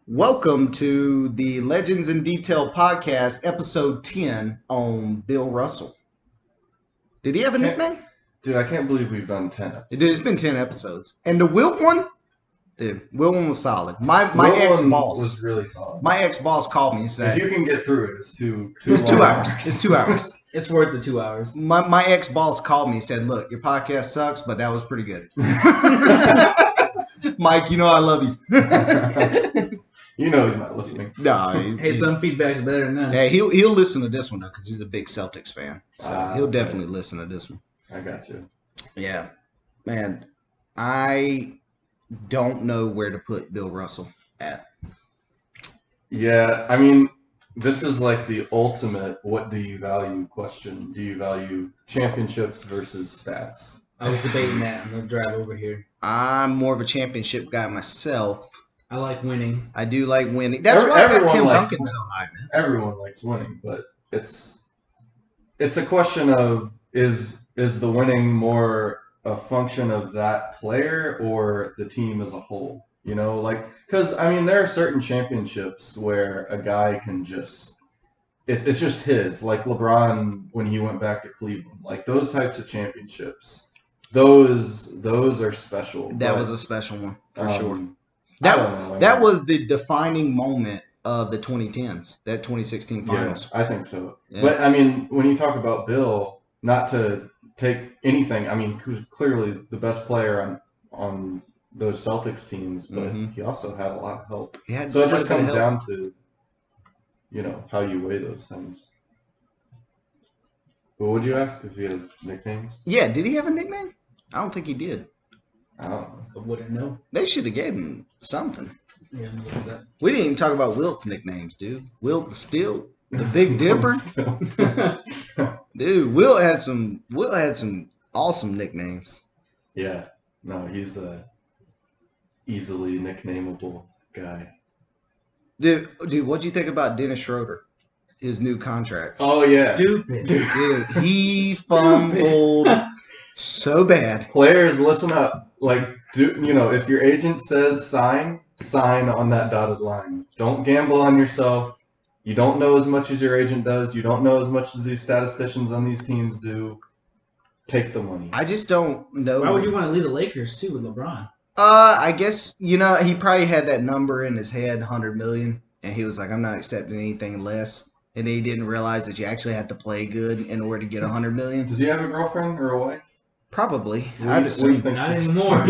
Welcome to the Legends in Detail podcast, episode 10 on Bill Russell. Did he have a nickname? Dude, I can't believe we've done 10 episodes. It's been 10 episodes. And the Wilt one? Dude, Wilt one was solid. My ex-boss was really solid. My ex-boss called me and said... If you can get through it, it's two hours. It's 2 hours. It's worth the 2 hours. My ex-boss called me and said, look, your podcast sucks, but that was pretty good. Mike, you know I love you. You know he's not listening. No, hey, some feedback's better than none. Hey, he'll listen to this one though because he's a big Celtics fan. So he'll definitely listen to this one. I got you. Yeah, man, I don't know where to put Bill Russell at. Yeah, I mean, this is like the ultimate what do you value question. Do you value championships versus stats? I was debating that. I'm going to drive over here. I'm more of a championship guy myself. I like winning. I do like winning. That's why I got Tim Duncan so high, man. Everyone likes winning, but it's a question of is the winning more a function of that player or the team as a whole? You know, like because I mean there are certain championships where a guy can just it's just his, like LeBron when he went back to Cleveland, like those types of championships. Those are special. That was a special one for sure. That was the defining moment of the 2010s, that 2016 finals. Yeah, I think so. Yeah. But I mean, when you talk about Bill, not to take anything, I mean, he was clearly the best player on those Celtics teams, but he also had a lot of help. So it just comes down to, you know, how you weigh those things. But would you ask if he has nicknames? Yeah, did he have a nickname? I don't think he did. I don't know. I wouldn't know. They should have gave him something. Yeah, I'm looking at that. We didn't even talk about Wilt's nicknames, dude. Wilt the Steel, the Big Dipper. Dude, Wilt had some awesome nicknames. Yeah. No, he's a easily nicknameable guy. Dude, what'd you think about Dennis Schroeder? His new contract. Oh yeah. Stupid. Dude, he fumbled so bad. Players, listen up. Like, if your agent says sign on that dotted line. Don't gamble on yourself. You don't know as much as your agent does. You don't know as much as these statisticians on these teams do. Take the money. I just don't know. Why would you want to leave the Lakers too with LeBron? I guess, he probably had that number in his head, 100 million, and he was like, I'm not accepting anything less. And he didn't realize that you actually had to play good in order to get 100 million. Does he have a girlfriend or a wife? Probably. I'd assume. Not anymore.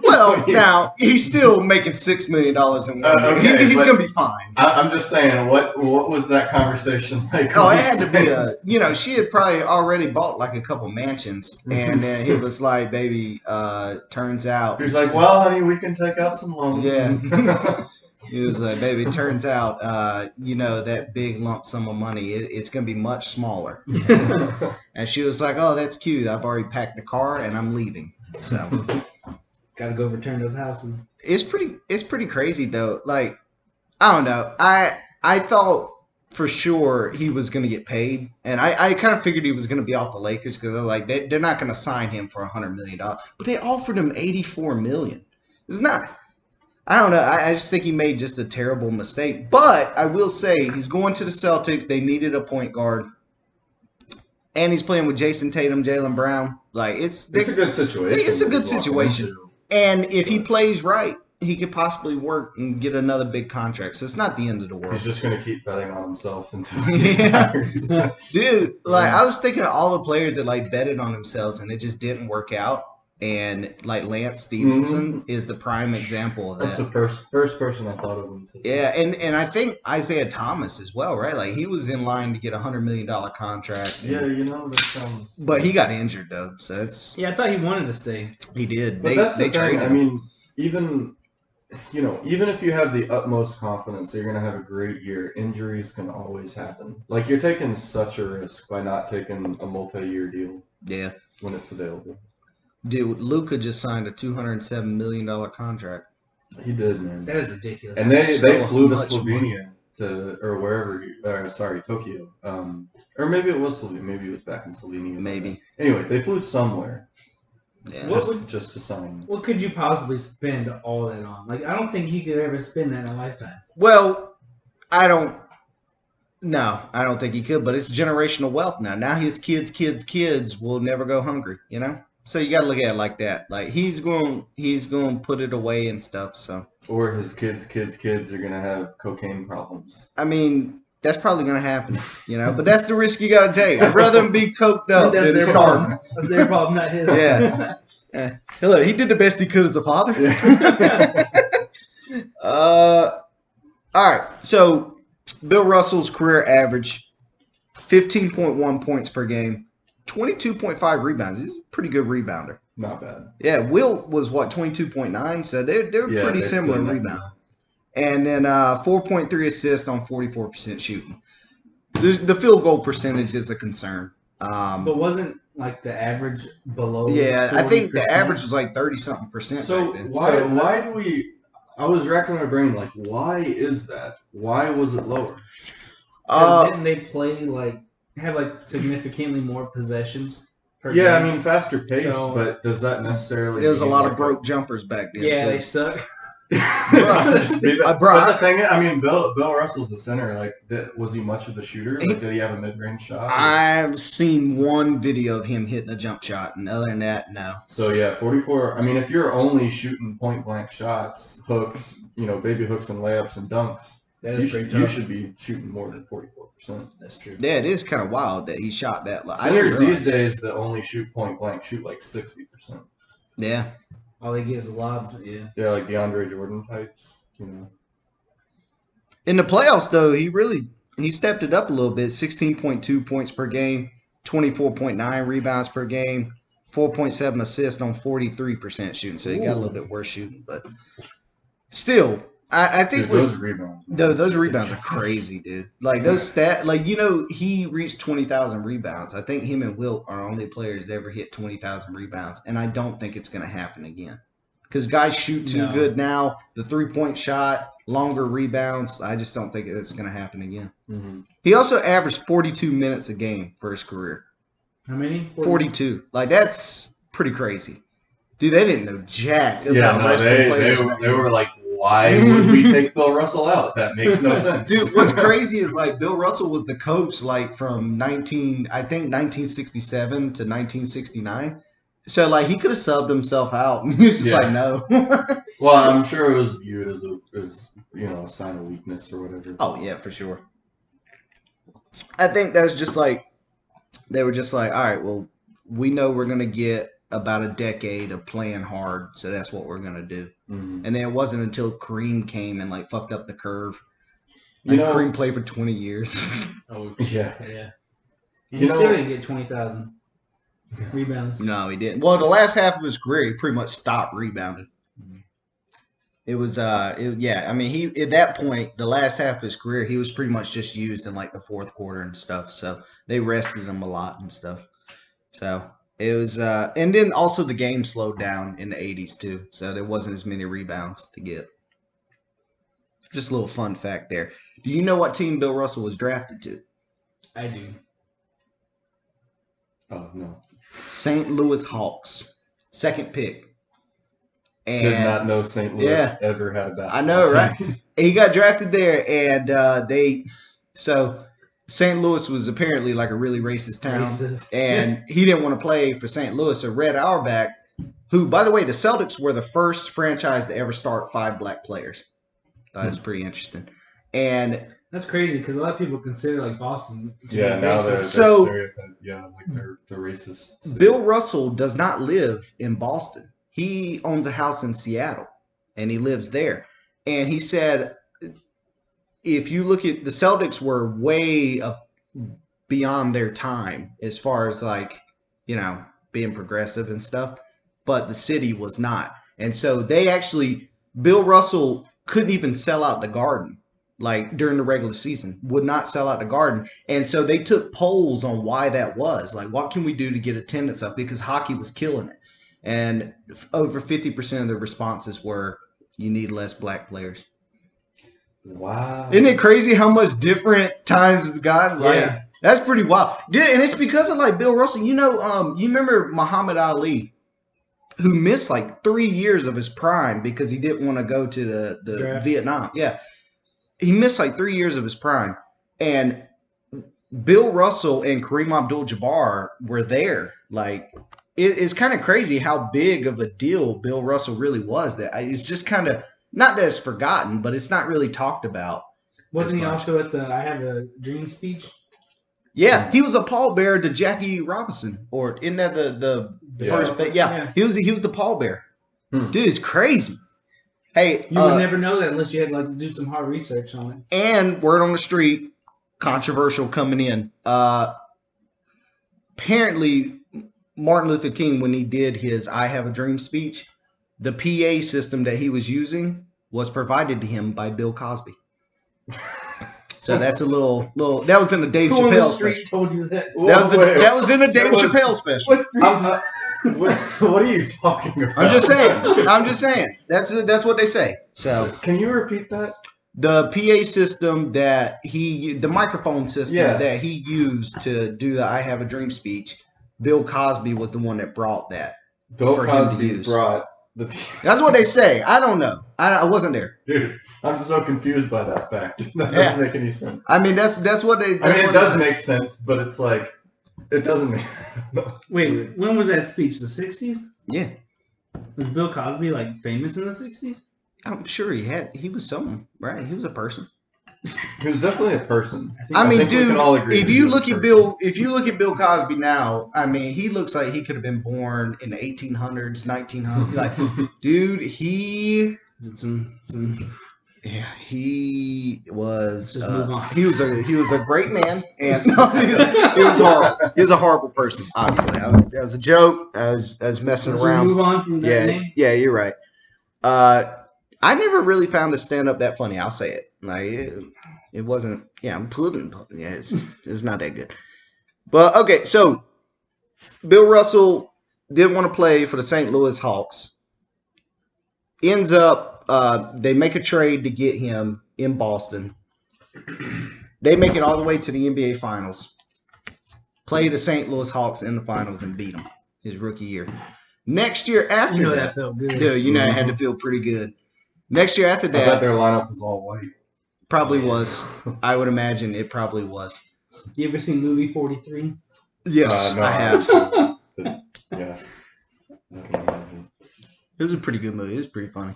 Well, now he's still making $6 million in 1 year. He's going to be fine. I'm just saying, what was that conversation like? Oh, it had to be she had probably already bought like a couple mansions, and then he was like, "Baby, turns out." He was like, "Well, honey, we can take out some loans." Yeah. He was like, baby, turns out, that big lump sum of money, it's going to be much smaller. And she was like, oh, that's cute. I've already packed the car and I'm leaving. So, got to go return those houses. It's pretty crazy, though. Like, I don't know. I thought for sure he was going to get paid. And I kind of figured he was going to be off the Lakers because they're like, they're not going to sign him for $100 million. But they offered him $84 million. It's not... I don't know. I just think he made just a terrible mistake. But I will say he's going to the Celtics. They needed a point guard. And he's playing with Jason Tatum, Jaylen Brown. Like it's a good situation. It's a good situation. And if he plays right, he could possibly work and get another big contract. So it's not the end of the world. He's just going to keep betting on himself until he retires. Dude, I was thinking of all the players that betted on themselves and it just didn't work out. And Lance Stevenson is the prime example of that. That's the first person I thought of when you said that. Yeah, and I think Isaiah Thomas as well, right? Like he was in line to get a $100 million contract. Yeah, that sounds. But he got injured though, so that's. Yeah, I thought he wanted to stay. He did. But that's the thing. I mean, even if you have the utmost confidence that you're going to have a great year, injuries can always happen. Like you're taking such a risk by not taking a multi-year deal. Yeah. When it's available. Dude, Luka just signed a $207 million contract. He did, man. That is ridiculous. And they flew to Slovenia or wherever, Tokyo. Or maybe it was Slovenia. Maybe it was back in Slovenia. Maybe. Anyway, they flew somewhere. Yeah. Just to sign. What could you possibly spend all that on? Like, I don't think he could ever spend that in a lifetime. Well, I don't. No, I don't think he could. But it's generational wealth now. Now his kids will never go hungry. You know. So you got to look at it like that. Like he's going to put it away and stuff. So. Or his kids' are gonna have cocaine problems. I mean, that's probably going to happen. You know. But that's the risk you got to take. I'd rather him be coked up That's than their starving. problem. That's their problem, not his. Yeah. Look, he did the best he could as a father. All right. So, Bill Russell's career average, 15.1 points per game, 22.5 rebounds. He's a pretty good rebounder. Not bad. Yeah, Wilt was, 22.9? So they're pretty similar in rebound. And then 4.3 assists on 44% shooting. The field goal percentage is a concern. But wasn't like the average below? Yeah, 40%? I think the average was like 30-something percent. So back then. why do we? I was racking my brain like, why is that? Why was it lower? Didn't they play have significantly more possessions per Yeah, game? I mean faster pace, So- but does that necessarily? There was a mean, lot like, of broke jumpers back then. Yeah, too. they suck. But bro, the thing is, I mean, Bill Russell's the center. Like, was he much of a shooter? Like, did he have a mid-range shot? I've seen one video of him hitting a jump shot, and other than that, no. So yeah, 44. I mean, if you're only shooting point-blank shots, hooks, baby hooks and layups and dunks, That is pretty tough. you should be shooting more than 44%. That's true. Yeah, it is kind of wild that he shot that. I Centers didn't realize. these days that only shoot point-blank shoot like 60%. Yeah. All they get is lobs. Yeah. Yeah, like DeAndre Jordan types. In the playoffs, though, he stepped it up a little bit. 16.2 points per game, 24.9 rebounds per game, 4.7 assists on 43% shooting. So he got a little bit worse shooting, but still, I think Dude, those rebounds. those rebounds are crazy, dude. Like those he reached 20,000 rebounds. I think him and Wilt are only players that ever hit 20,000 rebounds, and I don't think it's going to happen again. Because guys shoot too good now. The 3-point shot, longer rebounds. I just don't think it's going to happen again. Mm-hmm. He also averaged 42 minutes a game for his career. How many? 42. Like that's pretty crazy, dude. They didn't know jack about wrestling players. They were like, why would we take Bill Russell out? That makes no sense. Dude, what's crazy is Bill Russell was the coach from 1967 to 1969. So he could have subbed himself out. He was just no. Well, I'm sure it was viewed as a sign of weakness or whatever. Oh yeah, for sure. I think that's just they were just all right, well, we know we're gonna get about a decade of playing hard, so that's what we're gonna do. Mm-hmm. And then it wasn't until Kareem came and fucked up the curve. Kareem played for 20 years. Oh yeah. Yeah. And he still didn't get 20,000 rebounds. No, he didn't. Well, the last half of his career, he pretty much stopped rebounding. It was, I mean, he at that point, the last half of his career, he was pretty much just used in the fourth quarter and stuff. So they rested him a lot and stuff. So it was, and then also the game slowed down in the 80s too. So there wasn't as many rebounds to get. Just a little fun fact there. Do you know what team Bill Russell was drafted to? I do. Oh no. St. Louis Hawks, second pick. And Did not know St. Louis ever had a basketball I know, team. right? He got drafted there, and so St. Louis was apparently a really racist town, and he didn't want to play for St. Louis. So Red Auerbach, who, by the way, the Celtics were the first franchise to ever start 5 black players. That is pretty interesting, and that's crazy because a lot of people consider Boston. Yeah, now they're So- they're racist. Bill Russell does not live in Boston. He owns a house in Seattle, and he lives there. And he said, if you look at the Celtics were way up beyond their time as far as being progressive and stuff, but the city was not. And so Bill Russell couldn't even sell out the Garden. During the regular season, would not sell out the Garden. And so they took polls on why that was. What can we do to get attendance up? Because hockey was killing it. And over 50% of the responses were, you need less black players. Wow. Isn't it crazy how much different times have gotten? That's pretty wild. Yeah, and it's because of Bill Russell. You remember Muhammad Ali? who missed like 3 years of his prime because he didn't want to go to the Draft. Vietnam. Yeah, he missed like 3 years of his prime, and Bill Russell and Kareem Abdul-Jabbar were there. Like, it's kind of crazy how big of a deal Bill Russell really was. That it's just kind of not that it's forgotten, but it's not really talked about. Wasn't he much. also at the "I Have a Dream" speech? Yeah, he was a pallbearer to Jackie Robinson, or isn't that the first? But yeah, he was the pallbearer. Dude, it's crazy. Hey, You would never know that unless you had like to do some hard research on it. And word on the street, controversial coming in. Apparently, Martin Luther King, when he did his "I Have a Dream" speech, the PA system that he was using was provided to him by Bill Cosby. So that's a little. That was in a Dave Who on the Chappelle street special. told you that? That was in a Dave Chappelle special. What street? What are you talking about? I'm just saying. That's what they say. So can you repeat that? The PA system the microphone system that he used to do the "I Have a Dream" speech, Bill Cosby was the one that brought that. Bill Cosby brought the. That's what they say. I don't know. I wasn't there. Dude, I'm so confused by that fact. That doesn't make any sense. I mean, that's what they. It does make sense, but it's like it doesn't make. Wait, when was that speech? The 60s? Yeah. Was Bill Cosby like famous in the 60s? I'm sure he was someone, right? He was a person. He was definitely a person. I mean, dude, we can all agree if you look at Bill Cosby now, I mean, he looks like he could have been born in the 1800s, 1900s. Like, dude, he was he was a great man, and he was horrible. He was a horrible person. Obviously, that was a joke. I was messing around. Move on from that name. Yeah, you're right. I never really found a stand up that funny. I'll say it. Like it wasn't. Yeah, I'm putting. Yeah, it's not that good. But okay, so Bill Russell did want to play for the St. Louis Hawks. Ends up, they make a trade to get him in Boston. They make it all the way to the NBA Finals. Play the St. Louis Hawks in the finals and beat them his rookie year. Next year after that felt good. Dude, it had to feel pretty good. Next year after that, I bet their lineup was all white. Probably was. I would imagine it probably was. You ever seen movie 43? Yes, no, I have. Yeah. I can imagine. This is a pretty good movie. It was pretty funny.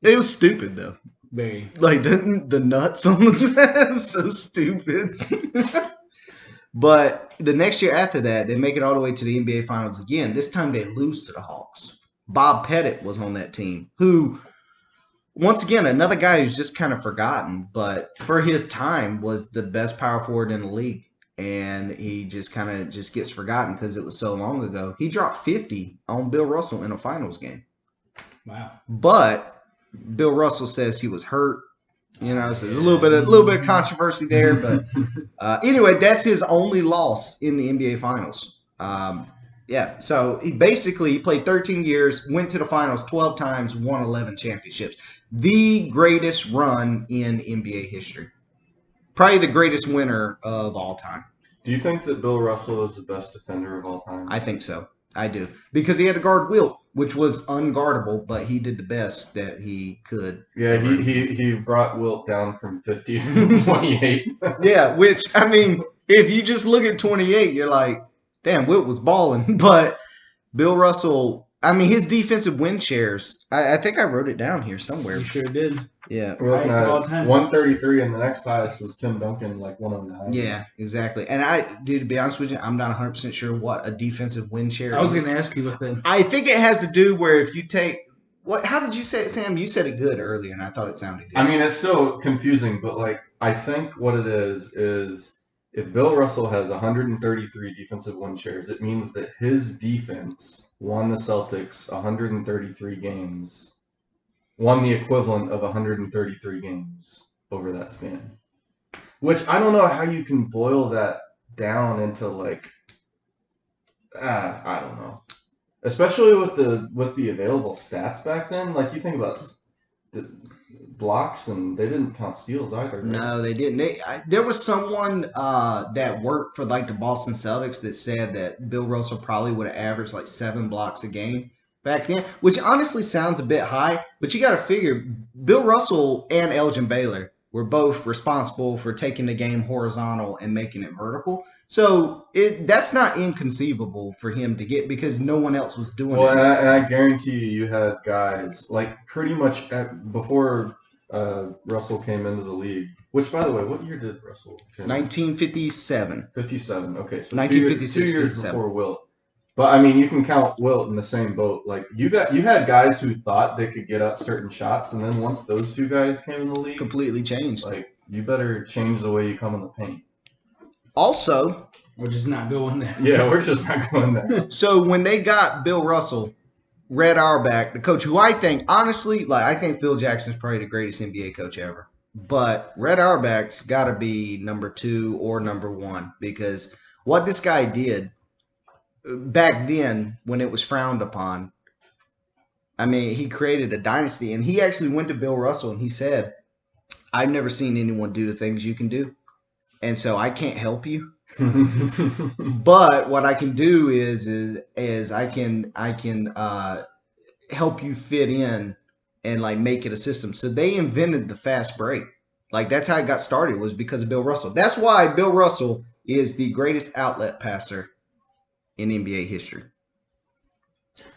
It was stupid though. Very. Like the nuts on the so stupid. But the next year after that, they make it all the way to the NBA Finals again. This time they lose to the Hawks. Bob Pettit was on that team, who, once again, another guy who's just kind of forgotten, but for his time was the best power forward in the league. And he just kind of gets forgotten because it was so long ago. He dropped 50 on Bill Russell in a finals game. Wow. But Bill Russell says he was hurt. So there's a little bit of controversy there. But anyway, that's his only loss in the NBA Finals. So he played 13 years, went to the finals 12 times, won 11 championships. The greatest run in NBA history. Probably the greatest winner of all time. Do you think that Bill Russell is the best defender of all time? I think so. I do. Because he had to guard Wilt, which was unguardable, but he did the best that he could. Yeah, he brought Wilt down from 50 to 28. Yeah, which, I mean, if you just look at 28, you're like, damn, Wilt was balling. But Bill Russell, I mean, his defensive win shares, I think I wrote it down here somewhere. You sure did. Yeah. We're looking at 133, and the next highest was Tim Duncan, like 109. Yeah, exactly. And to be honest with you, I'm not 100% sure what a defensive win share is. I was going to ask you what that. I think it has to do where if you take how did you say it, Sam? You said it good earlier, and I thought it sounded good. I mean, it's still confusing, but like I think what it is if Bill Russell has 133 defensive win shares, it means that his defense won the Celtics 133 games. Won the equivalent of 133 games over that span. Which I don't know how you can boil that down into like I don't know. Especially with the available stats back then. Like you think about blocks, and they didn't count steals either. Right? No, they didn't. There was someone that worked for like the Boston Celtics that said that Bill Russell probably would have averaged like 7 blocks a game back then, which honestly sounds a bit high. But you got to figure Bill Russell and Elgin Baylor were both responsible for taking the game horizontal and making it vertical. So that's not inconceivable for him to get because no one else was doing Well, it. and I guarantee you had guys like pretty much before Russell came into the league. Which, by the way, what year did Russell? 1957. 57. Okay, so 1956, 2 years 57. before Wilt. But I mean, you can count Wilt in the same boat. Like you had guys who thought they could get up certain shots, and then once those two guys came in the league, Completely changed. like you better change the way you come in the paint. Also, We're just not going there. Yeah, we're just not going there. so when they got Bill Russell, Red Auerbach, the coach who I think, honestly, like I think Phil Jackson's probably the greatest NBA coach ever. But Red Auerbach's got to be number 2 or number 1 because what this guy did back then when it was frowned upon, I mean, he created a dynasty. And he actually went to Bill Russell and he said, I've never seen anyone do the things you can do. And so I can't help you. But what I can do is I can help you fit in and like make it a system. So they invented the fast break. Like that's how it got started was because of Bill Russell. That's why Bill Russell is the greatest outlet passer in NBA history.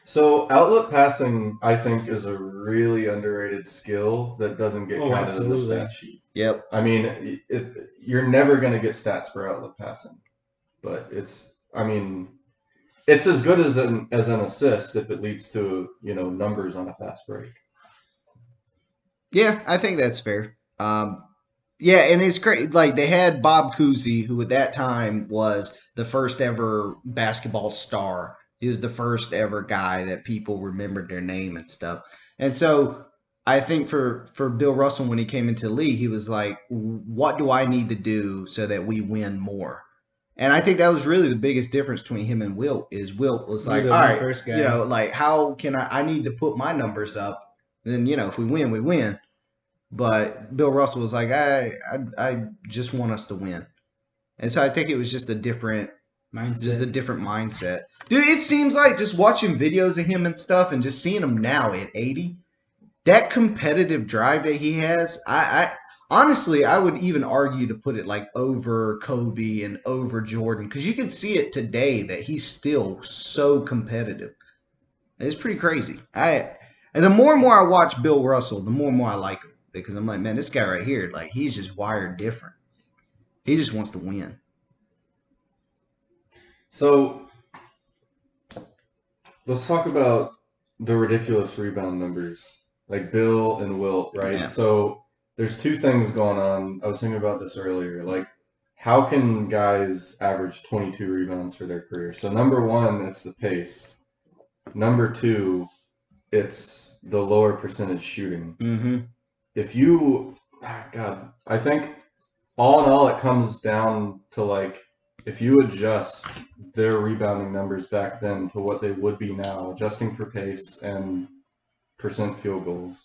So outlet passing, I think, is a really underrated skill that doesn't get counted in the absolutely. stat sheet. Yep. I mean, you're never going to get stats for outlet passing, but it's as good as an assist if it leads to numbers on a fast break. Yeah, I think that's fair. Yeah, and it's great. Like they had Bob Cousy, who at that time was the first ever basketball star. He was the first ever guy that people remembered their name and stuff. And so I think for Bill Russell, when he came into the league, he was like, what do I need to do so that we win more? And I think that was really the biggest difference between him and Wilt is Wilt was like, all right, first guy. like how can I need to put my numbers up. And then, if we win, we win. But Bill Russell was like, I just want us to win. And so I think it was just a different mindset. Dude, it seems like just watching videos of him and stuff and just seeing him now at 80, that competitive drive that he has, I honestly, I would even argue to put it like over Kobe and over Jordan because you can see it today that he's still so competitive. It's pretty crazy. And the more and more I watch Bill Russell, the more and more I like him. Because I'm like, man, this guy right here, like, he's just wired different. He just wants to win. So, let's talk about the ridiculous rebound numbers, like Bill and Wilt, right? Yeah. So, there's 2 things going on. I was thinking about this earlier. Like, how can guys average 22 rebounds for their career? So, number 1, it's the pace. Number 2, it's the lower percentage shooting. Mm-hmm. I think all in all, it comes down to like, if you adjust their rebounding numbers back then to what they would be now, adjusting for pace and percent field goals,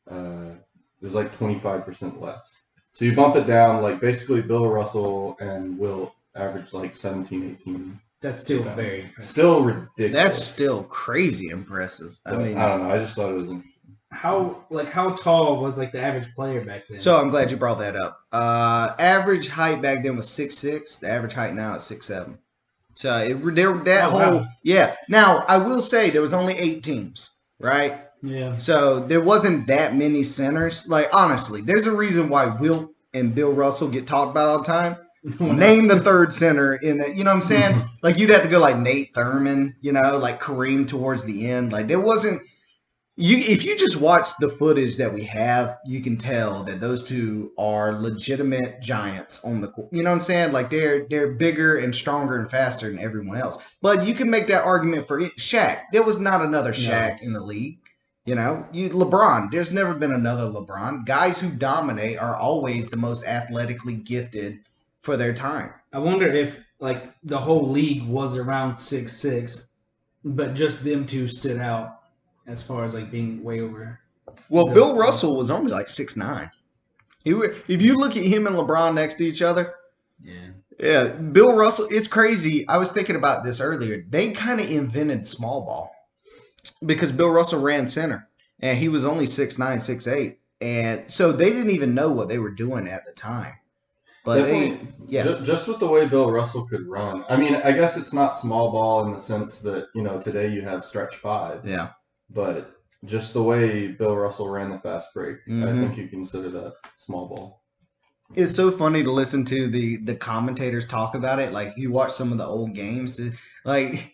there's like 25% less. So you bump it down, like basically Bill Russell and Wilt average like 17, 18. That's still rebounds. very impressive. Still ridiculous. That's still crazy impressive. But I don't know. I just thought it was interesting. How tall was like the average player back then? So I'm glad you brought that up. Average height back then was 6'6". The average height now is 6'7". So wow. Yeah. Now I will say there was only 8 teams, right? Yeah. So there wasn't that many centers. Like honestly, there's a reason why Wilt and Bill Russell get talked about all the time. Name the third center in it. You know what I'm saying? Like you'd have to go like Nate Thurman, like Kareem towards the end. Like there wasn't. If you just watch the footage that we have, you can tell that those two are legitimate giants on the court. You know what I'm saying? Like they're bigger and stronger and faster than everyone else. But you can make that argument for Shaq. There was not another Shaq in the league. LeBron. There's never been another LeBron. Guys who dominate are always the most athletically gifted for their time. I wonder if like the whole league was around 6'6", but just them two stood out. As far as like being way over Well, Bill Russell was only like 6'9". If you look at him and LeBron next to each other, Yeah. yeah, Bill Russell. It's crazy. I was thinking about this earlier. They kind of invented small ball because Bill Russell ran center, and he was only 6'9", 6'8", and so they didn't even know what they were doing at the time. But Definitely, just with the way Bill Russell could run. I mean, I guess it's not small ball in the sense that, today you have stretch fives. Yeah. But just the way Bill Russell ran the fast break, I Mhm. think you consider that small ball. It's so funny to listen to the commentators talk about it. Like you watch some of the old games, like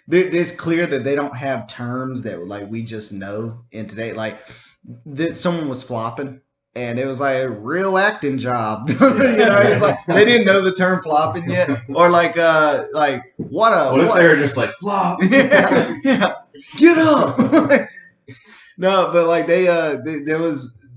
it's clear that they don't have terms that like we just know in today. Like that someone was flopping, and it was like a real acting job. It's like they didn't know the term flopping yet, or like What if they were just like flop? yeah, get up. No, but like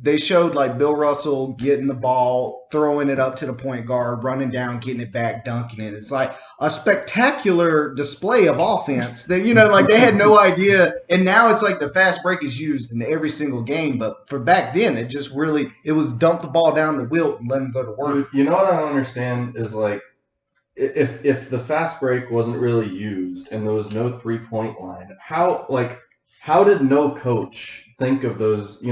they showed like Bill Russell getting the ball, throwing it up to the point guard, running down, getting it back, dunking it. It's like a spectacular display of offense that like they had no idea. And now it's like the fast break is used in every single game, but for back then it was dump the ball down to Wilt and let him go to work. Dude, you know what I don't understand is like if the fast break wasn't really used and there was no 3-point line, how did no coach think of those,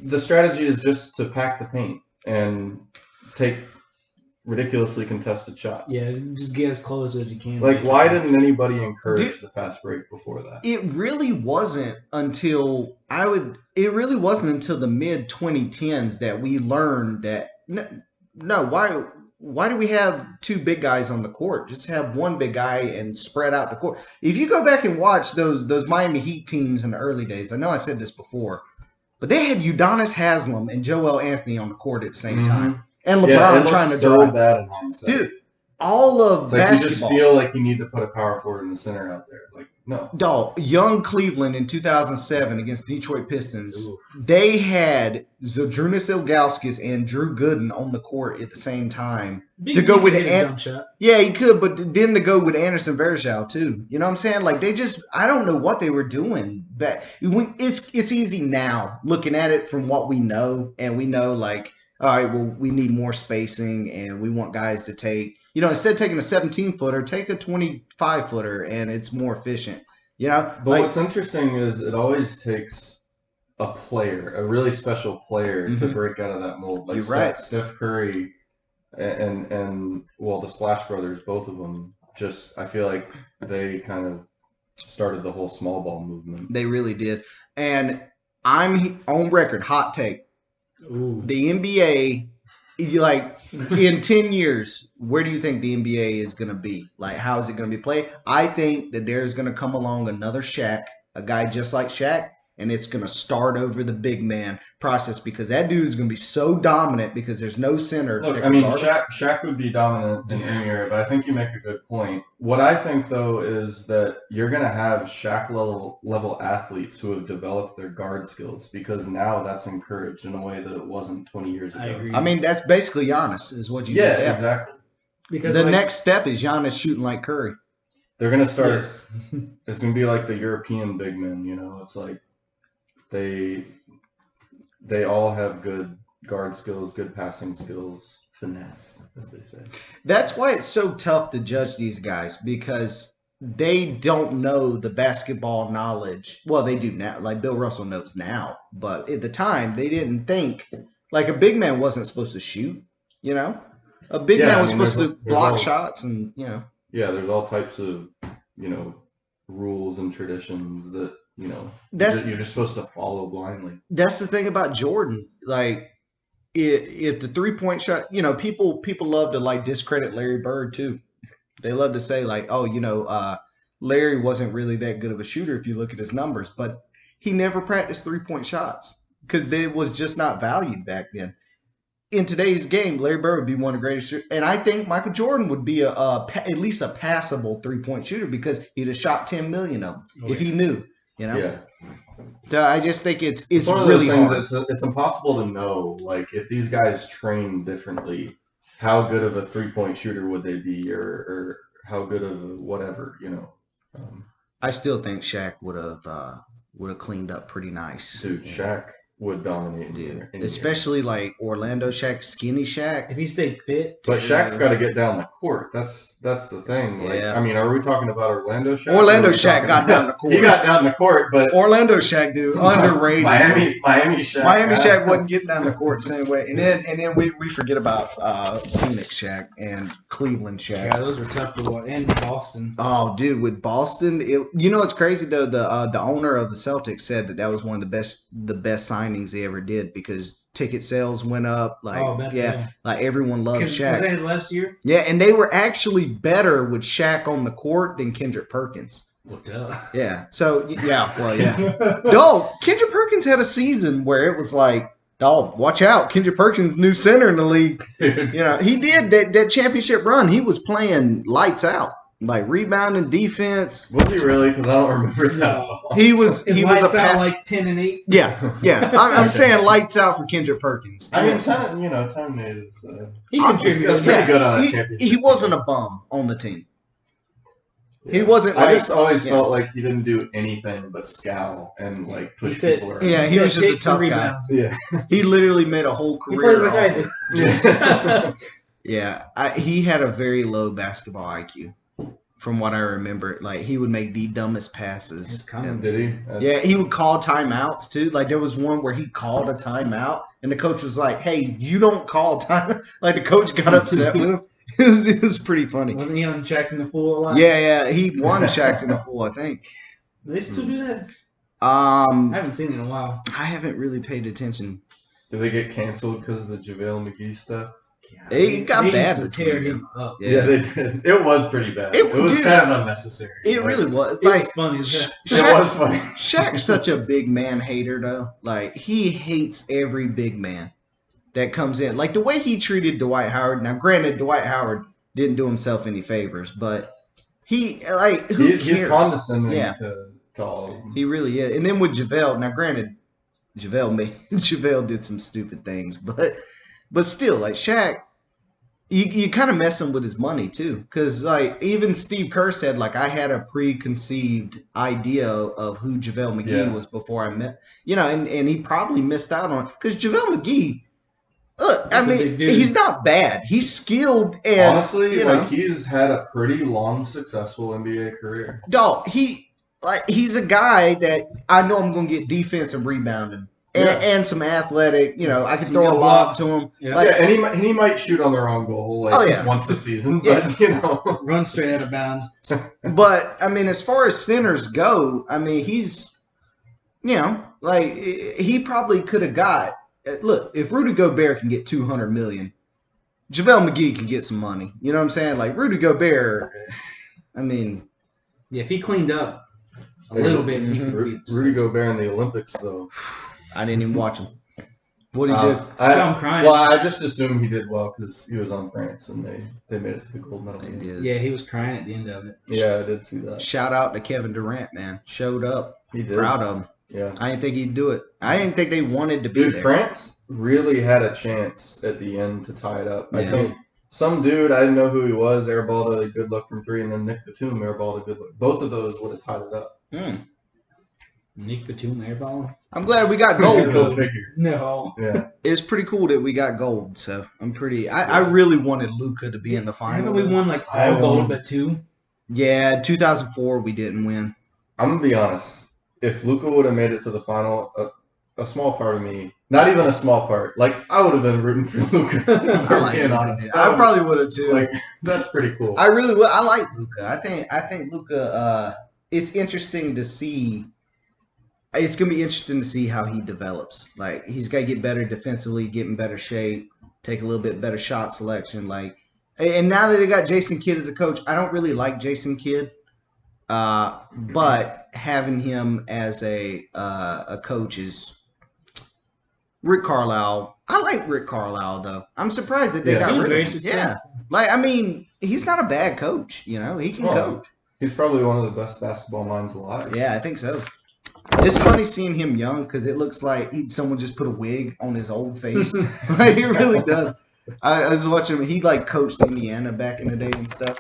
the strategy is just to pack the paint and take ridiculously contested shots. Yeah, just get as close as you can. Like, basically. why didn't anybody encourage the fast break before that? It really wasn't until the mid 2010s that we learned that no, why do we have two big guys on the court? Just have one big guy and spread out the court. If you go back and watch those Miami Heat teams in the early days, I know I said this before, but they had Udonis Haslem and Joel Anthony on the court at the same time. And LeBron trying to drive. Bad in hindsight. Dude, all of it's like basketball. You just feel like you need to put a power forward in the center out there. Like, no. Dog, young Cleveland in 2007 against Detroit Pistons. Ooh. They had Zydrunas Ilgauskas and Drew Gooden on the court at the same time to go with yeah, he could, but then to go with Anderson Varejao too. You know what I'm saying? Like I don't know what they were doing. But it's easy now looking at it from what we know, and we know like, all right, well, we need more spacing, and we want guys to take. Instead of taking a 17-footer, take a 25-footer, and it's more efficient. But what's interesting is it always takes a player, a really special player, to break out of that mold. Like Steph Curry and the Splash Brothers, both of them. Just I feel like they kind of started the whole small ball movement. They really did, and I'm on record, hot take. Ooh. The NBA. Like in 10 years, where do you think the NBA is going to be? Like, how is it going to be played? I think that there's going to come along another Shaq, a guy just like Shaq, and it's going to start over the big man process because that dude is going to be so dominant because there's no center. Look, I mean, Shaq would be dominant in any area, but I think you make a good point. What I think, though, is that you're going to have Shaq level athletes who have developed their guard skills because now that's encouraged in a way that it wasn't 20 years ago. I agree. I mean, that's basically Giannis is what you just have. Exactly. Because the next step is Giannis shooting like Curry. They're going to start it's going to be like the European big men, It's like they all have good guard skills, good passing skills, finesse, as they say. That's why it's so tough to judge these guys because they don't know the basketball knowledge. Well, they do now. Like Bill Russell knows now. But at the time, they didn't think. Like a big man wasn't supposed to shoot, A big man was supposed to block shots and, Yeah, there's all types of, rules and traditions that you're just supposed to follow blindly. That's the thing about Jordan. Like, if the 3-point shot, people love to like discredit Larry Bird too. They love to say like, oh, Larry wasn't really that good of a shooter if you look at his numbers, but he never practiced 3-point shots because it was just not valued back then. In today's game, Larry Bird would be one of the greatest shooters, and I think Michael Jordan would be at least a passable 3-point shooter because he'd have shot 10 million of them if he knew. Yeah. So I just think it's one of really those things hard. It's impossible to know. Like if these guys train differently, how good of a 3-point shooter would they be, or how good of whatever, I still think Shaq would would have cleaned up pretty nice. Dude, Shaq would dominate. Dude, especially like Orlando Shaq, skinny Shaq. If he stayed fit. But Shaq's got to get down the court. That's the thing. Like, Yeah. I mean, are we talking about Orlando Shaq? Orlando Shaq got down the court. He got down the court, but Orlando Shaq, dude, underrated. Miami Shaq. Miami Shaq wasn't getting down the court the same way. And then we forget about Phoenix Shaq and Cleveland Shaq. Yeah, those were tough to watch. And Boston. Oh, dude, with Boston, it's crazy though. The owner of the Celtics said that was one of the best signings they ever did because ticket sales went up. Like, like everyone loved Shaq. Was that his last year? Yeah, and they were actually better with Shaq on the court than Kendrick Perkins. Well, duh. Yeah. So yeah. No, Kendrick Perkins had a season where it was like, oh, watch out, Kendrick Perkins, new center in the league. He did that championship run. He was playing lights out, like rebounding, defense. Was he really? Because I don't remember that. He was. His He lights was out like 10 and 8. Yeah. I'm saying lights out for Kendrick Perkins. I mean, 10 natives. He He was contributed. pretty good on a championship. He wasn't a bum on the team. Yeah. He wasn't. I Like, just always felt like he didn't do anything but scowl and like push He said- people around. Yeah, he was just a Takes and tough guy. rebounds. Yeah. He literally made a whole He career. plays like I off of- do. Yeah, he had a very low basketball IQ, from what I remember. Like he would make the dumbest passes. It's coming. Did he? Yeah, he would call timeouts too. Like there was one where he called a timeout, and the coach was like, "Hey, you don't call time." Like the coach got upset with him. It was pretty funny. Wasn't he on Shaq in the Fool a lot? Yeah, he won Shaq in the Fool, I think. Do they still do that? I I haven't seen it in a while. haven't really paid attention. Did they get canceled because of the JaVale McGee stuff? It got They bad used to between tear them. him up. Yeah. they did. It was pretty bad. It- It was dude, kind of unnecessary. It Like, really was. It Like was funny as hell. It was funny. Shaq's such a big man hater, though. Like he hates every big man that comes in. Like the way he treated Dwight Howard. Now, granted, Dwight Howard didn't do himself any favors, but he who cares? He's condescending Yeah. to all of them. He really is. And then with JaVale, now granted, JaVale did some stupid things, but still, like Shaq, you kind of messing with his money too, because like even Steve Kerr said, like I had a preconceived idea of who JaVale McGee was before I met, and he probably missed out on it because JaVale McGee. Look, That's I a mean, big dude. he's not bad. He's skilled, and Honestly, like he's had a pretty long, successful NBA career. dog, he's a guy that I know I'm gonna get defense and rebounding and some athletic. I can throw a lob to him. Yeah. Like, And he might shoot on the wrong goal once a season, but Run straight out of bounds. but I mean, as far as centers go, I mean, he's he probably could have got. Look, if Rudy Gobert can get $200 million, JaVale McGee can get some money. You know what I'm saying? Like Rudy Gobert. I mean, Yeah, if he cleaned up a little bit, he could be. Rudy Gobert in the Olympics, though. I didn't even watch him. What did he do? I'm crying. Well, I just assumed he did well because he was on France and they made it to the gold medal. They game. did. Yeah, he was crying at the end of it. Yeah, I did see that. Shout out to Kevin Durant, man. Showed up. He did. Proud of him. Yeah. I didn't think he'd do it. I didn't think they wanted to be Dude, there. France really had a chance at the end to tie it up. I Yeah. think some dude, I didn't know who he was, airballed a good look from three, and then Nick Batum airballed a good look. Both of those would have tied it up. Nick Batum airball? I'm glad we got gold. Go though. figure. No. Yeah. It's pretty cool that we got gold. So I'm pretty. I really wanted Luca to be in the final. Haven't we won like I all won. gold but 2? Yeah, 2004 we didn't win. I'm going to be honest. If Luka would have made it to the final, a small part of me, not even a small part, like I would have been rooting for Luka. I like being Luka. honest. I probably would have too. Like, that's pretty cool. I really would. I like Luca. I think Luca. It's interesting to see. It's gonna be interesting to see how he develops. Like he's got to get better defensively, get in better shape, take a little bit better shot selection. Like, and now that they got Jason Kidd as a coach, I don't really like Jason Kidd, but having him as a coach is Rick Carlisle. I like Rick Carlisle though. I'm surprised that they got He was rid very of him. successful. Yeah, like I mean, he's not a bad coach. He can Oh. coach. He's probably one of the best basketball minds alive. Yeah, I think so. It's funny seeing him young because it looks like someone just put a wig on his old face. Like he really does. I was watching him. He like coached Indiana back in the day and stuff.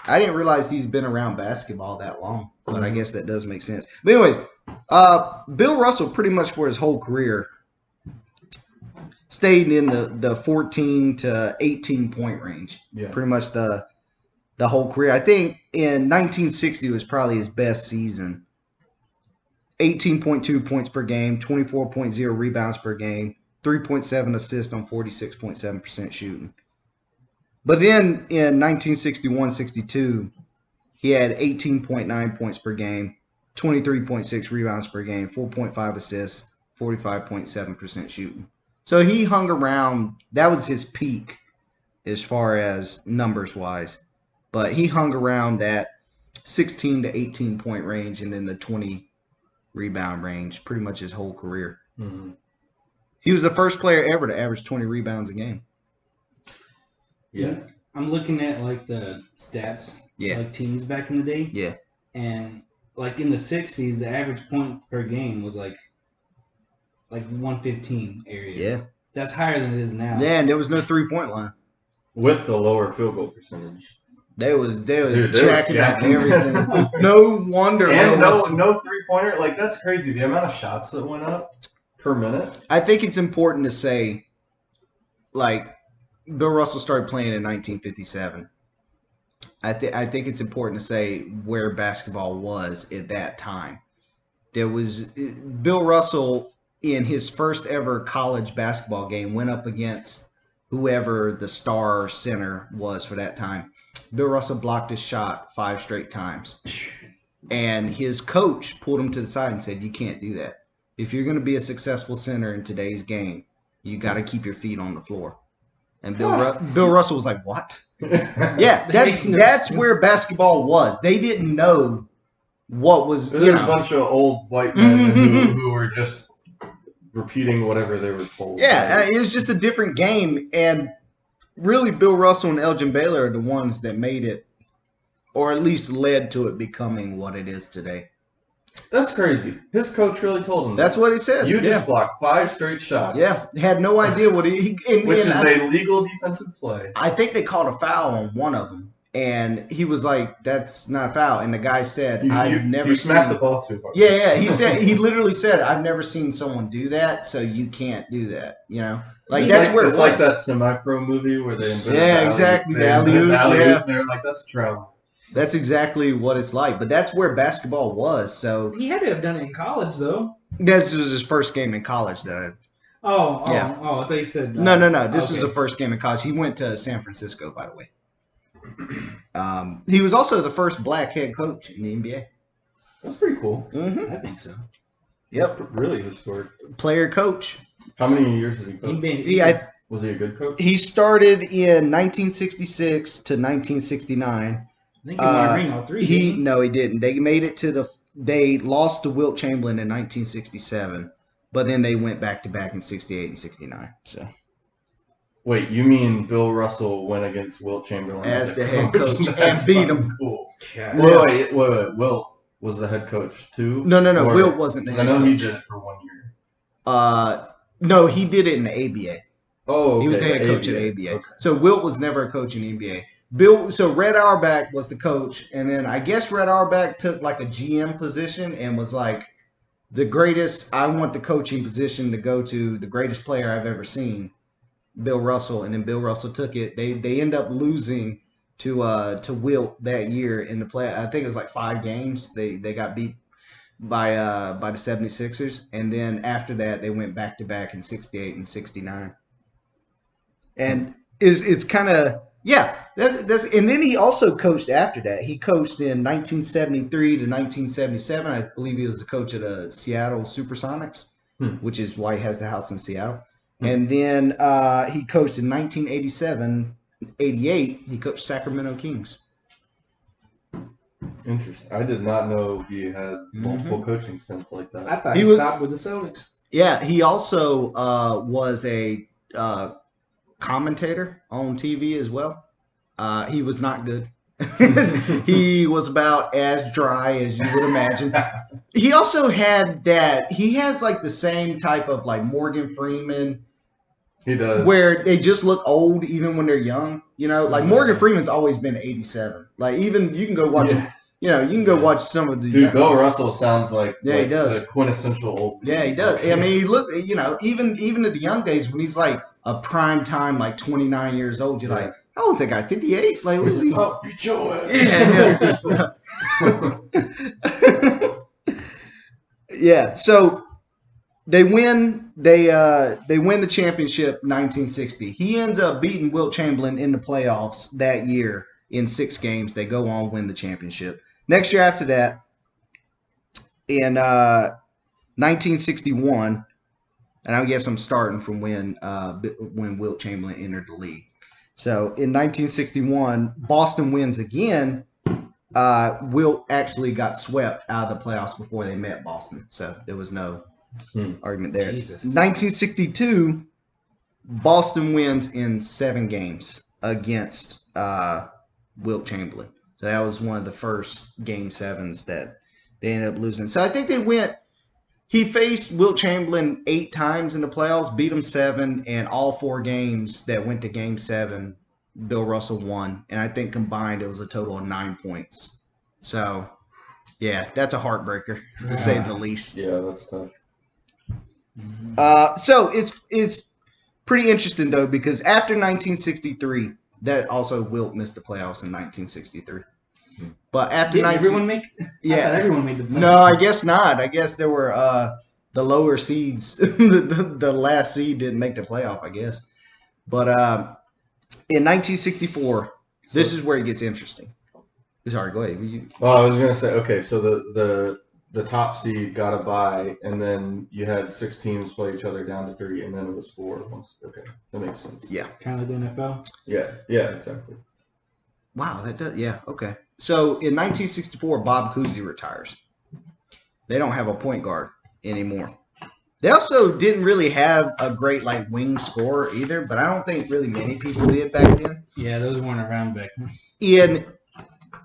I didn't realize he's been around basketball that long, but I guess that does make sense. But anyways, Bill Russell pretty much for his whole career stayed in the 14 to 18 point range. Yeah. Pretty much the whole career. I think in 1960 was probably his best season. 18.2 points per game, 24.0 rebounds per game, 3.7 assists on 46.7% shooting. But then in 1961-62, he had 18.9 points per game, 23.6 rebounds per game, 4.5 assists, 45.7% shooting. So he hung around. That was his peak as far as numbers wise. But he hung around that 16 to 18 point range and then the 20 rebound range pretty much his whole career. Mm-hmm. He was the first player ever to average 20 rebounds a game. Yeah. I'm looking at like the stats, like teams back in the day. Yeah. And like in the 60s, the average points per game was like 115 area. Yeah. That's higher than it is now. Yeah, and there was no 3-point line. With the lower field goal percentage. They was Dude, jacking up everything. No wonder. And no 3-pointer. Like, that's crazy. The amount of shots that went up per minute. I think it's important to say, like, Bill Russell started playing in 1957. I think it's important to say where basketball was at that time. There was Bill Russell in his first ever college basketball game went up against whoever the star center was for that time. Bill Russell blocked his shot 5 straight times. And his coach pulled him to the side and said, "You can't do that. If you're going to be a successful center in today's game, you got to keep your feet on the floor." And Bill Russell was like, "What?" Yeah, that's where basketball was. They didn't know what was. There's a bunch of old white men who were just repeating whatever they were told. Yeah, it was just a different game. And really, Bill Russell and Elgin Baylor are the ones that made it, or at least led to it becoming what it is today. That's crazy. His coach really told him That's what he said. You just blocked 5 straight shots. Yeah, had no idea what which is a legal defensive play. I think they called a foul on one of them, and he was like, "That's not a foul." And the guy said, "I've never you seen." smacked the ball too hard. Yeah. He literally said, "I've never seen someone do that, so you can't do that." You know, like that's where it's like that semi-pro movie where they invented exactly. The alley-oop. They're like, that's travel. That's exactly what it's like. But that's where basketball was. So he had to have done it in college, though. This was his first game in college that I. Oh, I thought you said. No. This was the first game in college. He went to San Francisco, by the way. He was also the first black head coach in the NBA. That's pretty cool. Mm-hmm. I think so. Yep. Really historic. Player coach. How many years did he coach? Was he a good coach? He started in 1966 to 1969. I think he won a ring all 3. He didn't. They made it to they lost to Wilt Chamberlain in 1967, but then they went back to back in 68 and 69. So. Wait, you mean Bill Russell went against Wilt Chamberlain as the head coach and beat him? Cool. Yeah. Wait. Wilt was the head coach too? No. Wilt wasn't the head coach. I know he did it for 1 year. No, he did it in the ABA. Oh, okay. He was the head coach at ABA. Okay. So Wilt was never a coach in the NBA. So Red Auerbach was the coach, and then I guess Red Auerbach took like a GM position and was like, the greatest, I want the coaching position to go to the greatest player I've ever seen, Bill Russell. And then Bill Russell took it. They end up losing to Wilt that year in the play. I think it was like 5 games. They got beat by the 76ers. And then after that, they went back to back in 68 and 69. And it's kind of, yeah, that's and then he also coached after that. He coached in 1973 to 1977. I believe he was the coach of the Seattle Supersonics, which is why he has the house in Seattle. And then he coached in 1987, 88. He coached Sacramento Kings. Interesting. I did not know he had multiple coaching stints like that. I thought he stopped with the Celtics. Yeah, he also was a commentator on TV as well. He was not good. He was about as dry as you would imagine. He also had that. He has like the same type of like Morgan Freeman. He does. Where they just look old even when they're young. You know, like Morgan Freeman's always been 87. Like even you can go watch. You know, you can go watch some of the. Dude, Bill Russell sounds like he does. the quintessential old. Yeah, he does. I mean, he look. You know, even at the young days when he's like a prime time, like 29 years old, you're like, how old's that guy? 58? Like, what is he? Oh, beat your ass. Yeah. Yeah. So they win. They win the championship 1960. He ends up beating Wilt Chamberlain in the playoffs that year in 6 games. They go on win the championship. Next year after that, in 1961, and I guess I'm starting from when Wilt Chamberlain entered the league. So in 1961, Boston wins again. Wilt actually got swept out of the playoffs before they met Boston, so there was no argument there. Jesus. 1962, Boston wins in 7 games against Wilt Chamberlain. So that was one of the first game 7s that they ended up losing. So I think they went. He faced Wilt Chamberlain 8 times in the playoffs, beat him 7, and all 4 games that went to game 7, Bill Russell won. And I think combined it was a total of 9 points. So, yeah, that's a heartbreaker to say the least. Yeah, that's tough. So it's pretty interesting though, because after 1963, that also Wilt missed the playoffs in 1963. But after everyone made the playoffs. No, I guess not. I guess there were the lower seeds. the last seed didn't make the playoff, I guess. But in 1964, this is where it gets interesting. Sorry, go ahead. Well, I was gonna say, okay, so the top seed got a bye, and then you had 6 teams play each other down to 3, and then it was 4 once. Okay, that makes sense. Yeah. Kind of the NFL. Yeah, exactly. Wow, that does. Yeah, okay. So in 1964, Bob Cousy retires. They don't have a point guard anymore. They also didn't really have a great like wing scorer either, but I don't think really many people did back then. Yeah, those weren't around back then.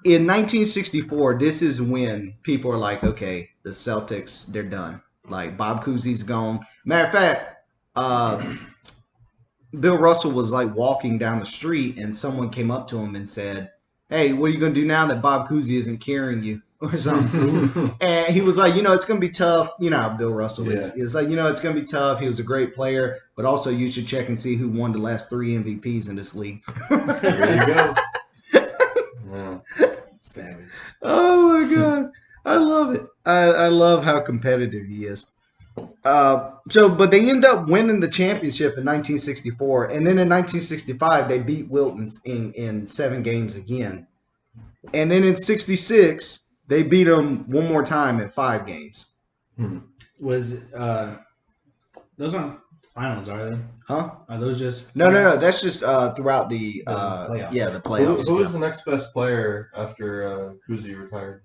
In 1964, this is when people are like, okay, the Celtics, they're done. Like, Bob Cousy's gone. Matter of fact, Bill Russell was, like, walking down the street, and someone came up to him and said, hey, what are you going to do now that Bob Cousy isn't carrying you? Or something. And he was like, it's going to be tough. You know how Bill Russell is. It's like, it's going to be tough. He was a great player, but also you should check and see who won the last 3 MVPs in this league. There you go. Yeah. Savage. Oh my god, I love it. I love how competitive he is. But they end up winning the championship in 1964, and then in 1965 they beat Wilt in 7 games again, and then in '66 they beat him one more time in 5 games. Was those aren't finals, are they? Huh? Are those just No. That's just throughout the playoffs. Yeah, the playoffs. Who was the next best player after Cousy retired?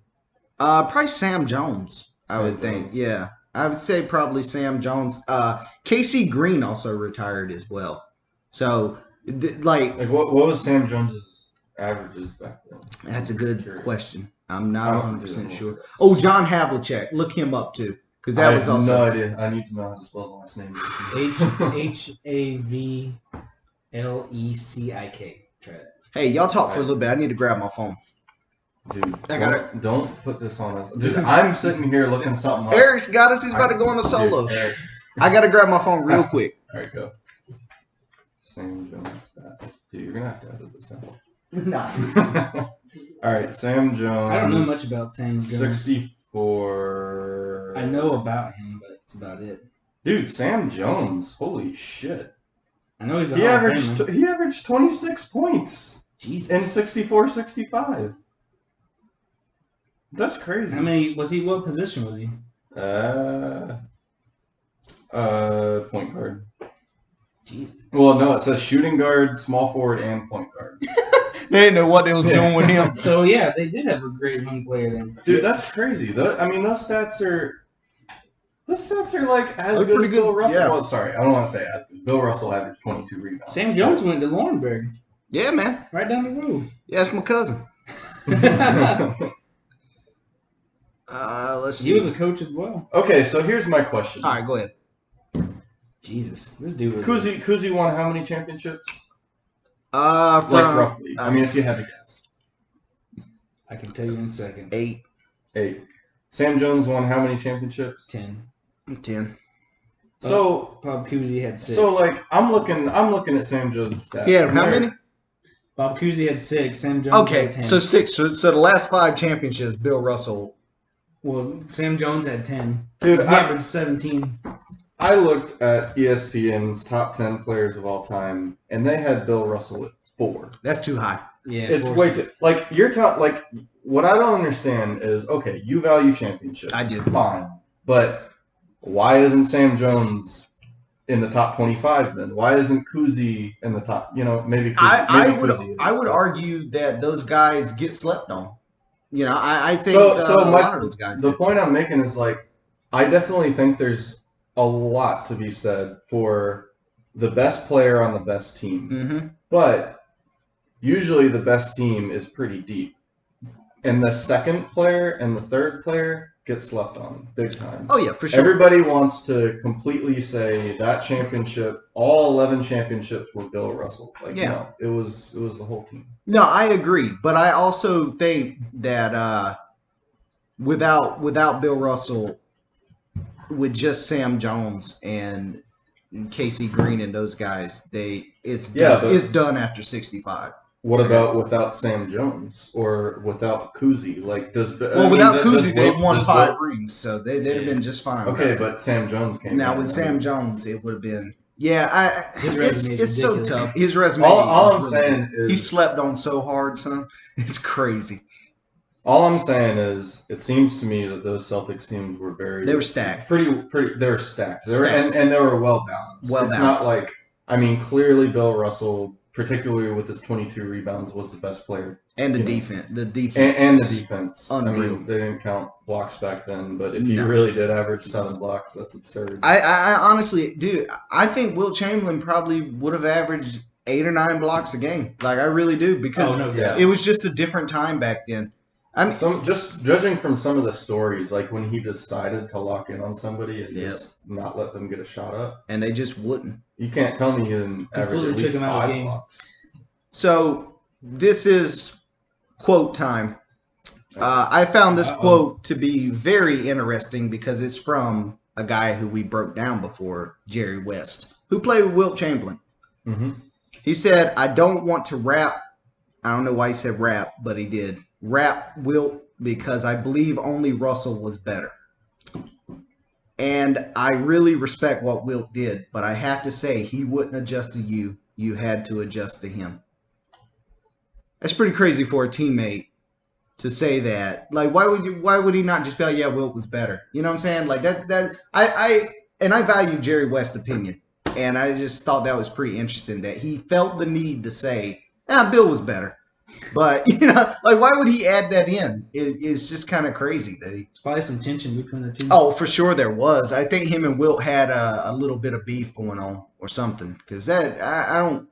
Probably Sam Jones. I would think. Yeah, I would say probably Sam Jones. KC Green also retired as well. So, like what was Sam Jones's averages back then? That's a good question. I'm not 100% sure. Oh, John Havlicek. Look him up too. Because that was also. No idea. I need to know how to spell the last name. HAVLECIK. Try it. Hey, y'all talk for a little bit. I need to grab my phone. Dude, don't put this on us. Dude, I'm sitting here looking something up. Eric's got us. He's about to go on a solo. Dude, Eric. I got to grab my phone real quick. All right, go. Sam Jones stats. Dude, you're going to have to edit this out. Nah. All right, Sam Jones. I don't know much about Sam Jones. 64. I know about him, but that's about it. Dude, Sam Jones. Holy shit. I know he's a he averaged 26 points. Jesus. In 64-65. That's crazy. How many was he? What position was he? Point guard. Jesus. Well, no, it says shooting guard, small forward, and point guard. They didn't know what they was doing with him. So yeah, they did have a great young player then. Dude, that's crazy. Those stats are like as good as Bill Russell. Yeah. Well, sorry, I don't want to say as good. Bill Russell averaged 22 rebounds. Sam Jones went to Laurinburg. Yeah, man. Right down the road. Yeah, that's my cousin. Let's see. He was a coach as well. Okay, so here's my question. All right, go ahead. Jesus, this dude was. Cousy won how many championships? From Like roughly. I mean, if you had to guess. I can tell you in a second. 8, 8. Sam Jones won how many championships? 10. 10. So Bob Cousy had 6. So like I'm looking at Sam Jones' stats. Yeah, how many? Bob Cousy had 6. Sam Jones Okay, had 10. so 6. So the last 5 championships, Bill Russell. Well, Sam Jones had 10. Dude, He averaged 17. I looked at ESPN's top 10 players of all time, and they had Bill Russell at 4. That's too high. Yeah, It's way too like you're like what I don't understand is okay, you value championships. I do. Fine, but why isn't Sam Jones in the top 25 then? Why isn't Cousy in the top? You know, maybe Cousy, I would argue that those guys get slept on. You know, I think so a lot of those guys. The point I'm making is like I definitely think there's a lot to be said for the best player on the best team, Mm-hmm. but usually the best team is pretty deep, and the second player and the third player get slept on big time. Oh yeah, for sure. Everybody wants to completely say that championship, all 11 championships were Bill Russell. Like, Yeah. no, it was the whole team. No, I agree, but I also think that without Bill Russell, with just Sam Jones and Casey Green and those guys, it's done after 65. What about without Sam Jones or without Cousy? Like, without Cousy, they won 5 rings, so they'd have been just fine. Okay, but Sam Jones came. Now with Sam Jones, it would have been. Yeah, it's so ridiculous. tough. His resume. All I'm really saying good. is He slept on so hard, son. It's crazy. All I'm saying is, it seems to me that those Celtics teams were They were stacked. Pretty. They were stacked. And they were well balanced. It's not like clearly Bill Russell, particularly with his 22 rebounds, was the best player. And the defense. The defense. And the defense. Unreal. I mean, they didn't count blocks back then, but if you really did average 7 blocks, that's absurd. I honestly, dude, I think Wilt Chamberlain probably would have averaged 8 or 9 blocks a game. Like, I really do, because it was just a different time back then. Just judging from some of the stories, like when he decided to lock in on somebody and just not let them get a shot up. And they just wouldn't. You can't tell me he didn't average at least 5 blocks. So, this is quote time. I found this quote to be very interesting because it's from a guy who we broke down before, Jerry West, who played with Wilt Chamberlain. Mm-hmm. He said, "I don't want to rap." I don't know why he said rap, but he did. Rap Wilt because I believe only Russell was better. And I really respect what Wilt did, but I have to say he wouldn't adjust to you. You had to adjust to him. That's pretty crazy for a teammate to say that. Like, why would he not just be like, yeah, Wilt was better? You know what I'm saying? Like I value Jerry West's opinion. And I just thought that was pretty interesting that he felt the need to say, Bill was better. But, you know, like, why would he add that in? It's just kind of crazy that he... There's probably some tension between the two. Oh, for sure there was. I think him and Wilt had a little bit of beef going on or something. Because I don't...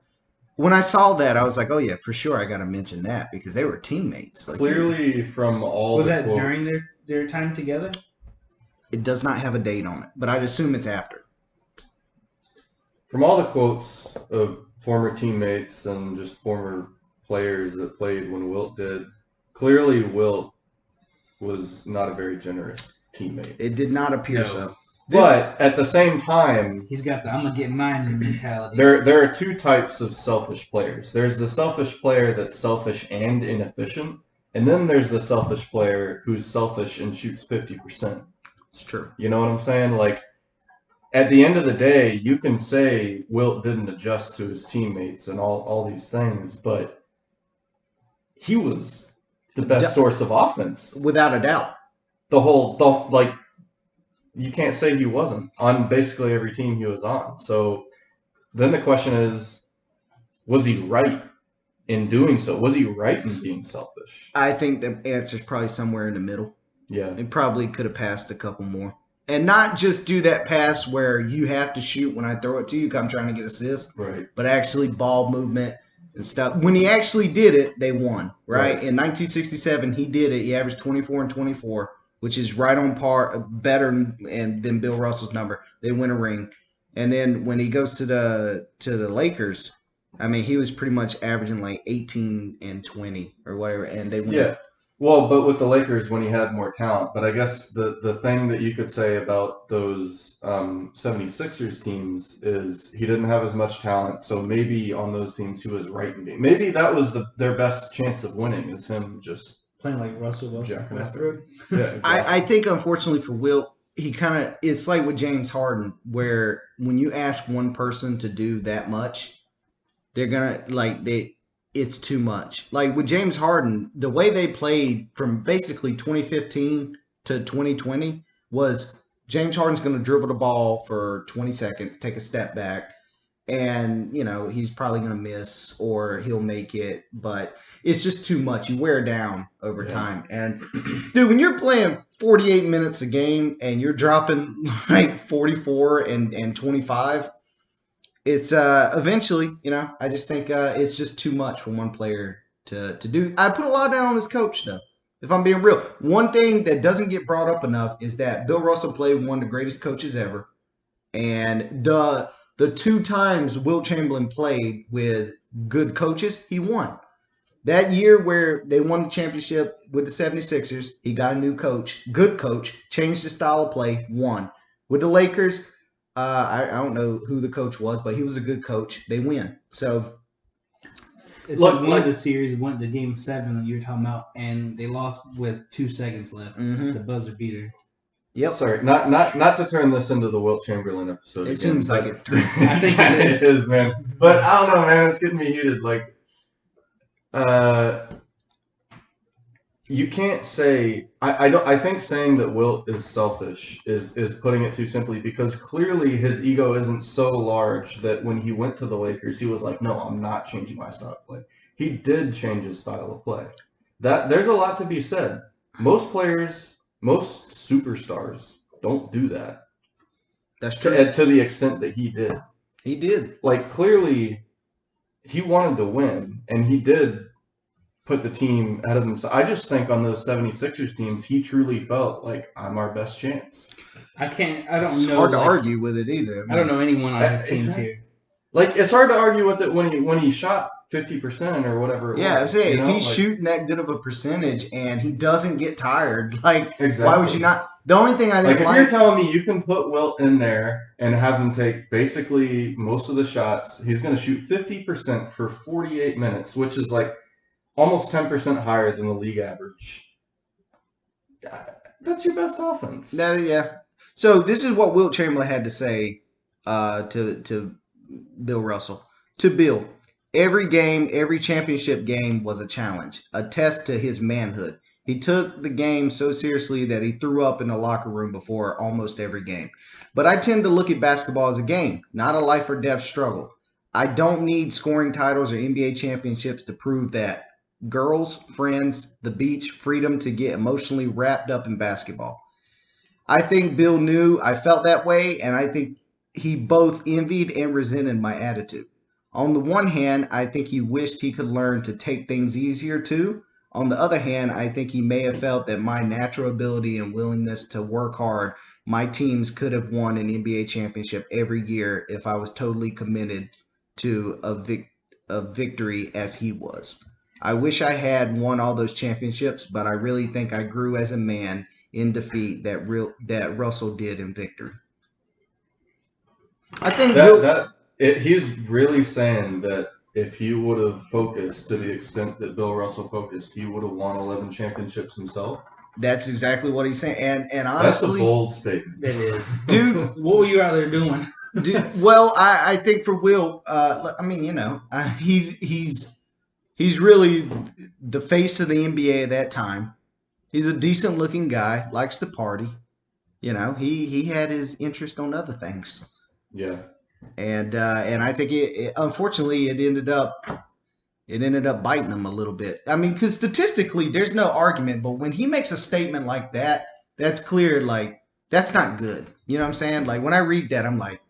When I saw that, I was like, oh, yeah, for sure I got to mention that because they were teammates. Like, Clearly from all was the that quotes, during their time together? It does not have a date on it, but I'd assume it's after. From all the quotes of former teammates and just former players that played when Wilt did, clearly Wilt was not a very generous teammate. It did not appear so. But at the same time, he's got the "I'm gonna get mine" mentality. There are 2 types of selfish players. There's the selfish player that's selfish and inefficient, and then there's the selfish player who's selfish and shoots 50%. It's true. You know what I'm saying? Like, at the end of the day, you can say Wilt didn't adjust to his teammates and all these things, but he was the best source of offense. Without a doubt. You can't say he wasn't on basically every team he was on. So then the question is, was he right in doing so? Was he right in being selfish? I think the answer is probably somewhere in the middle. Yeah. He probably could have passed a couple more. And not just do that pass where you have to shoot when I throw it to you because I'm trying to get assists. Right. But actually ball movement and stuff. When he actually did it, they won, right? In 1967, he did it. He averaged 24 and 24. Which is right on par, better than Bill Russell's number. They win a ring. And then when he goes to the Lakers, I mean, he was pretty much averaging like 18 and 20 or whatever, and they win. Yeah. Well, but with the Lakers when he had more talent. But I guess the thing that you could say about those 76ers teams is he didn't have as much talent. So maybe on those teams he was right in game. Maybe that was their best chance of winning is him just Playing like Russell Wilson, jacking up. Westbrook. Yeah, exactly. I think unfortunately for Wilt, he kind of it's like with James Harden, where when you ask one person to do that much, they're gonna it's too much. Like with James Harden, the way they played from basically 2015 to 2020 was James Harden's going to dribble the ball for 20 seconds, take a step back, and he's probably going to miss or he'll make it, but it's just too much. You wear down over time. And dude, when you're playing 48 minutes a game and you're dropping like 44 and 25, it's eventually, I just think it's just too much for one player to do. I put a lot down on his coach, though, if I'm being real. One thing that doesn't get brought up enough is that Bill Russell played with one of the greatest coaches ever. And the 2 times Wilt Chamberlain played with good coaches, he won. That year where they won the championship with the 76ers, he got a new coach, good coach, changed the style of play, won. With the Lakers, I don't know who the coach was, but he was a good coach. They win. So it's one of the series went to Game 7 that you were talking about, and they lost with 2 seconds left. The buzzer beater. Yep. Sorry, not to turn this into the Wilt Chamberlain episode. It seems like it's turning. I think it is. It is, man. But I don't know, man. It's getting me heated. Like, you can't say I think saying that Wilt is selfish is putting it too simply, because clearly his ego isn't so large that when he went to the Lakers he was like, no, I'm not changing my style of play. He did change his style of play. That there's a lot to be said. Most players, most superstars don't do that. That's true. To the extent that he did. He did. Like, clearly he wanted to win, and he did put the team ahead of himself. I just think on those 76ers teams, he truly felt like, I'm our best chance. I don't know. It's hard to argue with it either. I don't know anyone on his teams here. Like, it's hard to argue with it when he shot 50% or whatever. Yeah, I'm saying if he's shooting that good of a percentage and he doesn't get tired, why would you not? The only thing I didn't if you're telling me you can put Wilt in there and have him take basically most of the shots, he's going to shoot 50% for 48 minutes, which is like almost 10% higher than the league average. That's your best offense. Yeah. So this is what Wilt Chamberlain had to say to Bill Russell. To Bill, every game, every championship game was a challenge, a test to his manhood. He took the game so seriously that he threw up in the locker room before almost every game. But I tend to look at basketball as a game, not a life or death struggle. I don't need scoring titles or NBA championships to prove that. Girls, friends, the beach, freedom to get emotionally wrapped up in basketball. I think Bill knew I felt that way, and I think he both envied and resented my attitude. On the one hand, I think he wished he could learn to take things easier too. On the other hand, I think he may have felt that my natural ability and willingness to work hard, my teams could have won an NBA championship every year if I was totally committed to a victory as he was. I wish I had won all those championships, but I really think I grew as a man in defeat that Russell did in victory. I think he's really saying that if he would have focused to the extent that Bill Russell focused, he would have won 11 championships himself. That's exactly what he's saying. And honestly, that's a bold statement. It is. Dude, what were you out there doing? Dude, well, I think for Will, he's really the face of the NBA at that time. He's a decent looking guy, likes to party. He had his interest on other things. Yeah. And I think unfortunately it ended up biting him a little bit. I mean, because statistically there's no argument, but when he makes a statement like that, that's clear. Like, that's not good. You know what I'm saying? Like, when I read that, I'm like,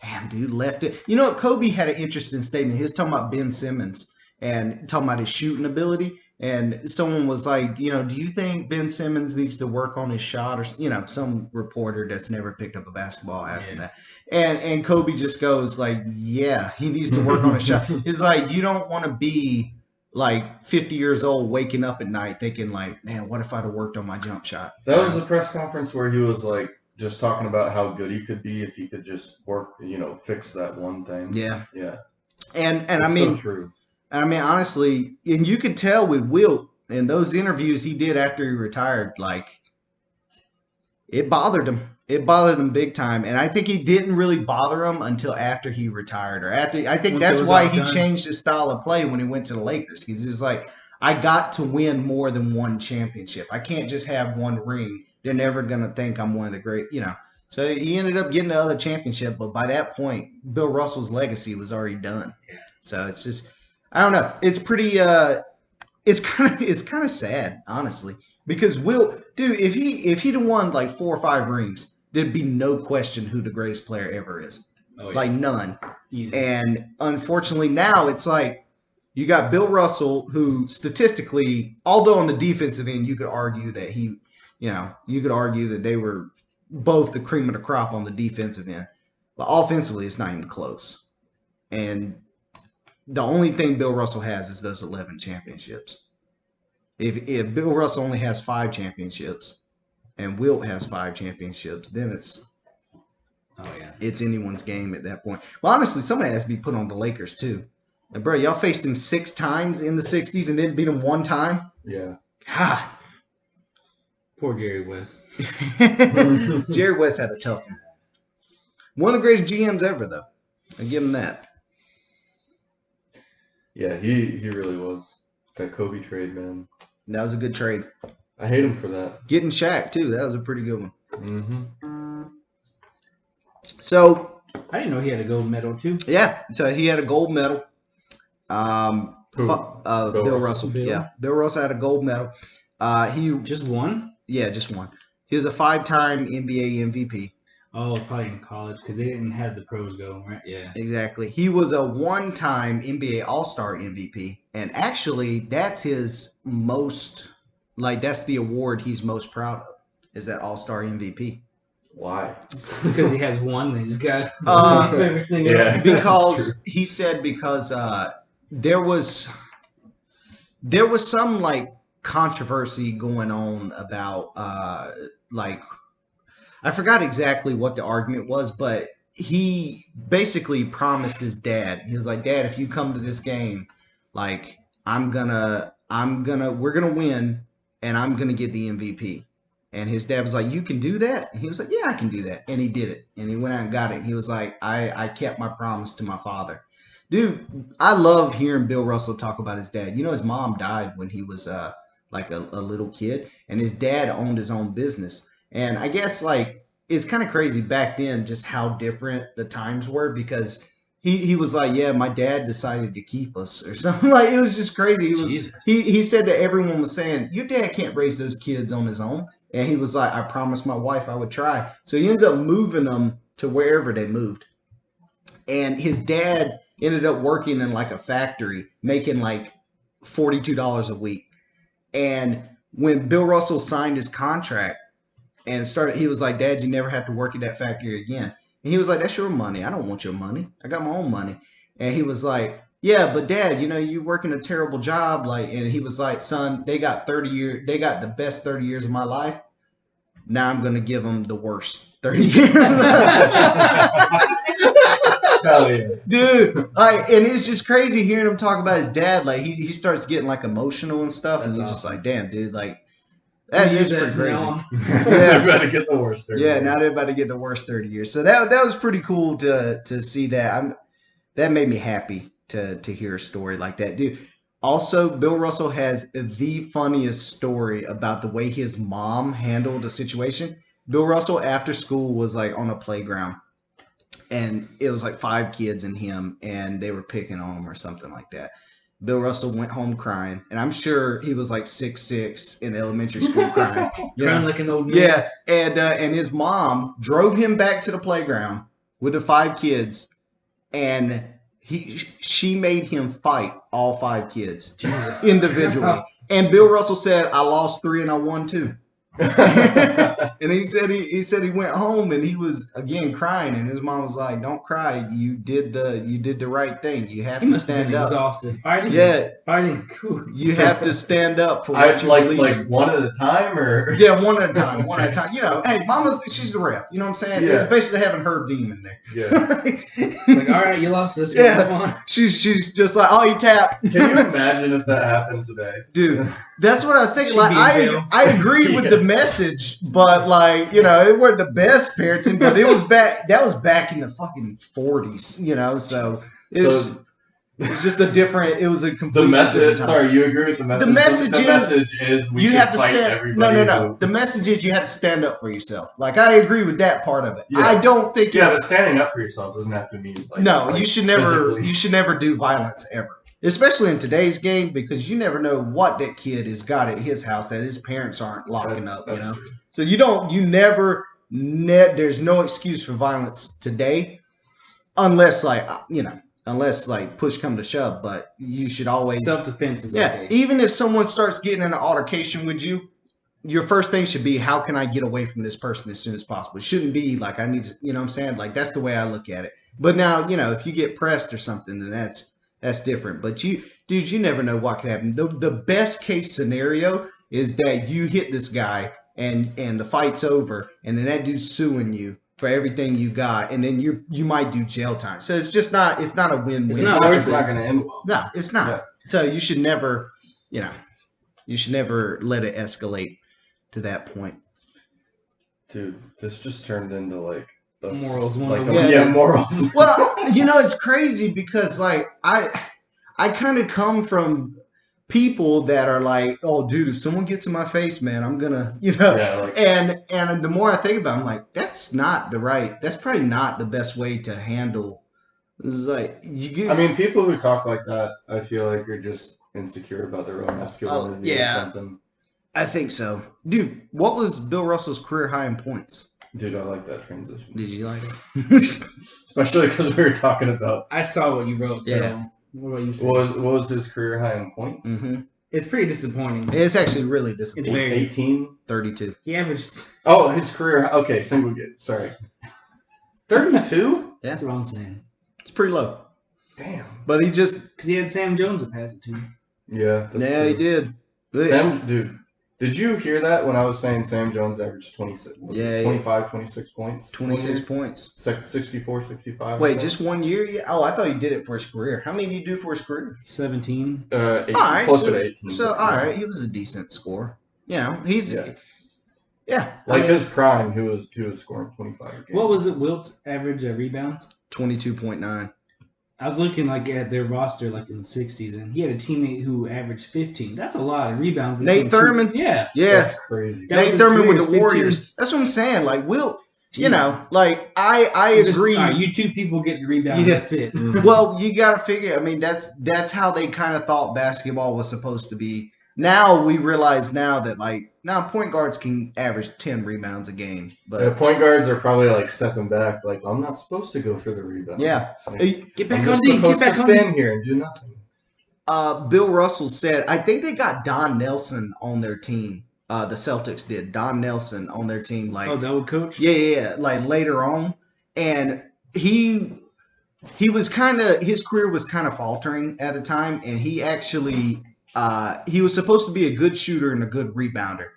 damn, dude, left it. You know what? Kobe had an interesting statement. He was talking about Ben Simmons and talking about his shooting ability. And someone was like, do you think Ben Simmons needs to work on his shot? Or, some reporter that's never picked up a basketball asked him that. And Kobe just goes like, yeah, he needs to work on his shot. It's like, you don't want to be like 50 years old, waking up at night thinking like, man, what if I'd have worked on my jump shot? That was the press conference where he was like just talking about how good he could be if he could just work, fix that one thing. Yeah. Yeah. And It's I mean, so true. I mean, honestly, and you could tell with Wilt in those interviews he did after he retired, like it bothered him. It bothered him big time, and I think he didn't really bother him until after he retired, or after. I think that's why he changed his style of play when he went to the Lakers, because he was like, I got to win more than one championship. I can't just have one ring. They're never gonna think I'm one of the great, So he ended up getting the other championship, but by that point, Bill Russell's legacy was already done. So it's just, I don't know. It's pretty. It's kind of sad, honestly, because dude, if he'd have won like 4 or 5 rings, there'd be no question who the greatest player ever is. Oh, yeah. Like none. Easy. And unfortunately now it's like you got Bill Russell, who statistically, although on the defensive end, you could argue that you could argue that they were both the cream of the crop on the defensive end, but offensively, it's not even close. And the only thing Bill Russell has is those 11 championships. If Bill Russell only has 5 championships and Wilt has 5 championships, then it's anyone's game at that point. Well, honestly, somebody has to be put on the Lakers too. And bro, y'all faced him 6 times in the 60s and didn't beat him 1 time? Yeah. God. Poor Jerry West. Jerry West had a tough one. One of the greatest GMs ever, though. I give him that. Yeah, he really was. That Kobe trade, man. That was a good trade. I hate him for that. Getting Shaq, too. That was a pretty good one. Mm-hmm. So. I didn't know he had a gold medal, too. Yeah, so he had a gold medal. Bill Russell. Bill? Yeah, Bill Russell had a gold medal. He just won? Yeah, just one. He was a 5-time NBA MVP. Oh, probably in college because they didn't have the pros go, right? Yeah. Exactly. He was a 1-time NBA All-Star MVP. And actually, that's his most, that's the award he's most proud of, is that All-Star MVP. Why? Because he has one and he's got everything else. Because he said there was some, controversy going on about, I forgot exactly what the argument was, but he basically promised his dad. He was like, Dad, if you come to this game, we're gonna win and I'm gonna get the MVP. And his dad was like, you can do that? And he was like, yeah, I can do that. And he did it. And he went out and got it. He was like, I kept my promise to my father. Dude, I love hearing Bill Russell talk about his dad. His mom died when he was a little kid, and his dad owned his own business. And I guess it's kind of crazy back then just how different the times were, because he was like, yeah, my dad decided to keep us or something. It was just crazy. He said that everyone was saying, your dad can't raise those kids on his own. And he was like, I promised my wife I would try. So he ends up moving them to wherever they moved. And his dad ended up working in a factory, making $42 a week. And when Bill Russell signed his contract and he was like, Dad, you never have to work at that factory again. And he was like, that's your money. I don't want your money. I got my own money. And he was like, yeah, but Dad, you working a terrible job. And he was like, son, they got the best 30 years of my life. Now I'm going to give them the worst 30 years. Hell yeah. Dude, and it's just crazy hearing him talk about his dad. He starts getting emotional and stuff. That's and he's just like, damn, dude, that is pretty crazy. They're about to get the worst 30 years. Now they're about to get the worst 30 years. So that was pretty cool to see that. That made me happy to hear a story like that, dude. Also, Bill Russell has the funniest story about the way his mom handled the situation. Bill Russell, after school, was on a playground, and it was 5 kids and him, and they were picking on him or something like that. Bill Russell went home crying, and I'm sure he was 6'6" in elementary school crying. Crying like an old man. Yeah, and his mom drove him back to the playground with the 5 kids, and she made him fight all 5 kids individually. And Bill Russell said, I lost 3 and I won 2. And he said he went home and he was again crying, and his mom was like, "Don't cry. You did the right thing. You have to stand up. Exhausted. Fighting. You have to stand up for what you believe." Like one at a time, or one at a time. One at a time. Hey, she's the ref. You know what I'm saying? Yeah. It's basically having her demon there. Yeah. Like, all right, you lost this. Yeah. She's just like, "Oh, you tap." Can you imagine if that happened today, dude? That's what I was thinking. Like, I agree with the message, but like, it weren't the best parenting, but it was back. That was back in the fucking 40s, So it was just a different. It was a complete. The message. Sorry, you agree with the message? The message is we you have to fight stand. everybody. No. The message is you have to stand up for yourself. Like, I agree with that part of it. Yeah. I don't think. Yeah, but standing up for yourself doesn't have to mean you should never. Physically. You should never do violence ever. Especially in today's game, because you never know what that kid has got at his house that his parents aren't locking up, True. So there's no excuse for violence today, unless push come to shove, but you should always... Self-defense is okay. Even if someone starts getting in an altercation with you, your first thing should be, how can I get away from this person as soon as possible? It shouldn't be like, I need to, you know what I'm saying? Like, that's the way I look at it. But now, if you get pressed or something, then that's different. But you never know what could happen. The best case scenario is that you hit this guy and the fight's over, and then that dude's suing you for everything you got, and then you might do jail time. So it's not a win-win. It's not going to end well. No, it's not. Yeah. So you should never, let it escalate to that point. Dude, this just turned into like morals. Morals. Well, it's crazy because like I kind of come from people that are like, oh, dude, if someone gets in my face, man, I'm gonna, and the more I think about it, I'm like, that's probably not the best way to handle. This is like people who talk like that, I feel like are just insecure about their own masculinity or something. I think so. Dude, what was Bill Russell's career high in points? Dude, I like that transition. Did you like it? Especially because we were talking about... I saw what you wrote. Yeah. So what about you? What was his career high in points? Mm-hmm. It's pretty disappointing. It's actually really disappointing. It's 18? 32. He averaged... Oh, his career... Okay, single game. Sorry. 32? Yeah. That's what I'm saying. It's pretty low. Damn. But he just... Because he had Sam Jones to pass it to. Yeah. Yeah, he did. Dude. Did you hear that when I was saying Sam Jones averaged 26? 25, 26 points? 26 points. 64, 65. Wait, just 1 year? Yeah. Oh, I thought he did it for his career. How many did he do for his career? 17. 18, all right, closer to 18. So, all right, he was a decent scorer. He's... Yeah. Like his prime, he was scoring 25 a game. What was it, Wilt's average rebounds? 22.9. I was looking at their roster in the 60s, and he had a teammate who averaged 15. That's a lot of rebounds. Nate Thurman? Yeah. That's crazy. Nate Thurman with the Warriors. That's what I'm saying. Like, Wilt, I agree. You two people get the rebounds, that's it. Well, you got to figure, that's how they kind of thought basketball was supposed to be. Now we realize that point guards can average 10 rebounds a game, but point guards are probably stepping back. I'm not supposed to go for the rebound. Yeah, get back on D. Get back on stand here and do nothing. Bill Russell said, I think they got Don Nelson on their team. The Celtics did. Don Nelson on their team. That would coach. Yeah. Later on, and he was his career was kind of faltering at the time, and he actually. He was supposed to be a good shooter and a good rebounder,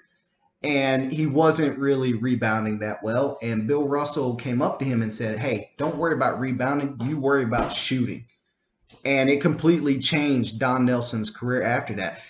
and he wasn't really rebounding that well. And Bill Russell came up to him and said, hey, don't worry about rebounding. You worry about shooting. And it completely changed Don Nelson's career after that.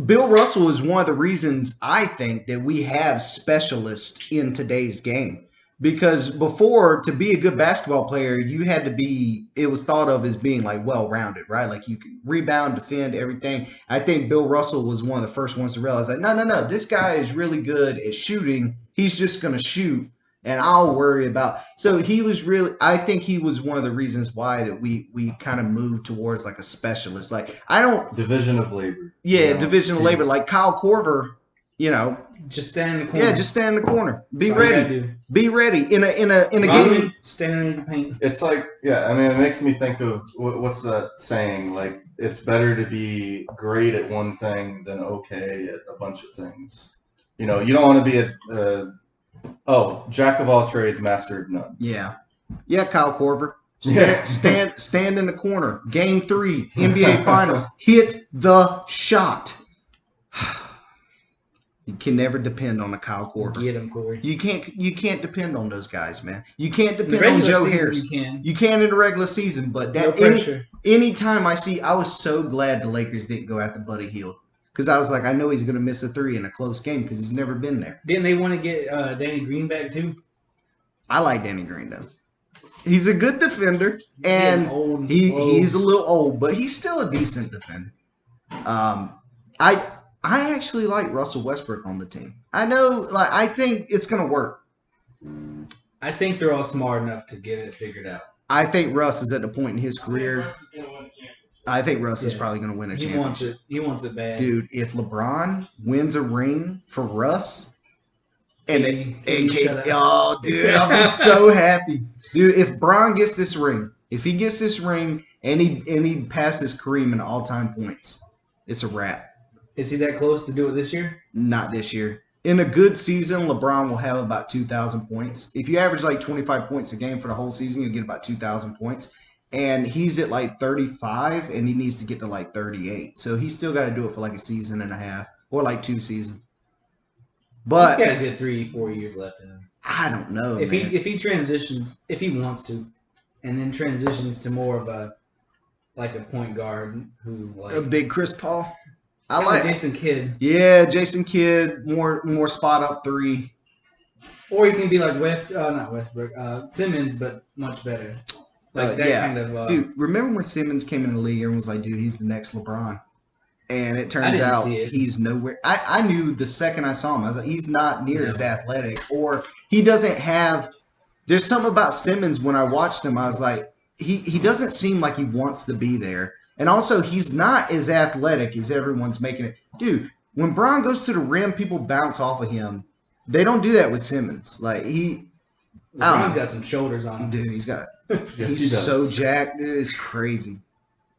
Bill Russell is one of the reasons I think that we have specialists in today's game. Because before, to be a good basketball player, you had to be, it was thought of as being well-rounded, right? You could rebound, defend, everything. I think Bill Russell was one of the first ones to realize no, this guy is really good at shooting. He's just going to shoot, and I'll worry about. So I think he was one of the reasons why that we kind of moved towards a specialist. Division of labor. Yeah, division of labor. Like Kyle Korver, just stand in the corner. Yeah, just stand in the corner. Be ready. Be ready in a game. Stand in the paint. It's it makes me think of what's that saying? It's better to be great at one thing than okay at a bunch of things. You know, you don't want to be jack of all trades, master of none. Yeah. Yeah, Kyle Korver. Yeah. Stand in the corner. Game 3, NBA Finals. Hit the shot. You can never depend on a Kyle Korver. Get him, Corey. You can't depend on those guys, man. You can't depend on Joe Harris. You can in the regular season, but that anytime I was so glad the Lakers didn't go after Buddy Hield. Because I was like, I know he's going to miss a 3 in a close game because he's never been there. Didn't they want to get Danny Green back too? I like Danny Green, though. He's a good defender, and he's a little old, but he's still a decent defender. I actually like Russell Westbrook on the team. I know, I think it's going to work. I think they're all smart enough to get it figured out. I think Russ is at the point in his career. I think Russ is probably going to win a championship. He wants it bad. Dude, if LeBron wins a ring for Russ, dude, I'll be so happy. Dude, if Bron gets this ring, and he passes Kareem in all-time points, it's a wrap. Is he that close to do it this year? Not this year. In a good season, LeBron will have about 2,000 points. If you average 25 points a game for the whole season, you'll get about 2,000 points. And he's at 35, and he needs to get to 38. So he's still got to do it for a season and a half or 2 seasons. But he's got a good 3-4 years left in him. I don't know. If he transitions, if he wants to, and then transitions to more of a point guard who a big Chris Paul. I like Jason Kidd. Yeah, Jason Kidd, more spot up 3. Or you can be like not Westbrook, Simmons, but much better. Kind of. Dude, remember when Simmons came in the league and was like, dude, he's the next LeBron. And it turns out he's nowhere. I knew the second I saw him, I was like, he's not near as athletic. Or he doesn't have – there's something about Simmons when I watched him, I was like, he doesn't seem like he wants to be there. And also, he's not as athletic as everyone's making it. Dude, when Bron goes to the rim, people bounce off of him. They don't do that with Simmons. LeBron's got some shoulders on him. Dude, he's so jacked. Dude, it's crazy.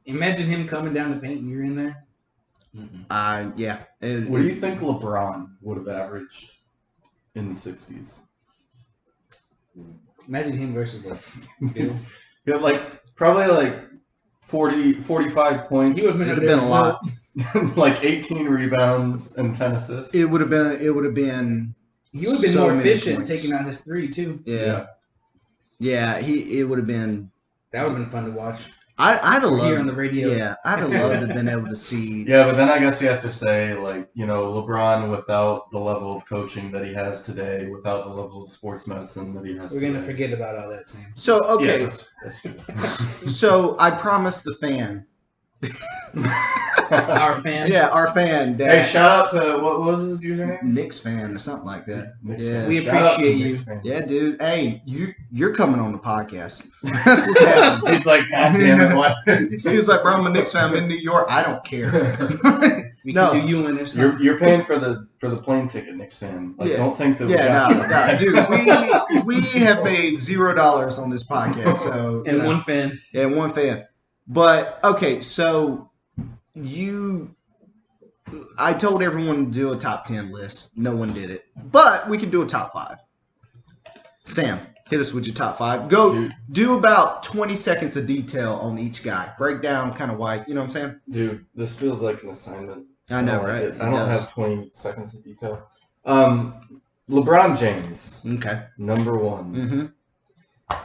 Imagine him coming down the paint and you're in there. Yeah. What do you think LeBron would have averaged in the 60s? Imagine him versus Bill. Yeah, probably 40, 45 points. He would have been a lot. 18 rebounds and 10 assists. It would have been. He would have been more efficient taking out his 3 too. Yeah. It would have been. That would have been fun to watch. I'd have loved here on the radio. Yeah, I'd have loved to have been able to see. Yeah, but then I guess you have to say, LeBron without the level of coaching that he has today, without the level of sports medicine that he has today. We're going to forget about all that, Sam. So, okay. Yeah, that's true. So, I promised the fan. Our fan? Yeah, our fan. Dad. Hey, shout out to, what was his username? Knicks fan or something like that. Yeah. We appreciate you. Yeah, dude. Hey, you're coming on the podcast. That's what's happening. He's like, God damn it, what? He's like, bro, I'm a Knicks fan. I'm in New York. I don't care. We can do you in or something. You're paying for the plane ticket, Knicks fan. Don't think that no, dude. We have made $0 on this podcast. So and one fan. Yeah, one fan. But okay, so I told everyone to do a top 10 list. No one did it. But we can do a top 5. Sam, hit us with your top 5. Go do about 20 seconds of detail on each guy. Break down kind of why, you know what I'm saying? Dude, this feels like an assignment. I know, right? I don't have 20 seconds of detail. LeBron James. Okay. Number 1. Mm-hmm.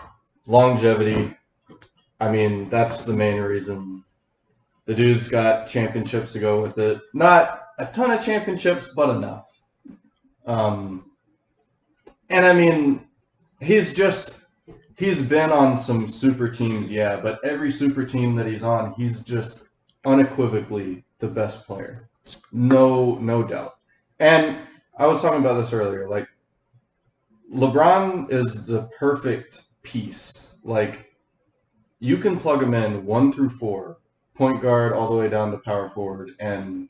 Longevity. I mean, that's the main reason. The dude's got championships to go with it. Not a ton of championships, but enough. And I mean, he's been on some super teams, yeah, but every super team that he's on, he's just unequivocally the best player. No doubt. And I was talking about this earlier. LeBron is the perfect piece. You can plug him in 1 through 4, point guard all the way down to power forward, and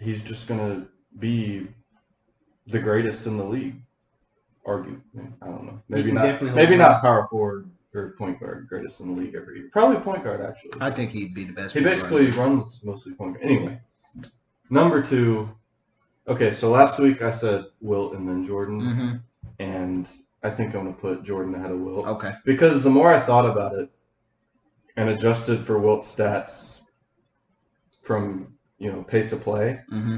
he's just going to be the greatest in the league. Arguably, I don't know. Maybe not power forward or point guard, greatest in the league every year. Probably point guard, actually. I think he'd be the best. He basically runs mostly point guard. Anyway, number 2, Okay, so last week I said Wilt and then Jordan, Mm-hmm. and I think I'm going to put Jordan ahead of Wilt. Okay. Because the more I thought about it and adjusted for Wilt's stats from, pace of play, Mm-hmm.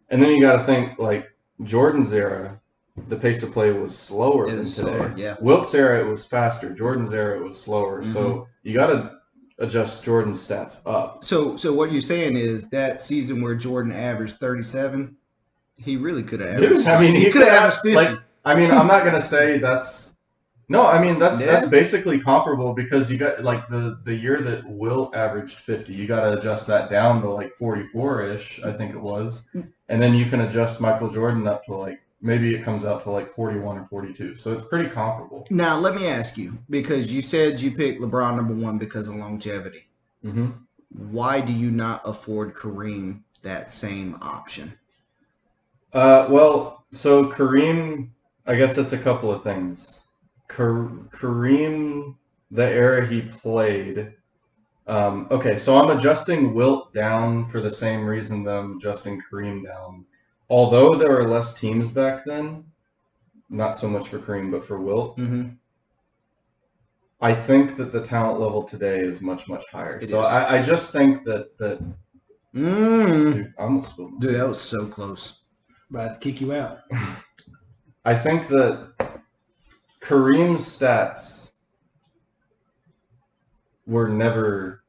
and then you got to think, like, Jordan's era, the pace of play was slower than today. Slower, yeah. Wilt's era, it was faster. Jordan's era, it was slower. Mm-hmm. So you got to adjust Jordan's stats up. So what you're saying is that season where Jordan averaged 37, he really could have averaged. Dude, I mean, he could have averaged 50. Like, I mean, I'm not gonna say that's. No, I mean that's basically comparable because you got like the year that Wilt averaged 50, you got to adjust that down to like 44-ish, I think it was, and then you can adjust Michael Jordan up to like maybe it comes out to like 41 or 42. So it's pretty comparable. Now let me ask you, because you said you picked LeBron number one because of longevity. Mm-hmm. Why do you not afford Kareem that same option? Well, so Kareem, I guess that's a couple of things. Kareem, the era he played. Okay, so I'm adjusting Wilt down for the same reason that I'm adjusting Kareem down. Although there were less teams back then, not so much for Kareem, but for Wilt, Mm-hmm. I think that the talent level today is much, much higher. It So is. I just think that dude, I almost spilled my Dude, that was so close. About to kick you out. I think that Kareem's stats were never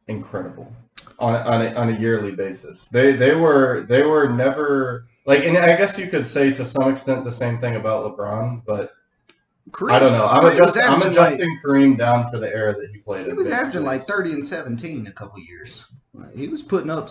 incredible on a yearly basis. They were never like, and I guess you could say to some extent the same thing about LeBron, but Kareem, I don't know. I'm adjusting like, Kareem down for the era that he played. He was averaging like 30 and 17 a couple years. He was putting up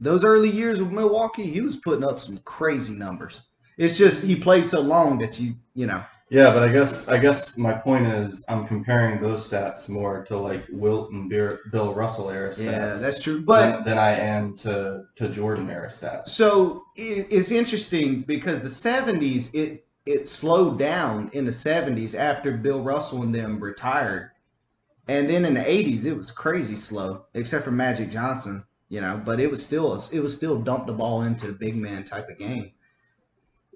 those early years with Milwaukee. He was putting up some crazy numbers. It's just he played so long that you know. Yeah, but I guess my point is I'm comparing those stats more to like Wilt and Bill Russell era stats. Yeah, that's true. But than I am to Jordan era stats. So it's interesting because the 70s it slowed down in the 70s after Bill Russell and them retired. And then in the 80s it was crazy slow, except for Magic Johnson, but it was still dump the ball into the big man type of game.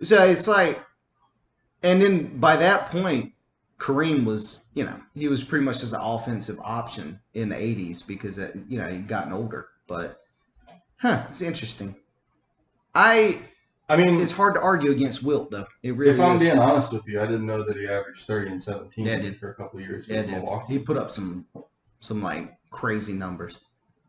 So it's like, and then by that point, Kareem was, he was pretty much just an offensive option in the 80s because, he'd gotten older. But, it's interesting. I mean, it's hard to argue against Wilt, though. It really is. If I'm being honest with you, I didn't know that he averaged 30 and 17 for a couple of years. He put up some like crazy numbers.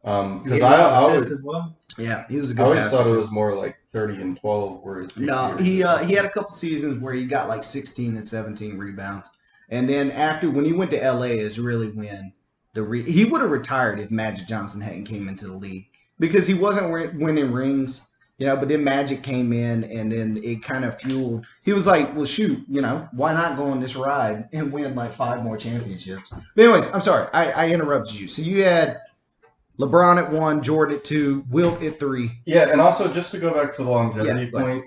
Because I always as well. Yeah, he was a good. I always thought it was more like 30 and 12. No, he had a couple seasons where he got like 16 and 17 rebounds, and then when he went to LA is really when he would have retired if Magic Johnson hadn't came into the league because he wasn't winning rings. But then Magic came in, and then it kind of fueled. He was like, well, shoot, why not go on this ride and win like 5 more championships? But anyways, I'm sorry. I interrupted you. So you had LeBron at 1, Jordan at 2, Wilt at 3. Yeah, and also just to go back to the longevity point,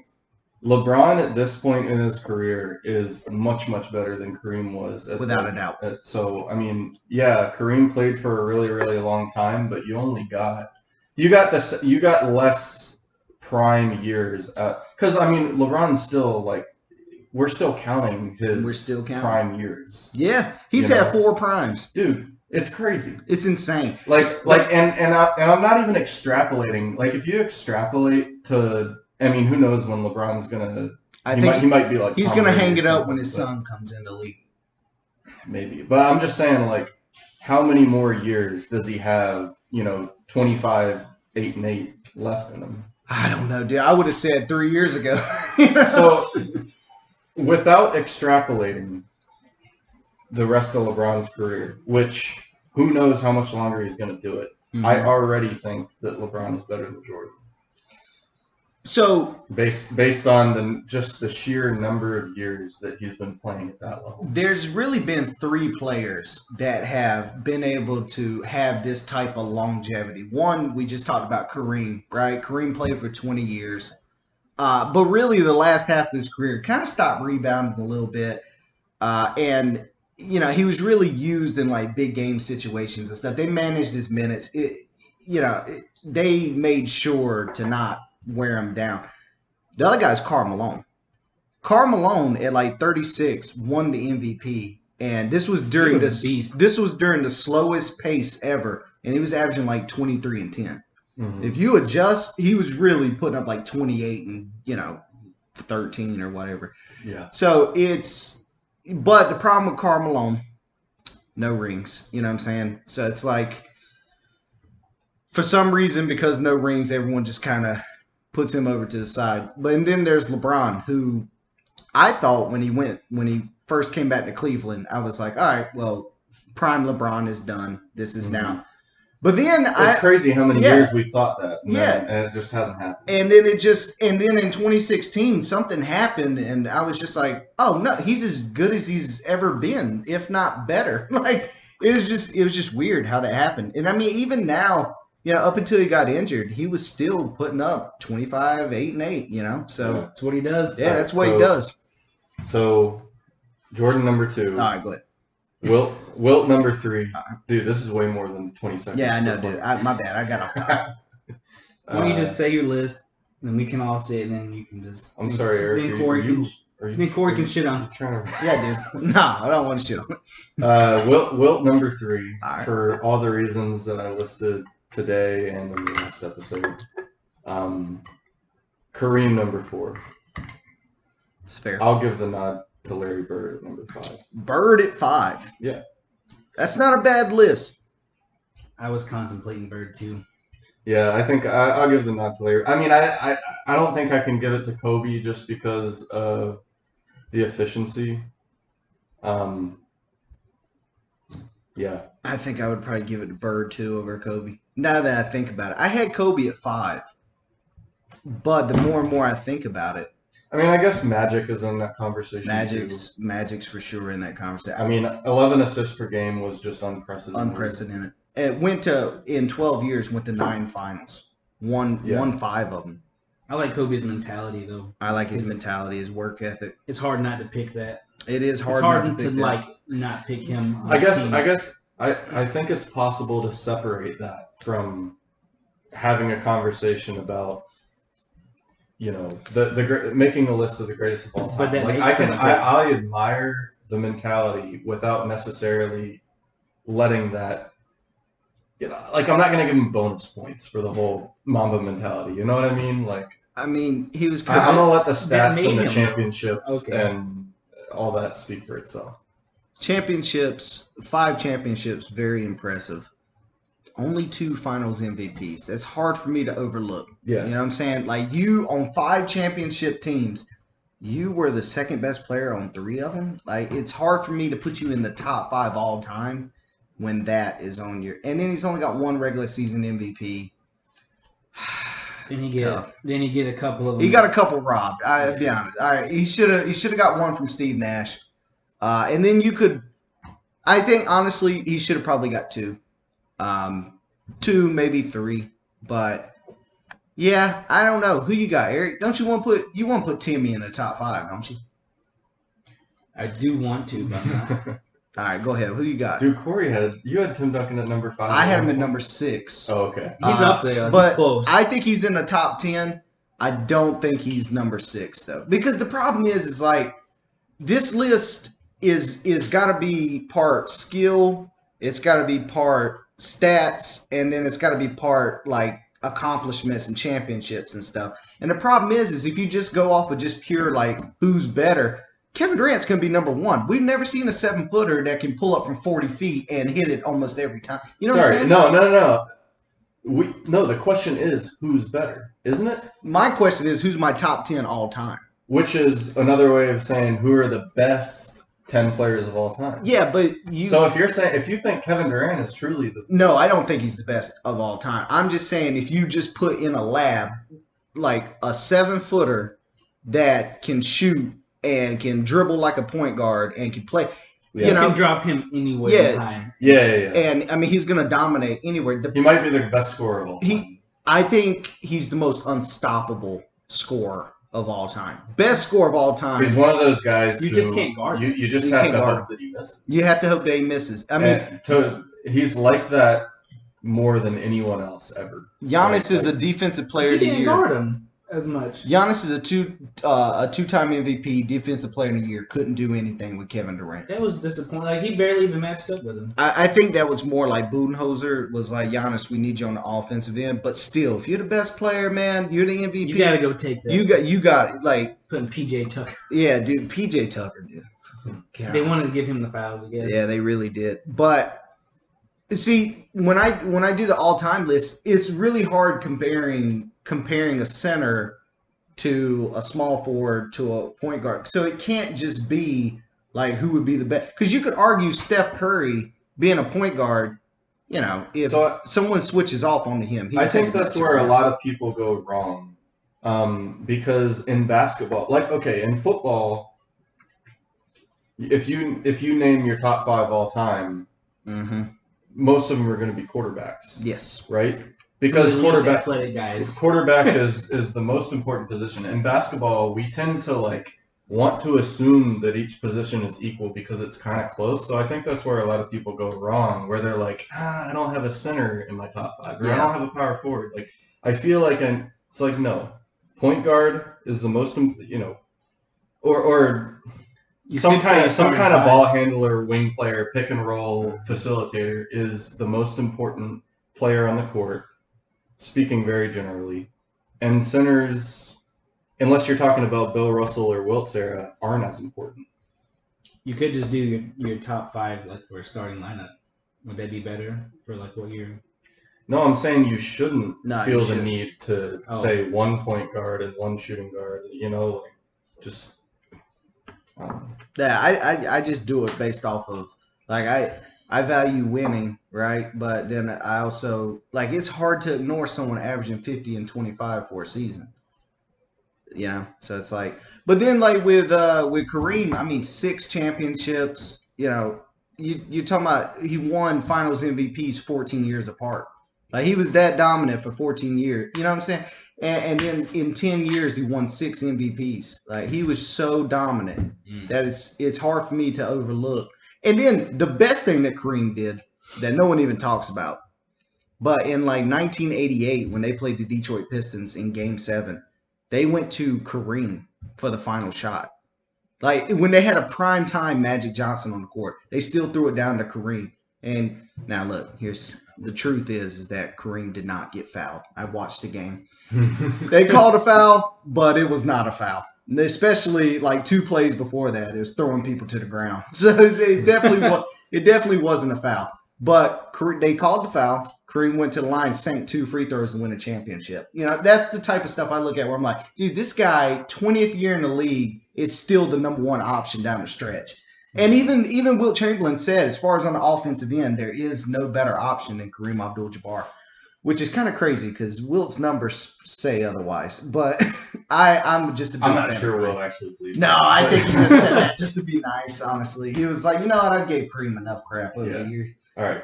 LeBron at this point in his career is much, much better than Kareem was. Without a doubt. So, I mean, yeah, Kareem played for a really, really long time, but you got less prime years, because I mean LeBron's still like we're still counting his prime years. Yeah, he's had 4 primes, dude. It's crazy. It's insane. And I'm not even extrapolating. Like if you extrapolate to, I mean, who knows when LeBron's gonna? He might be like he's gonna hang it up when his son comes in the league. Maybe, but I'm just saying, like, how many more years does he have? 25, 8 and 8 left in him. I don't know, dude. I would have said 3 years ago. So, without extrapolating the rest of LeBron's career, which who knows how much longer he's going to do it, I already think that LeBron is better than Jordan. So, based on just the sheer number of years that he's been playing at that level, there's really been 3 players that have been able to have this type of longevity. One, we just talked about Kareem, right? Kareem played for 20 years. But really the last half of his career kind of stopped rebounding a little bit. And, he was really used in like big game situations and stuff. They managed his minutes. They made sure to not wear him down. The other guy is Karl Malone. Karl Malone at like 36 won the MVP, and this was during this was during the slowest pace ever, and he was averaging like 23 and 10. Mm-hmm. If you adjust, he was really putting up like 28 and 13 or whatever. Yeah. So but the problem with Karl Malone, no rings. You know what I'm saying? So it's like, for some reason, because no rings, everyone just kind of puts him over to the side. And then there's LeBron, who I thought when he first came back to Cleveland, I was like, all right, well, prime LeBron is done. This is now. But then it's crazy how many years we thought that. And it just hasn't happened. And then in 2016, something happened, and I was just like, oh no, he's as good as he's ever been, if not better. Like it was just weird how that happened. And I mean, even now, up until he got injured, he was still putting up 25, 8 and 8. So that's what he does. Yeah, that's what he does. So Jordan number 2. All right, go ahead. Wilt number 3. Dude, this is way more than 20 seconds. Yeah, I know, dude. My bad. I got off topic. Why don't you just say your list, and then we can all say it, and then you can just... I'm sorry, Eric. Then Corey can shit on. Yeah, dude. No, I don't want to shit on. Wilt number 3, for all the reasons that I listed today and in the last episode. Kareem number 4. It's fair. I'll give the nod to Larry Bird at number 5. Bird at 5. Yeah. That's not a bad list. I was contemplating Bird too. Yeah, I think I'll give the nod to Larry. I mean, I don't think I can give it to Kobe just because of the efficiency. Yeah. I think I would probably give it to Bird too over Kobe. Now that I think about it. I had Kobe at 5. But the more and more I think about it, I mean, I guess Magic is in that conversation Magic's for sure in that conversation. I mean, 11 assists per game was just unprecedented. It in 12 years, went to 9 finals. Won 5 of them. I like Kobe's mentality, though. I like his mentality, his work ethic. It's hard not to pick that. It is hard. It's hard to not pick him. I think it's possible to separate that from having a conversation about, the making a list of the greatest of all time. But I admire the mentality without necessarily letting that. I'm not gonna give him bonus points for the whole Mamba mentality. You know what I mean? He was. I'm gonna let the stats and the championships and all that speak for itself. 5 championships, very impressive. Only 2 finals MVPs. That's hard for me to overlook. Yeah. You know what I'm saying? Like, you on 5 championship teams, you were the second best player on 3 of them. Like, it's hard for me to put you in the top 5 all time when that is on your... And then he's only got 1 regular season MVP. Then he get a couple of them. He got a couple robbed. I'll be honest. He should have got 1 from Steve Nash. And then you could... I think, honestly, he should have probably got 2. 2, maybe 3, but yeah, I don't know. Who you got, Eric? Don't you want to put Timmy in the top 5, don't you? I do want to, but not. All right, go ahead. Who you got? Dude, you had Tim Duncan at number 5. I had him at number 6. Oh, okay. He's up there, but he's close. I think he's in the top 10. I don't think he's number 6 though, because the problem is like this list is got to be part skill. It's got to be part stats, and then it's got to be part like accomplishments and championships and stuff. And the problem is if you just go off of just pure like who's better, Kevin Durant's gonna be number 1. We've never seen a 7-footer that can pull up from 40 feet and hit it almost every time. You know what I'm saying? No. The question is who's better, isn't it? My question is who's my top 10 all time? Which is another way of saying who are the best 10 players of all time. Yeah, but So if you think Kevin Durant is truly the... No, I don't think he's the best of all time. I'm just saying if you just put in a lab like a 7-footer that can shoot and can dribble like a point guard and can play, you can drop him anywhere in time. Yeah. And I mean he's going to dominate anywhere. He might be the best scorer of all time. I think he's the most unstoppable scorer of all time. Best score of all time. He's one of those guys you just can't guard him. You just have to hope that he misses. You have to hope that he misses. I mean, he's like that more than anyone else ever. Giannis is a defensive player of the year. Guard him. as much. Giannis is a two-time MVP, Defensive Player of the Year. Couldn't do anything with Kevin Durant. That was disappointing. Like he barely even matched up with him. I think that was more like Budenholzer was like, Giannis, we need you on the offensive end. But still, if you're the best player, man, you're the MVP. You gotta go take that. You got like putting PJ Tucker. Yeah, dude, PJ Tucker, dude. God. They wanted to give him the fouls again. Yeah, they really did. But see, when I do the all-time list, it's really hard comparing a center to a small forward to a point guard. So it can't just be like who would be the best. Because you could argue Steph Curry being a point guard, if someone switches off onto him. I think that's where a lot of people go wrong. Because in basketball, in football, if you name your top 5 all time, most of them are going to be quarterbacks. Yes. Right? Because quarterback guys. is the most important position. In basketball, we tend to want to assume that each position is equal because it's kind of close. So I think that's where a lot of people go wrong, where they're like, I don't have a center in my top 5, or I don't have a power forward. I feel like it's like, no, point guard is the most, or some kind of ball handler, wing player, pick and roll facilitator is the most important player on the court, speaking very generally. And centers, unless you're talking about Bill Russell or Wilt's era, aren't as important. You could just do your top 5 for a starting lineup. Would that be better for what you're? No, I'm saying you shouldn't feel the need to say one point guard and one shooting guard. Just. Yeah, I just do it based off of I value winning, right? But then I also it's hard to ignore someone averaging 50 and 25 for a season. So it's but then with Kareem, I mean 6 championships. You're talking about he won Finals MVPs 14 years apart. He was that dominant for 14 years. You know what I'm saying? And then in 10 years, he won 6 MVPs. He was so dominant that it's hard for me to overlook. And then the best thing that Kareem did that no one even talks about, but in 1988, when they played the Detroit Pistons in Game 7, they went to Kareem for the final shot. When they had a primetime Magic Johnson on the court, they still threw it down to Kareem. And now look, the truth is that Kareem did not get fouled. I watched the game. They called a foul, but it was not a foul. Especially 2 plays before that, it was throwing people to the ground. So it definitely wasn't a foul. But they called the foul. Kareem went to the line, sank 2 free throws to win a championship. That's the type of stuff I look at where I'm like, dude, this guy, 20th year in the league, is still the number 1 option down the stretch. And even Wilt Chamberlain said, as far as on the offensive end, there is no better option than Kareem Abdul-Jabbar, which is kind of crazy because Wilt's numbers say otherwise. But I'm just a big fan. I'm not sure Wilt actually believes. No, I think he just said that just to be nice. Honestly, he was like, what? I gave Kareem enough crap over the years. All right,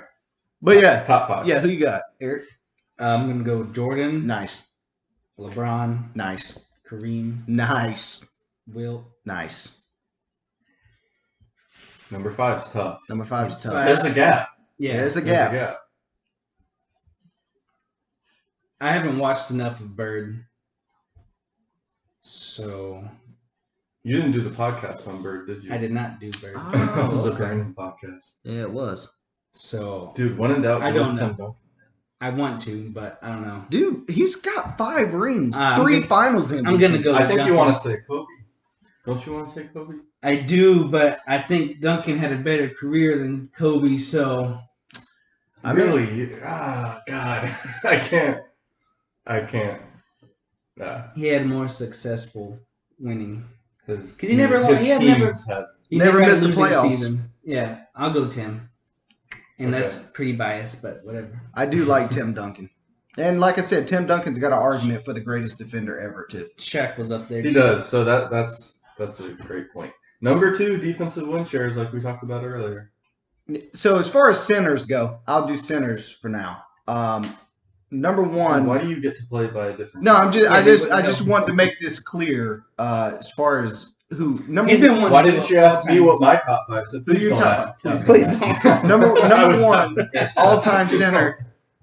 but top 5. Yeah, who you got, Eric? I'm gonna go with Jordan. Nice. LeBron. Nice. Kareem. Nice. Wilt. Nice. Number 5's tough. There's a gap. Yeah, there's a gap. I haven't watched enough of Bird, so you didn't do the podcast on Bird, did you? I did not do Bird. Oh, this is a Brandon podcast. Yeah, it was. So, dude, when in doubt, I don't know. I want to, but I don't know. Dude, he's got 5 rings, 3 finals in. I'm gonna go. I think you want to say Kobe. Don't you want to say Kobe? I do, but I think Duncan had a better career than Kobe, so. God, I can't. He had more successful winning. Because he never lost. He never missed the playoffs. Season. Yeah, I'll go Tim. And that's pretty biased, but whatever. I do like Tim Duncan. And like I said, Tim Duncan's got an argument for the greatest defender ever, too. Shaq was up there. He does, so that's a great point. Number 2, defensive win shares, like we talked about earlier. So as far as centers go, I'll do centers for now. Number 1. Why do you get to play by a different? No, I just want to make this clear. As far as who number 1. Why didn't you ask me what my top 5 is? Please don't. Number 1 all-time center.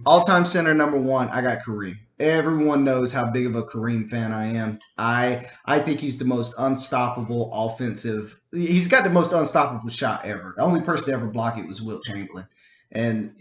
All-time center number one, I got Kareem. Everyone knows how big of a Kareem fan I am. I think he's the most unstoppable offensive. He's got the most unstoppable shot ever. The only person to ever block it was Wilt Chamberlain. And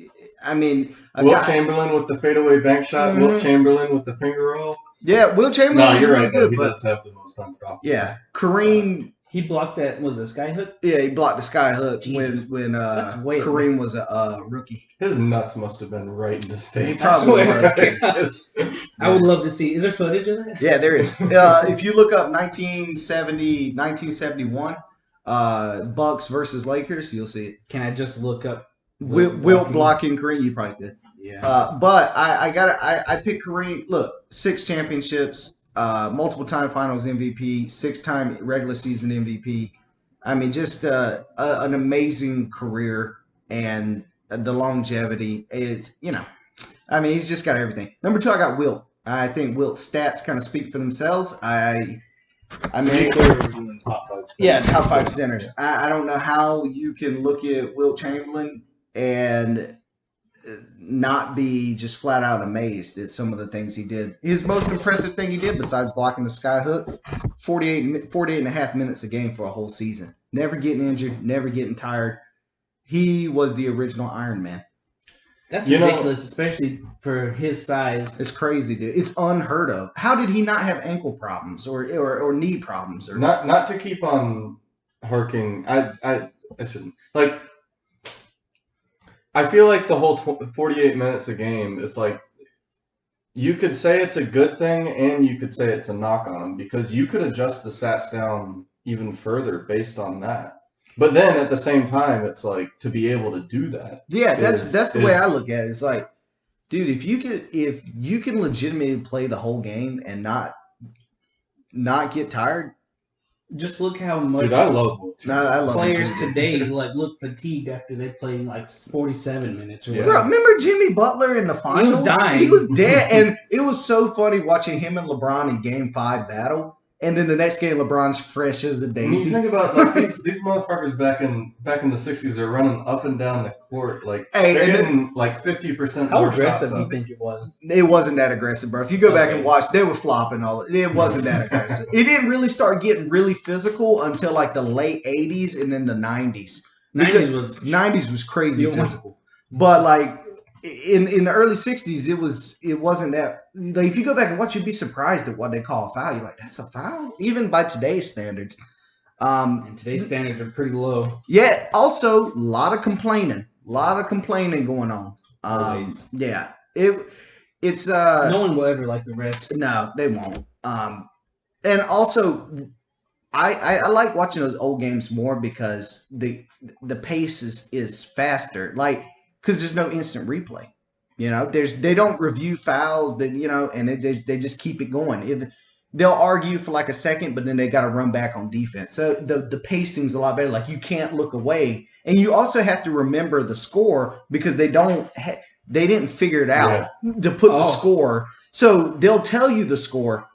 I mean, Wilt Chamberlain with the fadeaway bank shot. Mhm. Wilt Chamberlain with the finger roll. Yeah, Wilt Chamberlain No, was you're really right. good, He but does have the most unstoppable. yeah, Kareem. He blocked that with a sky hook. Yeah, he blocked the sky hook Jesus. when That's way Kareem was a rookie. His nuts must have been right in his face. Probably was. I would love to see. Is there footage of that? Yeah, there is. If you look up 1971, Bucks versus Lakers, you'll see it. Can I just look up Wilt blocking Kareem? You probably could. Yeah. But I picked Kareem. Look, 6 championships, multiple time Finals MVP, 6-time regular season MVP. I mean, just an amazing career, and the longevity is, I mean, he's just got everything. Number 2, I got Wilt. I think Wilt's stats kind of speak for themselves. I mean, Top 5 centers. yeah, top 5 centers. I don't know how you can look at Wilt Chamberlain and not be just flat out amazed at some of the things he did. His most impressive thing he did, besides blocking the sky hook, 48 and a half minutes a game for a whole season. Never getting injured, never getting tired. He was the original Iron Man. That's ridiculous, especially for his size. It's crazy, dude. It's unheard of. How did he not have ankle problems or knee problems? Or Not to keep on harking. I shouldn't. Like, I feel like the whole 48 minutes a game, it's like, you could say it's a good thing and you could say it's a knock on him, because you could adjust the stats down even further based on that. But then at the same time, it's like, to be able to do that. Yeah, that's the way I look at it. It's like, dude, if you can legitimately play the whole game and not get tired. Just look how much. Dude, I love players today look fatigued after they play like 47 minutes. Or Bro, remember Jimmy Butler in the finals? He was dying. He was dead, and it was so funny watching him and LeBron in Game 5 battle. And then the next game, LeBron's fresh as the When you daisy. think about like these motherfuckers back in the 60s are running up and down the court like they're getting like 50% How more aggressive shots do you think it was? It wasn't that aggressive, bro. If you go back and watch, they were flopping all. It wasn't that aggressive. It didn't really start getting really physical until like the late 80s and then the 90s. 90s was crazy physical. But like in the early 60s, it wasn't that. Like, if you go back and watch, you'd be surprised at what they call a foul. You're like, that's a foul, even by today's standards. And today's standards are pretty low. Yeah. Also, a lot of complaining going on. Always. Yeah. It's no one will ever like the refs. No, they won't. And also, I like watching those old games more because the pace is faster. Like, because there's no instant replay. They don't review fouls. And they just keep it going. They'll argue for like a second, but then they got to run back on defense. So the pacing's a lot better. Like, you can't look away, and you also have to remember the score because they didn't figure it out to put the score. So they'll tell you the score,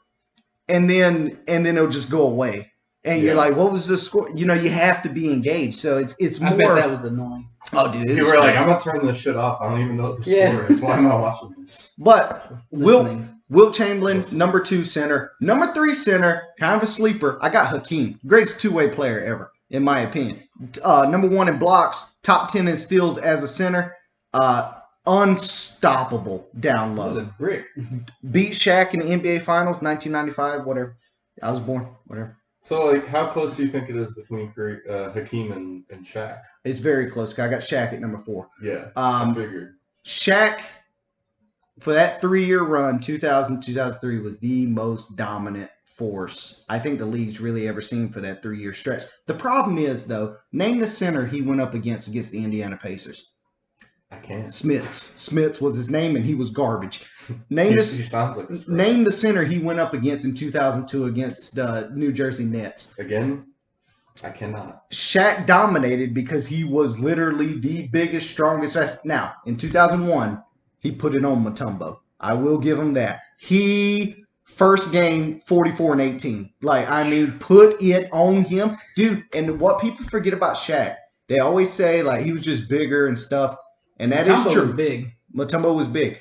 and then it'll just go away. And you're like, what was the score? You have to be engaged. So it's more. I bet that was annoying. Oh, dude. You were like, I'm going to turn this shit off. I don't even know what the score is. Why am I watching this? But Wilt Chamberlain, number 2 center. Number 3 center, kind of a sleeper. I got Hakeem. Greatest two-way player ever, in my opinion. Number 1 in blocks, top 10 in steals as a center. Unstoppable down low. That was a brick. Beat Shaq in the NBA Finals, 1995, whatever. I was born, whatever. So, like, how close do you think it is between Hakeem and Shaq? It's very close. I got Shaq at number 4. Yeah, I figured. Shaq, for that 3-year run, 2000-2003, was the most dominant force I think the league's really ever seen for that 3-year stretch. The problem is, though, name the center he went up against the Indiana Pacers. I can't. Smits was his name, and he was garbage. He sounds like name the center he went up against in 2002 against the New Jersey Nets. Again, I cannot. Shaq dominated because he was literally the biggest, strongest. Now, in 2001, he put it on Mutombo. I will give him that. He, first game, 44 and 18. Like, I mean, put it on him. Dude, and what people forget about Shaq, they always say, like, he was just bigger and stuff. And that is true. Was big. Mutombo was big.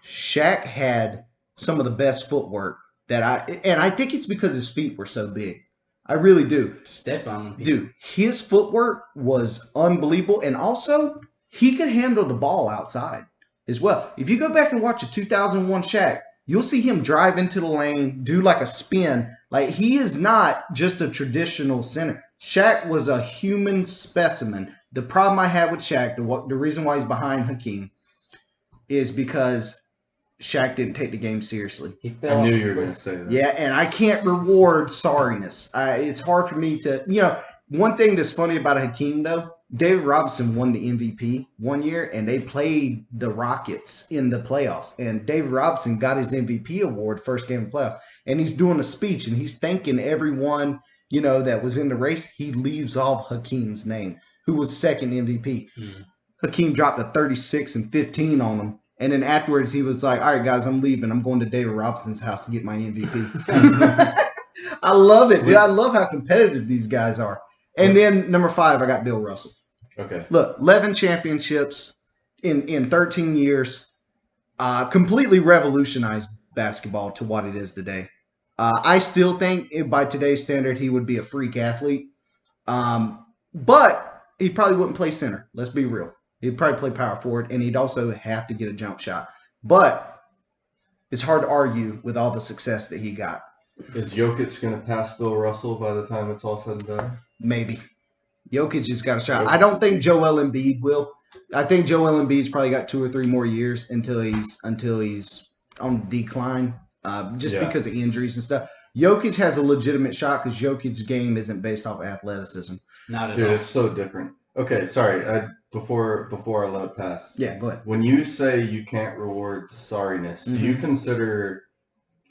Shaq had some of the best footwork and I think it's because his feet were so big. I really do. Step on him. Dude, his footwork was unbelievable. And also, he could handle the ball outside as well. If you go back and watch a 2001 Shaq, you'll see him drive into the lane, do like a spin. Like, he is not just a traditional center. Shaq was a human specimen. The problem I had with Shaq, the reason why he's behind Hakeem, is because Shaq didn't take the game seriously. I knew you were going to say that. Yeah, and I can't reward sorriness. It's hard for me to, one thing that's funny about Hakeem, though, David Robinson won the MVP one year, and they played the Rockets in the playoffs. And David Robinson got his MVP award first game of the playoff. And he's doing a speech, and he's thanking everyone, that was in the race. He leaves off Hakeem's name, who was second MVP. Hakeem dropped a 36 and 15 on him. And then afterwards, he was like, all right, guys, I'm leaving. I'm going to David Robinson's house to get my MVP. I love it, dude. I love how competitive these guys are. And then number 5, I got Bill Russell. Okay. Look, 11 championships in 13 years. Completely revolutionized basketball to what it is today. I still think by today's standard, he would be a freak athlete. But he probably wouldn't play center. Let's be real. He'd probably play power forward, and he'd also have to get a jump shot. But it's hard to argue with all the success that he got. Is Jokic going to pass Bill Russell by the time it's all said and done? Maybe. Jokic has got a shot. I don't think Joel Embiid will. I think Joel Embiid's probably got 2 or 3 more years until he's on decline, because of injuries and stuff. Jokic has a legitimate shot because Jokic's game isn't based off athleticism. Not at all. Dude, it's so different. Okay, sorry. Before I let it pass. Yeah, go ahead. When you say you can't reward sorriness, do you consider?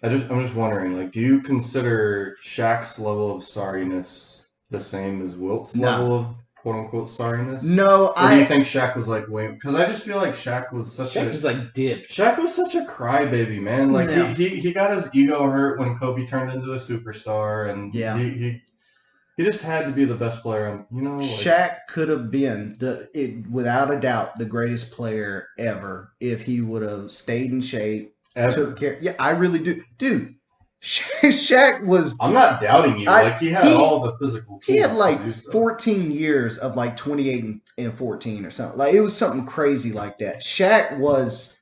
I'm just wondering. Do you consider Shaq's level of sorriness the same as Wilt's level of quote unquote sorriness? No, Or do you think Shaq was way? Because I just feel like Shaq was such Shaq was dipped. Shaq was such a crybaby, man. He got his ego hurt when Kobe turned into a superstar, and he just had to be the best player. Shaq could have been without a doubt the greatest player ever if he would have stayed in shape. Took care. Yeah, I really do, dude. Shaq was. I'm not doubting you. He had all the physical. He had 14 years of 28 and 14 or something. It was something crazy like that. Shaq was.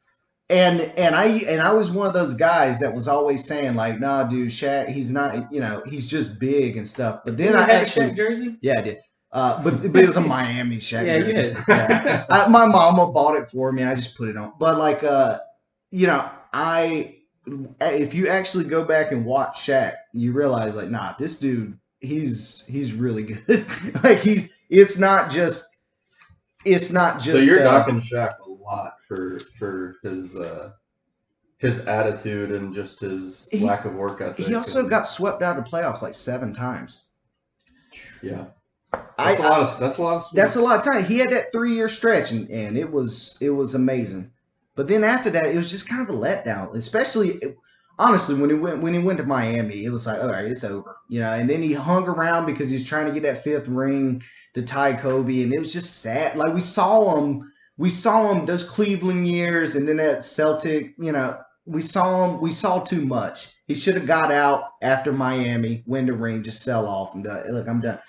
And I was one of those guys that was always saying nah, dude, Shaq, he's not, he's just big and stuff. But then I actually Shaq jersey. Yeah, I did. But it was a Miami Shaq jersey. You did. Yeah. My mama bought it for me. I just put it on. But if you actually go back and watch Shaq, you realize nah, this dude, he's really good. It's not just. So you're knocking Shaq a lot for his attitude and just his lack of work ethic. He also got swept out of the playoffs 7 times. Yeah, that's a lot of. That's a lot of time. He had that 3-year stretch, and it was amazing. But then after that, it was just kind of a letdown. Especially, honestly, when he went to Miami, it was all right, it's over, And then he hung around because he was trying to get that 5th ring to tie Kobe, and it was just sad. We saw him those Cleveland years, and then that Celtic. We saw too much. He should have got out after Miami, win the ring, just sell off, and be like, look, I'm done.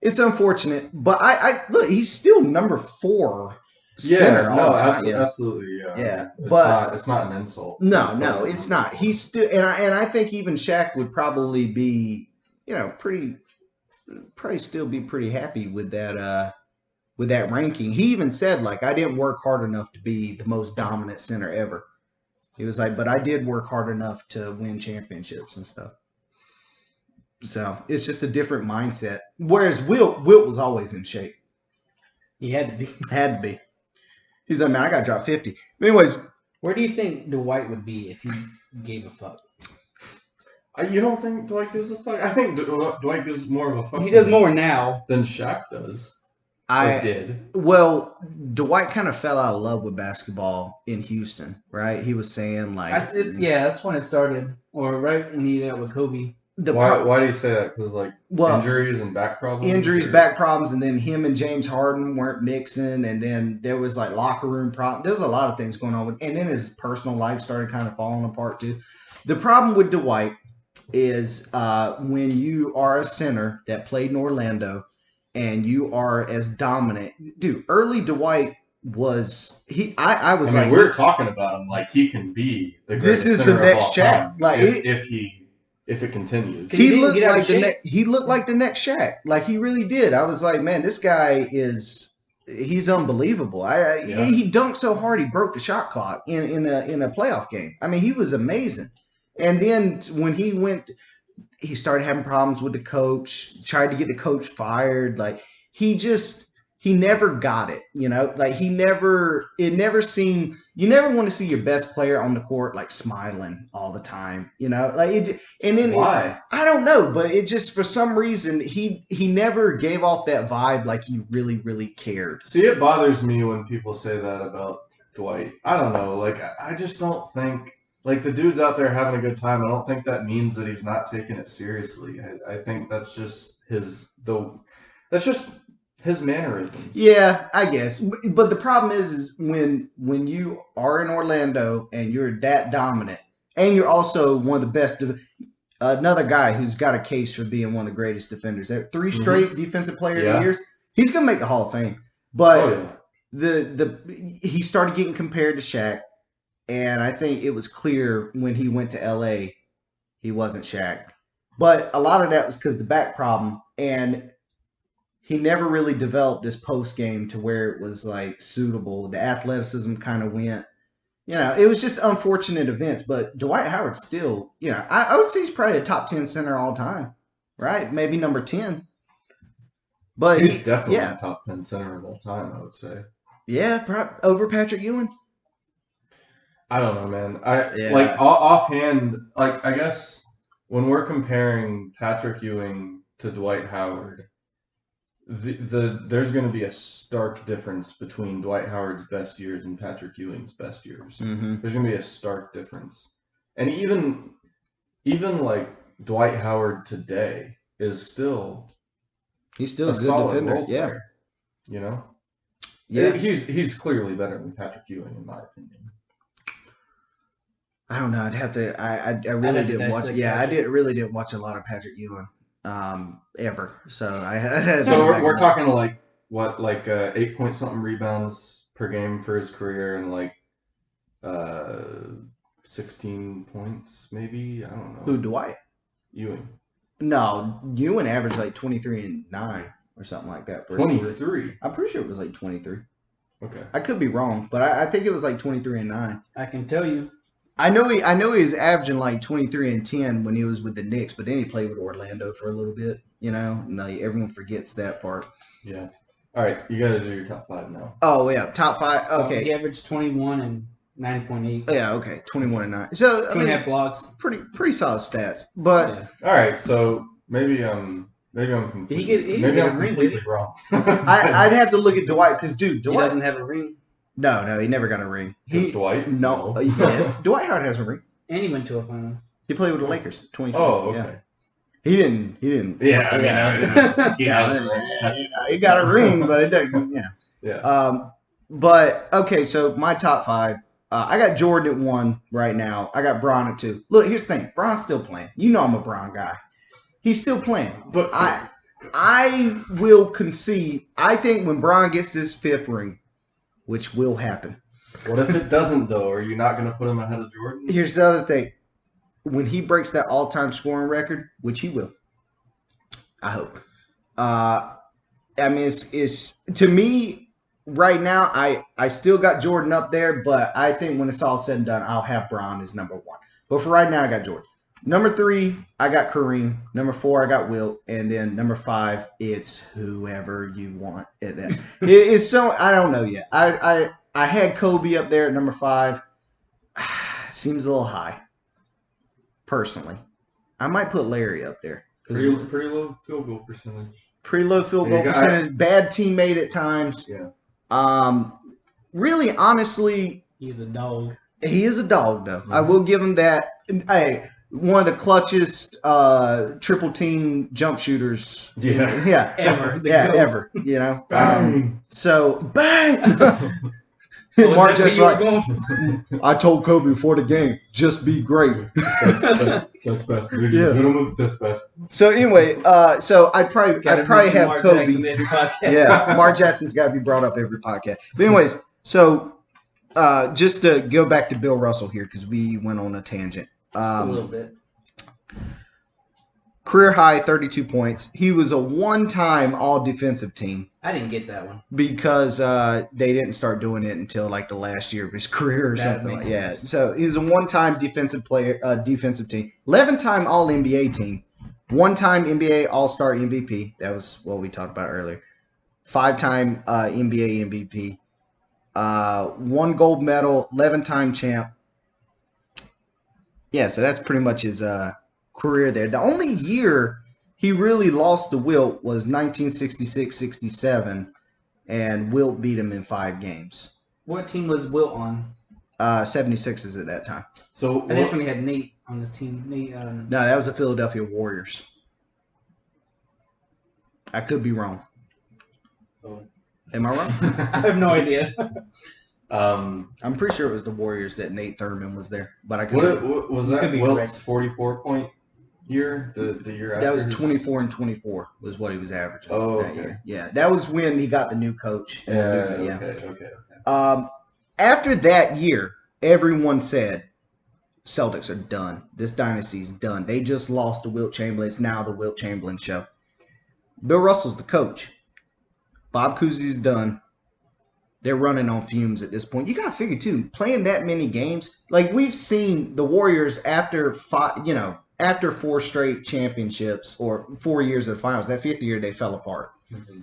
It's unfortunate, but I look. He's still number 4. Center all the time. Absolutely, yeah. Yeah, it's not an insult. No, it's not. He's still, and I think even Shaq would probably be, probably still be pretty happy with that ranking. He even said I didn't work hard enough to be the most dominant center ever. He was like, but I did work hard enough to win championships and stuff. So it's just a different mindset. Whereas Wilt was always in shape. He had to be. Had to be. He's like, man, I got to drop 50. Anyways. Where do you think Dwight would be if he gave a fuck? You don't think Dwight gives a fuck? I think Dwight gives more of a fuck. He does more now than Shaq does. I did. Well, Dwight kind of fell out of love with basketball in Houston, right? He was saying that's when it started. Or right when he got with Kobe. Why do you say that? Because injuries and back problems. Injuries, back problems, and then him and James Harden weren't mixing, and then there was like locker room problems. There was a lot of things going on with, and then his personal life started kind of falling apart too. The problem with Dwight is when you are a center that played in Orlando and you are as dominant, dude. Early Dwight was I was like, we're talking about him like he can be the greatest. This is the next Shaq. Like if it continues, he looked like the next Shaq. Like he really did. I was like, man, this guy he's unbelievable. He dunked so hard he broke the shot clock in a playoff game. I mean, he was amazing. And then when he started having problems with the coach, tried to get the coach fired. Like he never got it, like it never seemed, you never want to see your best player on the court, like smiling all the time, like it. And then why? I don't know, but it just, for some reason, he never gave off that vibe like he really, really cared. See, it bothers me when people say that about Dwight. I don't know. Like, I just don't think, like, the dude's out there having a good time. I don't think that means that he's not taking it seriously. I think that's just his mannerisms. Yeah, I guess. But the problem is when you are in Orlando and you're that dominant, and you're also one of the best, another guy who's got a case for being one of the greatest defenders. 3 straight defensive player of the years. He's gonna make the Hall of Fame. But he started getting compared to Shaq, and I think it was clear when he went to LA he wasn't Shaq. But a lot of that was because the back problem, and he never really developed this post game to where it was like suitable. The athleticism kind of went, it was just unfortunate events. But Dwight Howard still, I would say he's probably a top 10 center all time, right? Maybe number 10. But he's definitely a top 10 center of all time, I would say. Yeah, over Patrick Ewing. I don't know, man. Like offhand, like I guess when we're comparing Patrick Ewing to Dwight Howard, there's going to be a stark difference between Dwight Howard's best years and Patrick Ewing's best years. Mm-hmm. There's going to be a stark difference, and even like Dwight Howard today is still a good defender. Role player, Yeah, he's clearly better than Patrick Ewing in my opinion. I don't know. I'd have to. I really didn't watch. Yeah, I really didn't watch a lot of Patrick Ewing. Ever. So I had we're talking like 8-point-something rebounds per game for his career, and like 16 points maybe. I don't know. Who, Dwight? Ewing. No, Ewing averaged like 23 and 9 or something like that. 23. I'm pretty sure it was like 23. Okay. I could be wrong, but I think it was like 23 and 9. I can tell you. I know he was averaging like 23 and 10 when he was with the Knicks, but then he played with Orlando for a little bit, and everyone forgets that part. Yeah. All right, you got to do your top 5 now. Oh yeah, top 5. Okay. He averaged 21 and 9.8. Yeah, okay, 21 and 9. So 2.5 blocks. Pretty solid stats. But all right, so maybe I'm completely wrong. I'd have to look at Dwight because Dwight he doesn't have a ring. No, he never got a ring. Dwight? No. Yes. Dwight Howard has a ring. And he went to a final. He played with the Lakers. 2020. Oh, okay. Yeah. He didn't. Yeah, he got a ring, but it doesn't. Yeah. Yeah. But okay, so my top 5. I got Jordan at 1 right now. I got Bron at 2. Look, here's the thing. Bron's still playing. I'm a Bron guy. He's still playing. But I will concede. I think when Bron gets this 5th ring, which will happen. What if it doesn't, though? Are you not going to put him ahead of Jordan? Here's the other thing. When he breaks that all-time scoring record, which he will, I hope. I mean, it's to me right now. I still got Jordan up there, but I think when it's all said and done, I'll have Bron as number 1. But for right now, I got Jordan. Number 3, I got Kareem. Number 4, I got Wilt, and then number 5, it's whoever you want. It's so I don't know yet. I had Kobe up there at number 5. Seems a little high. Personally, I might put Larry up there. Pretty low field goal percentage. Pretty low field goal percentage. Bad teammate at times. Yeah. Really, honestly, he's a dog. He is a dog, though. Mm-hmm. I will give him that. Hey, one of the clutchest triple team jump shooters. Yeah. Ever. Ever. You know. So bang. Mark just like I told Kobe before the game, just be great. That's best. That's best. So anyway, so I'd probably have Mark Kobe. Jackson every podcast. Yeah, Mark Jackson's got to be brought up every podcast. But anyways, so just to go back to Bill Russell here because we went on a tangent. Just a little bit. Career high 32 points. He was a one-time all-defensive team. I didn't get that one because they didn't start doing it until like the last year of his career or something like that. Sense. So he's a one-time defensive team, 11-time All-NBA team, one-time NBA All-Star MVP. That was what we talked about earlier. 5-time NBA MVP, 1 gold medal, 11-time champ. Yeah, so that's pretty much his career there. The only year he really lost to Wilt was 1966-67, and Wilt beat him in 5 games. What team was Wilt on? 76ers at that time. So I think when he had Nate on his team. Nate. No, that was the Philadelphia Warriors. I could be wrong. Oh. Am I wrong? I have no idea. I'm pretty sure it was the Warriors that Nate Thurman was there, but I could. What was that? Wilt's 44-point year, the year after. That was 24 and 24 was what he was averaging. Oh, okay. That year. Yeah, that was when he got the new coach. Okay. After that year, everyone said Celtics are done. This dynasty's done. They just lost to Wilt Chamberlain. It's now the Wilt Chamberlain show. Bill Russell's the coach. Bob Cousy's done. They're running on fumes at this point. You got to figure, too, playing that many games. Like, we've seen the Warriors after 4 straight championships or 4 years of the finals. That 5th year, they fell apart. Mm-hmm.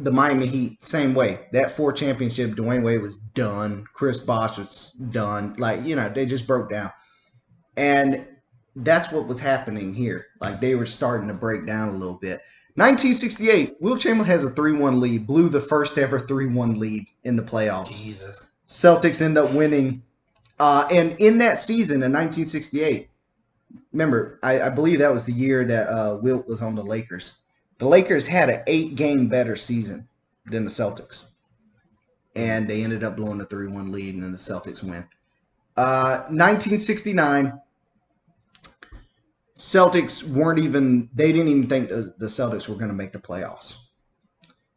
The Miami Heat, same way. That 4 championship, Dwayne Wade was done. Chris Bosh was done. They just broke down. And that's what was happening here. Like, they were starting to break down a little bit. 1968, Wilt Chamberlain has a 3-1 lead, blew the first ever 3-1 lead in the playoffs. Jesus. Celtics end up winning. And in that season, in 1968, remember, I believe that was the year that Wilt was on the Lakers. The Lakers had an 8-game better season than the Celtics. And they ended up blowing the 3-1 lead, and then the Celtics win. 1969, Celtics they didn't even think the Celtics were going to make the playoffs.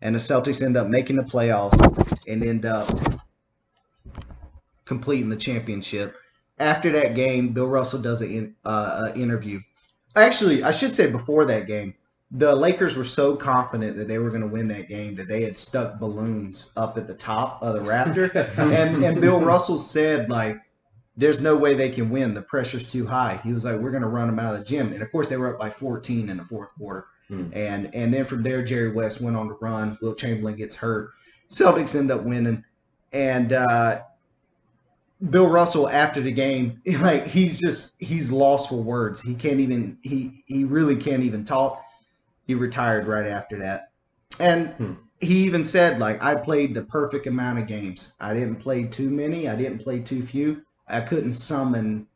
And the Celtics end up making the playoffs and end up completing the championship. After that game, Bill Russell does an interview. Actually, I should say before that game, the Lakers were so confident that they were going to win that game that they had stuck balloons up at the top of the rafter. and Bill Russell said, there's no way they can win. The pressure's too high. He was like, we're going to run them out of the gym. And, of course, they were up by 14 in the 4th quarter. And then from there, Jerry West went on to run. Wilt Chamberlain gets hurt. Celtics end up winning. And Bill Russell, after the game, he's lost for words. He can't even – he really can't even talk. He retired right after that. And he even said, I played the perfect amount of games. I didn't play too many. I didn't play too few. I couldn't summon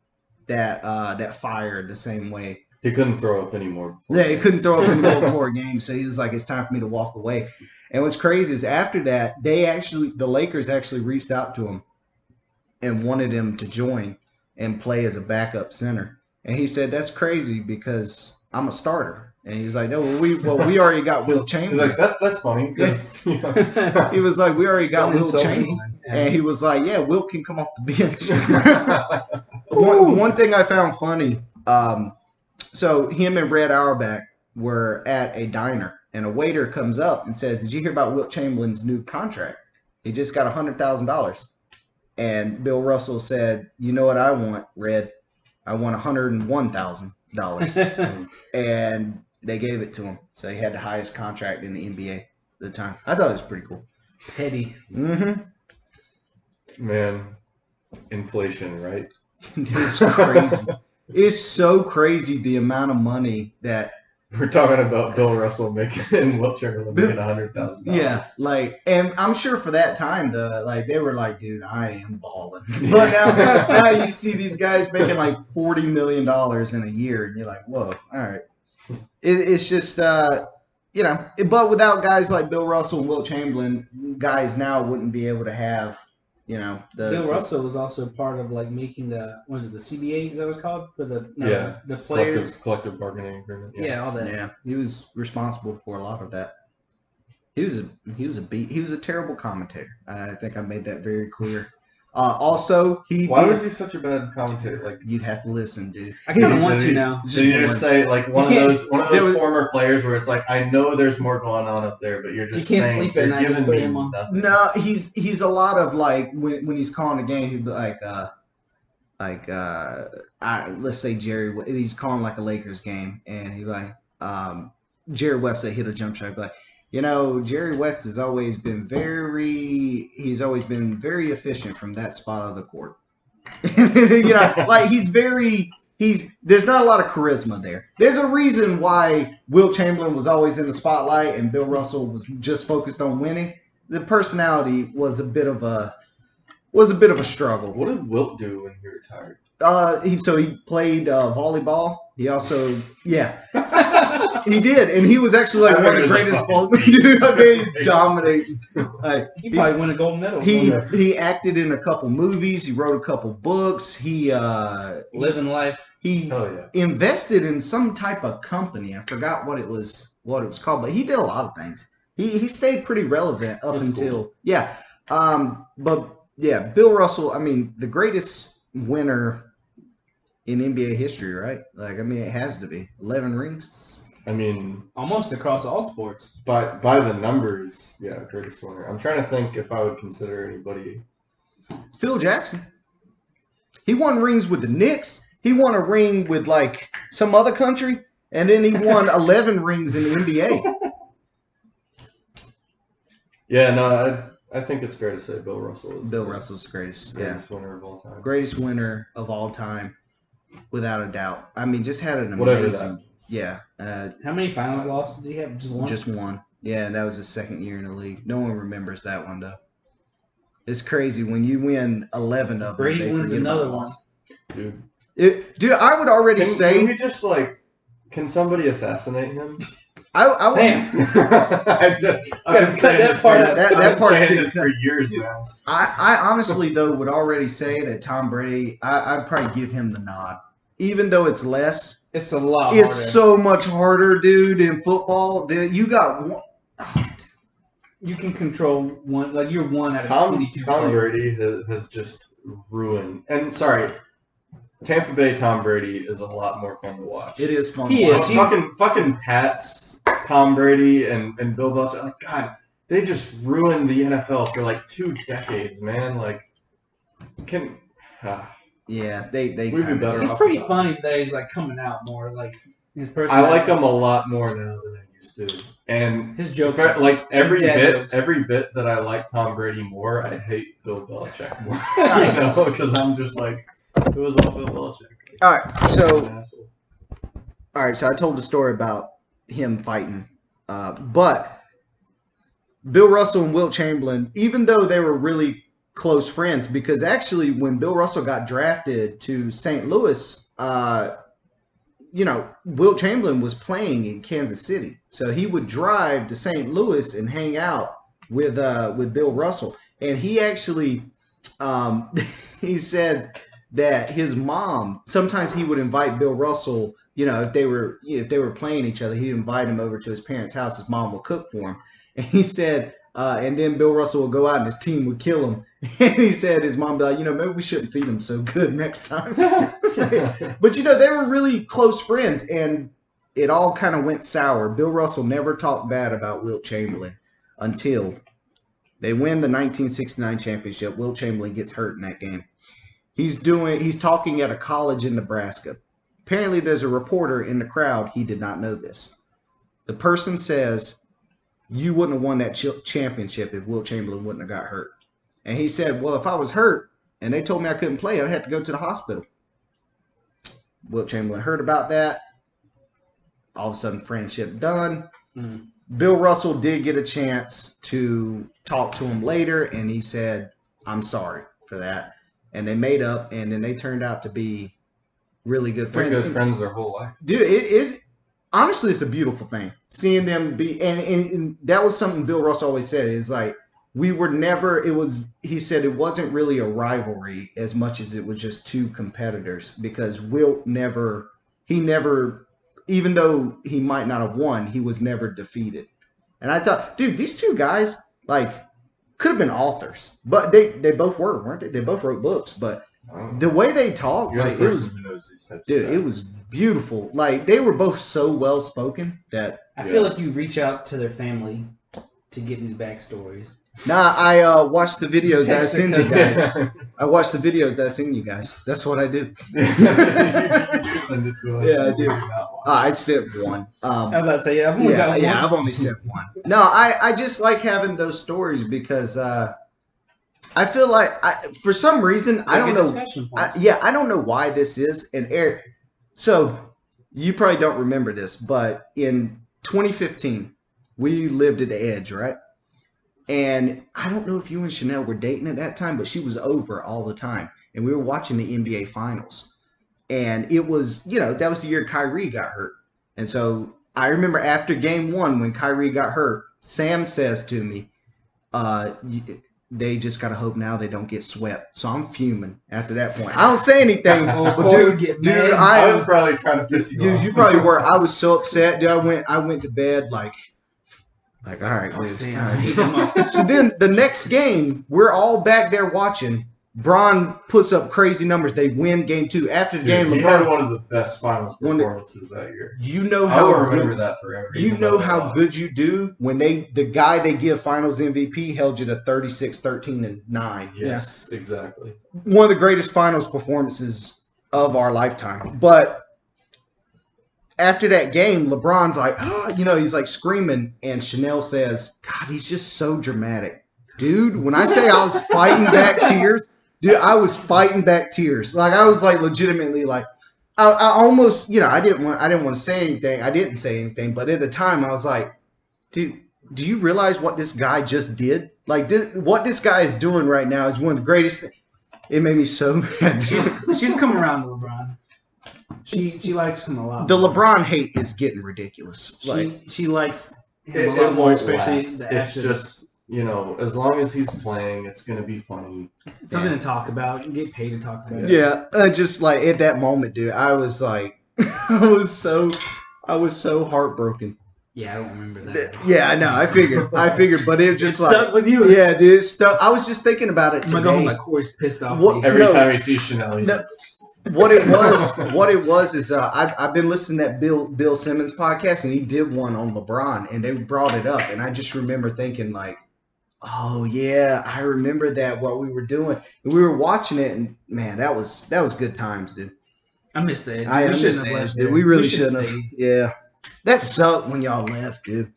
that fire the same way. He couldn't throw up anymore. He couldn't throw up anymore before a game. So he was like, it's time for me to walk away. And what's crazy is after that, the Lakers actually reached out to him and wanted him to join and play as a backup center. And he said, that's crazy because I'm a starter. And he's like, no, we already got Wilt Chamberlain. He's like, that's funny. He was like, we already got Wilt Chamberlain. Yeah. And he was like, yeah, Wilt can come off the bench. One thing I found funny, so him and Red Auerbach were at a diner, and a waiter comes up and says, did you hear about Wilt Chamberlain's new contract? He just got $100,000. And Bill Russell said, you know what I want, Red? I want $101,000. And they gave it to him. So he had the highest contract in the NBA at the time. I thought it was pretty cool. Petty. Mm-hmm. Man, inflation, right? It's crazy. It's so crazy the amount of money that We're talking about Bill Russell making and Wilt Chamberlain making $100,000. Yeah, and I'm sure for that time, they were like, dude, I am balling. But now you see these guys making like $40 million in a year, and you're like, whoa, all right. It's just, but without guys like Bill Russell and Wilt Chamberlain, guys now wouldn't be able to have, Bill Russell was also part of like making the CBA, is that what it's called? For the players. Collective bargaining agreement. Yeah, all that. Yeah, he was responsible for a lot of that. He was a terrible commentator. I think I made that very clear. Also, why was he such a bad commentator? Like, you'd have to listen, dude. I kind of want to now. Did you just say like one of those former players where it's like, I know there's more going on up there, but you're just saying you're giving me nothing. No, he's a lot of like when he's calling a game, he'd be like let's say he's calling like a Lakers game, and he'd be like Jerry West hit a jump shot, he'd be like, Jerry West has always been very efficient from that spot of the court. Like there's not a lot of charisma there. There's a reason why Wilt Chamberlain was always in the spotlight and Bill Russell was just focused on winning. The personality was a bit of a struggle. What did Wilt do when he retired? He played volleyball. He also, he did, and he was actually like one of the greatest volleyball. He's dominating. He probably won a gold medal. He acted in a couple movies. He wrote a couple books. Living life. He invested in some type of company. I forgot what it was called, but he did a lot of things. He stayed pretty relevant up until Bill Russell. I mean, the greatest winner in NBA history, right? Like, I mean, it has to be 11 rings. I mean, almost across all sports. By the numbers, greatest winner. I'm trying to think if I would consider anybody. Phil Jackson. He won rings with the Knicks. He won a ring with like some other country, and then he won 11 rings in the NBA. Yeah, no, I think it's fair to say Bill Russell is Russell's greatest winner of all time. Greatest winner of all time, without a doubt. I mean, just had an amazing. Yeah. How many finals losses did he have? Just one? Just one. Yeah, and that was his second year in the league. No one remembers that one, though. It's crazy when you win 11 of them. Brady wins another one. Dude, I would already say... Can we just, can somebody assassinate him? Sam. I've been saying this for years now. I honestly, though, would already say that Tom Brady, I'd probably give him the nod. Even though it's less... It's a lot harder. It's so much harder, dude, in football. You got one... You can control one, like you're one out of 22 Tom players. Brady has just ruined... And, sorry, Tampa Bay Tom Brady is a lot more fun to watch. It is fun to watch. Fucking Pats, Tom Brady, and Bill Belichick. Like, God, they just ruined the NFL for, 2 decades, man. Yeah, they we'd be better. It's pretty funny that he's coming out more his personality. I like him a lot more now than I used to, and his jokes, every bit that I like Tom Brady more, I hate Bill Belichick more. Because I'm just it was all Bill Belichick. All right, so I told the story about him fighting, but Bill Russell and Wilt Chamberlain, even though they were really close friends, because actually when Bill Russell got drafted to St. Louis, Wilt Chamberlain was playing in Kansas City. So he would drive to St. Louis and hang out with Bill Russell. And he actually, he said that his mom, sometimes he would invite Bill Russell, if they were playing each other, he'd invite him over to his parents' house. His mom would cook for him. And he said, and then Bill Russell would go out and his team would kill him. And he said his mom would be like, maybe we shouldn't feed him so good next time. But, they were really close friends, and it all kind of went sour. Bill Russell never talked bad about Wilt Chamberlain until they win the 1969 championship. Wilt Chamberlain gets hurt in that game. He's talking at a college in Nebraska. Apparently there's a reporter in the crowd. He did not know this. The person says, you wouldn't have won that championship if Wilt Chamberlain wouldn't have got hurt. And he said, well, if I was hurt and they told me I couldn't play, I'd have to go to the hospital. Wilt Chamberlain heard about that. all of a sudden friendship done. Mm. Bill Russell did get a chance to talk to him later, and he said, "I'm sorry for that." And they made up, and then they turned out to be really good friends. They're good friends their whole life. Dude, it is honestly, it's a beautiful thing seeing them be, and that was something Bill Russell always said. Is like we were never. It was he said it wasn't really a rivalry as much as it was just two competitors because Wilt never, even though he might not have won, he was never defeated. And I thought, dude, these two guys like could have been authors, but they both were, weren't they? They both wrote books, but the way they talk, like, it was beautiful. Like they were both so well spoken that I feel like you reach out to their family to get these backstories. Nah, I watched the videos that I send you guys. I watched the videos that I send you guys. That's what I do. You do send it to us. Yeah, I do. I sent one. I was about to say, I've only got one. Yeah, I've only sent one. No, I just like having those stories because I feel like for some reason I don't know. I don't know why this is. And Eric, so you probably don't remember this, but in 2015 we lived at the Edge, right? And I don't know if you and Chanel were dating at that time, but she was over all the time. And we were watching the NBA Finals. And it was, that was the year Kyrie got hurt. And so I remember after game 1, when Kyrie got hurt, Sam says to me, they just got to hope now they don't get swept. So I'm fuming after that point. I don't say anything. But dude, I was probably trying to piss you off. Dude, you probably were. I was so upset. Dude, I went to bed like all right, dude. So then the next game, we're all back there watching. Bron puts up crazy numbers. They win game 2. After the game, LeBron had one of the best finals performances that year. You know how I will remember that forever. You know how good you do when the guy they give Finals MVP held you to 36, 13, and 9. Yes, exactly. One of the greatest Finals performances of our lifetime. But after that game, LeBron's like, he's like screaming, and Chanel says, "God, he's just so dramatic." Dude, when I say I was fighting back tears, dude, I was fighting back tears. Like I was like legitimately like I almost, I didn't want to say anything. I didn't say anything, but at the time I was like, dude, do you realize what this guy just did? Like what this guy is doing right now is one of the greatest things. It made me so mad. She's come around to LeBron. She likes him a lot. The LeBron hate is getting ridiculous. She likes him a lot more, especially it's just. As long as he's playing, it's going to be funny. It's something to talk about. You get paid to talk about it. Yeah, just like at that moment, dude, I was like, I was so heartbroken. Yeah, I don't remember that. Yeah, I know. I figured, but it just stuck with you. Yeah, dude, it stuck. I was just thinking about it today. I'm going to go home, Corey's pissed off. Every time he sees Chanel, he's what it was is I've been listening to that Bill Simmons podcast, and he did one on LeBron, and they brought it up, and I just remember thinking like, oh yeah, I remember that what we were doing. And we were watching it, and man, that was good times, dude. I missed that. I missed that, dude. We really shouldn't have. Yeah, that sucked when y'all left, dude.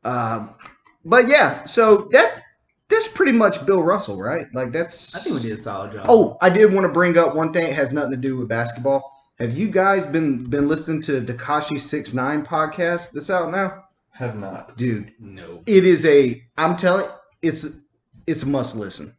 But yeah, so that's pretty much Bill Russell, right? Like that's. I think we did a solid job. Oh, I did want to bring up one thing. It has nothing to do with basketball. Have you guys been listening to Tekashi 6ix9ine podcast that's out now? Have not, dude. No. It is I'm telling. It's a must listen.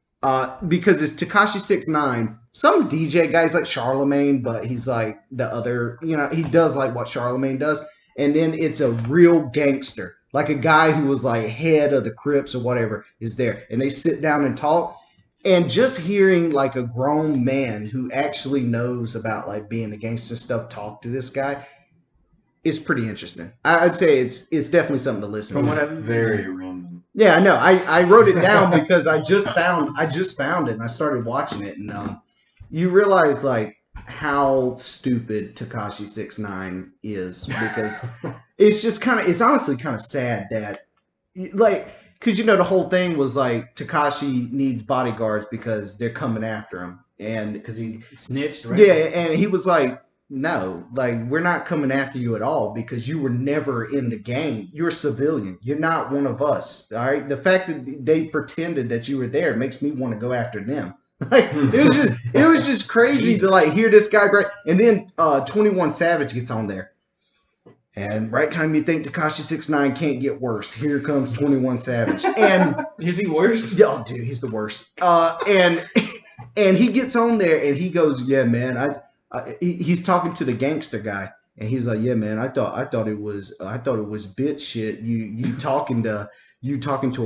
Because it's Tekashi 6ix9ine. Some DJ guys like Charlemagne, but he's like the other, he does like what Charlemagne does. And then it's a real gangster, like a guy who was like head of the Crips or whatever is there. And they sit down and talk. And just hearing like a grown man who actually knows about like being a gangster stuff talk to this guy is pretty interesting. I'd say it's definitely something to listen to. Very random. Yeah, I know. I wrote it down because I just found it and I started watching it, and you realize like how stupid Tekashi 6ix9ine is, because it's just it's honestly kind of sad that like, because the whole thing was like Tekashi needs bodyguards because they're coming after him, and because he snitched, right? Yeah, and he was like, no, like we're not coming after you at all because you were never in the game. You're a civilian. You're not one of us. All right. The fact that they pretended that you were there makes me want to go after them. Like it was just crazy to like hear this guy break. And then 21 Savage gets on there, And right time you think Tekashi 6ix9ine can't get worse, here comes 21 Savage. And is he worse? Oh, dude, he's the worst. And he gets on there and he goes, "Yeah, man, he's talking to the gangster guy, and he's like, "Yeah, man, I thought it was bitch shit. You talking to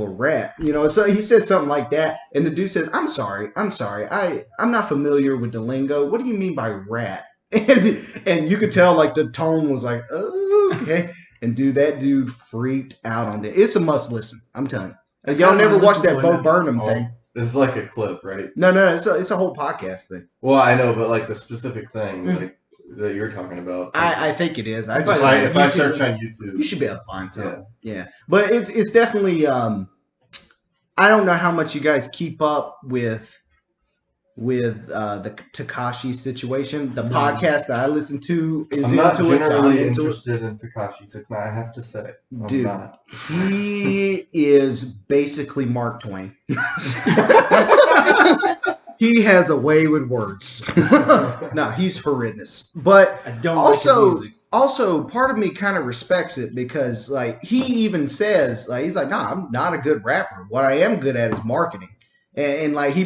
a rat, you know?" So he says something like that, and the dude says, I'm sorry, I'm not familiar with the lingo. What do you mean by rat?" And you could tell like the tone was like, "Oh, okay." And dude, that dude freaked out on it. It's a must listen. I'm telling you. Y'all never watched that Bo Burnham thing? This is like a clip, right? No, it's a whole podcast thing. Well, I know, but like the specific thing like that you're talking about. I think it is. If I search on YouTube, you should be able to find something. Yeah. But it's definitely. I don't know how much you guys keep up with the Tekashi situation. The podcast that I listen to is I'm not into it. So I'm interested in Tekashi 6ix9ine. I have to say, dude, he is basically Mark Twain. He has a way with words. No, he's horrendous. But I don't also, like his music. Also, part of me kind of respects it because, like, he even says, like, he's like, "No, I'm not a good rapper. What I am good at is marketing." And like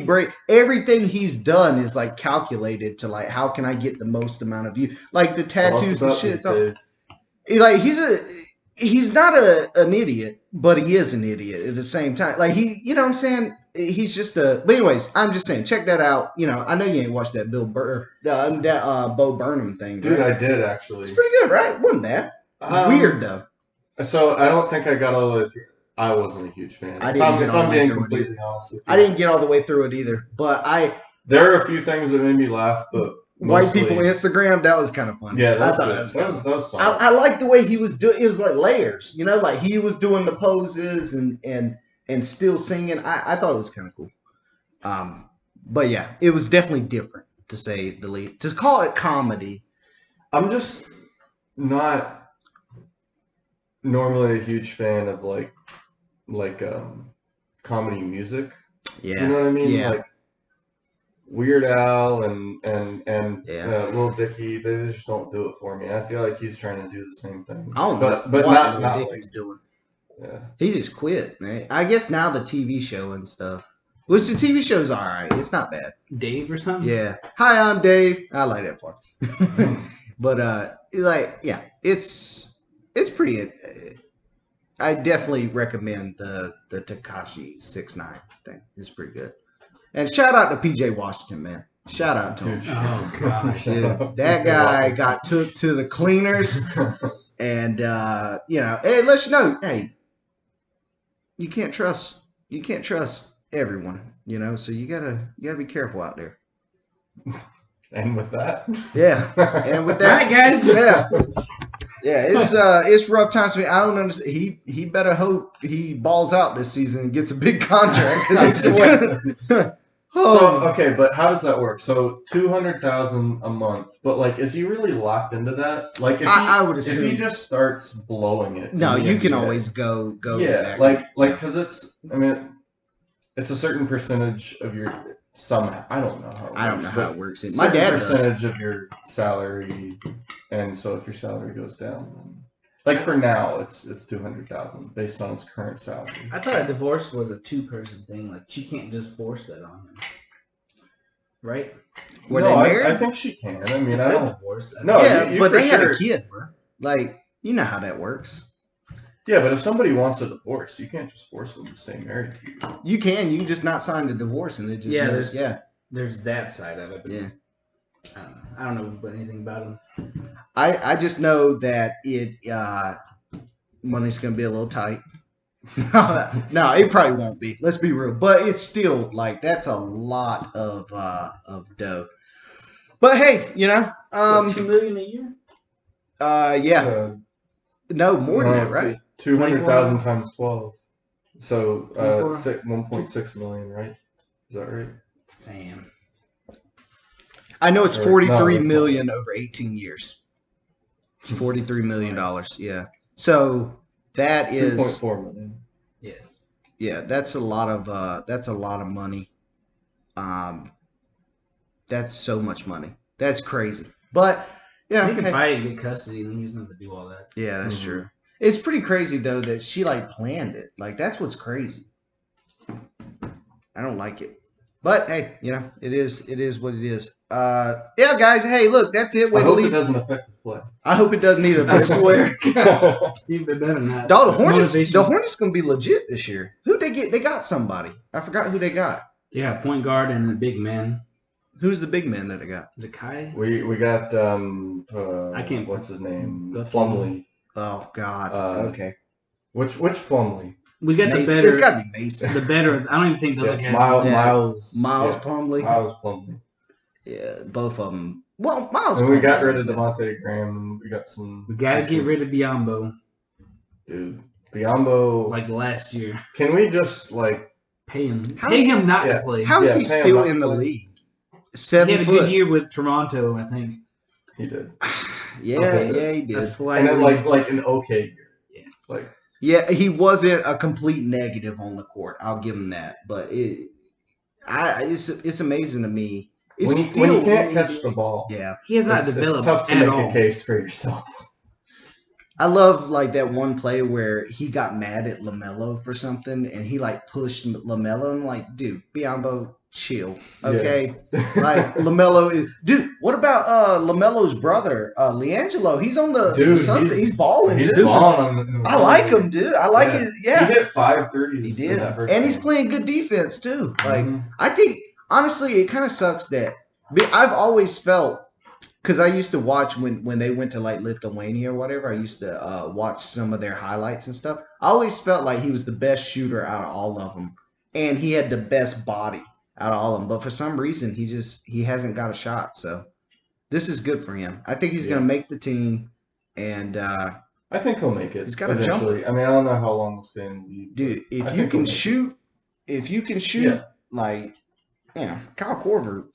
everything he's done is like calculated to like, how can I get the most amount of views? Like the tattoos and shit. So, like he's not an idiot, but he is an idiot at the same time. Like you know what I'm saying? He's just a. But anyways, I'm just saying, check that out. You know, I know you ain't watched that Bo Burnham thing, dude. right? I did actually. It's pretty good, right? Wasn't bad. It's weird though. So I don't think I got all the way through. I wasn't a huge fan. If I'm being completely honest with you. I didn't get all the way through it either, but there are a few things that made me laugh, but white people Instagram, that was kind of funny. Yeah, that was solid. I like the way he was doing. It was like layers, you know, like he was doing the poses and still singing. I thought it was kind of cool. But yeah, it was definitely different to say the least. To call it comedy, I'm just not normally a huge fan of like comedy music. Yeah, you know what I mean. Yeah. Like Weird Al and Lil Dicky, they just don't do it for me. I feel like he's trying to do the same thing. I don't know, but what not Lil Dicky's like, doing. Yeah, he just quit, man. I guess now the TV show and stuff. Which the TV show's all right. It's not bad. Dave or something. Yeah. Hi, I'm Dave. I like that part. But like, yeah, it's pretty. I definitely recommend the Tekashi 6ix9ine thing. It's pretty good. And shout out to PJ Washington, man. Shout out to him. Oh gosh, dude, that guy got took to the cleaners, and you know, it lets you know, hey, you can't trust everyone, you know. So you gotta be careful out there. And with that, yeah, and with that, all right, guys, yeah, it's rough times for me. I don't understand. He better hope he balls out this season and gets a big contract. So okay, but how does that work? So 200,000 a month, but like, is he really locked into that? Like, I would assume if he just starts blowing it. No, you can always go. Yeah, back because it's. I mean, it's a certain percentage of your I don't know how. I don't know how it works. My dad percentage of your salary, and so if your salary goes down, then, like for now, it's 200,000 based on his current salary. I thought a divorce was a 2-person thing. Like she can't just force that on him, right? Were they married? I think she can. I mean, I don't divorce. No, yeah, you but they sure. had a kid, bro. Like, you know how that works. Yeah, but if somebody wants a divorce, you can't just force them to stay married to you. You can just not sign the divorce, and it just there's that side of it. But yeah, I don't know anything about him. I just know that money's gonna be a little tight. No, it probably won't be. Let's be real, but it's still like that's a lot of dough. But hey, you know, $2 million a year. Yeah, no more than that, right? 200,000 times 12, so 1.6 million, right? Is that right? Sam. I know it's 43 million over 18 years. It's $43 million. Yeah. So that is 2.4 million. Yes. Yeah, that's a lot of money. That's so much money. That's crazy. But Yeah, he can fight and get custody, and he doesn't have to do all that. Yeah, that's true. It's pretty crazy though that she like planned it. Like that's what's crazy. I don't like it. But hey, it is what it is. Yeah, guys, hey, look, that's it. I hope it doesn't affect the play. I hope it doesn't either. I swear. Even better than that. The Hornets gonna be legit this year. Who'd they get? They got somebody. I forgot who they got. Yeah, point guard and a big man. Who's the big man that they got? Is it Kai? We got I can't. What's his name? Plumlee. Oh God. Okay. Which Plumlee? We got Mason. the better. It's got to be Mason. The better. I don't even think the other guys. Miles Plumlee. Miles Plumlee. Yeah, both of them. Well, Miles. And we got rid of Devontae Graham. And we got some. We got to get rid of Biyombo. Dude, Biyombo. Like last year. Can we just pay him? Pay him not to play. How is he still in the league? 7 He had a good year with Toronto, I think. He did. Yeah, he did. And then like an okay year. Yeah, he wasn't a complete negative on the court. I'll give him that. But it's amazing to me. When you can't catch the ball, he has not developed. It's tough to make a case for yourself. I love like that one play where he got mad at LaMelo for something, and he like pushed LaMelo, and like, dude, Biyombo, chill, okay? Like LaMelo is, dude. What about LaMelo's brother, LiAngelo? He's on the Suns. He's balling. He's dude. balling. I like him, dude. I like his. Yeah, he hit 5 30s. He did, and he's playing good defense too. Like I think honestly, it kind of sucks that I've always felt. Because I used to watch when they went to like Lithuania or whatever. I used to watch some of their highlights and stuff. I always felt like he was the best shooter out of all of them, and he had the best body out of all of them. But for some reason, he hasn't got a shot. So this is good for him. I think he's going to make the team, and I think he'll make it. He's got to jump. I mean, I don't know how long it's going to be. Dude, if you can shoot, like, Kyle Korver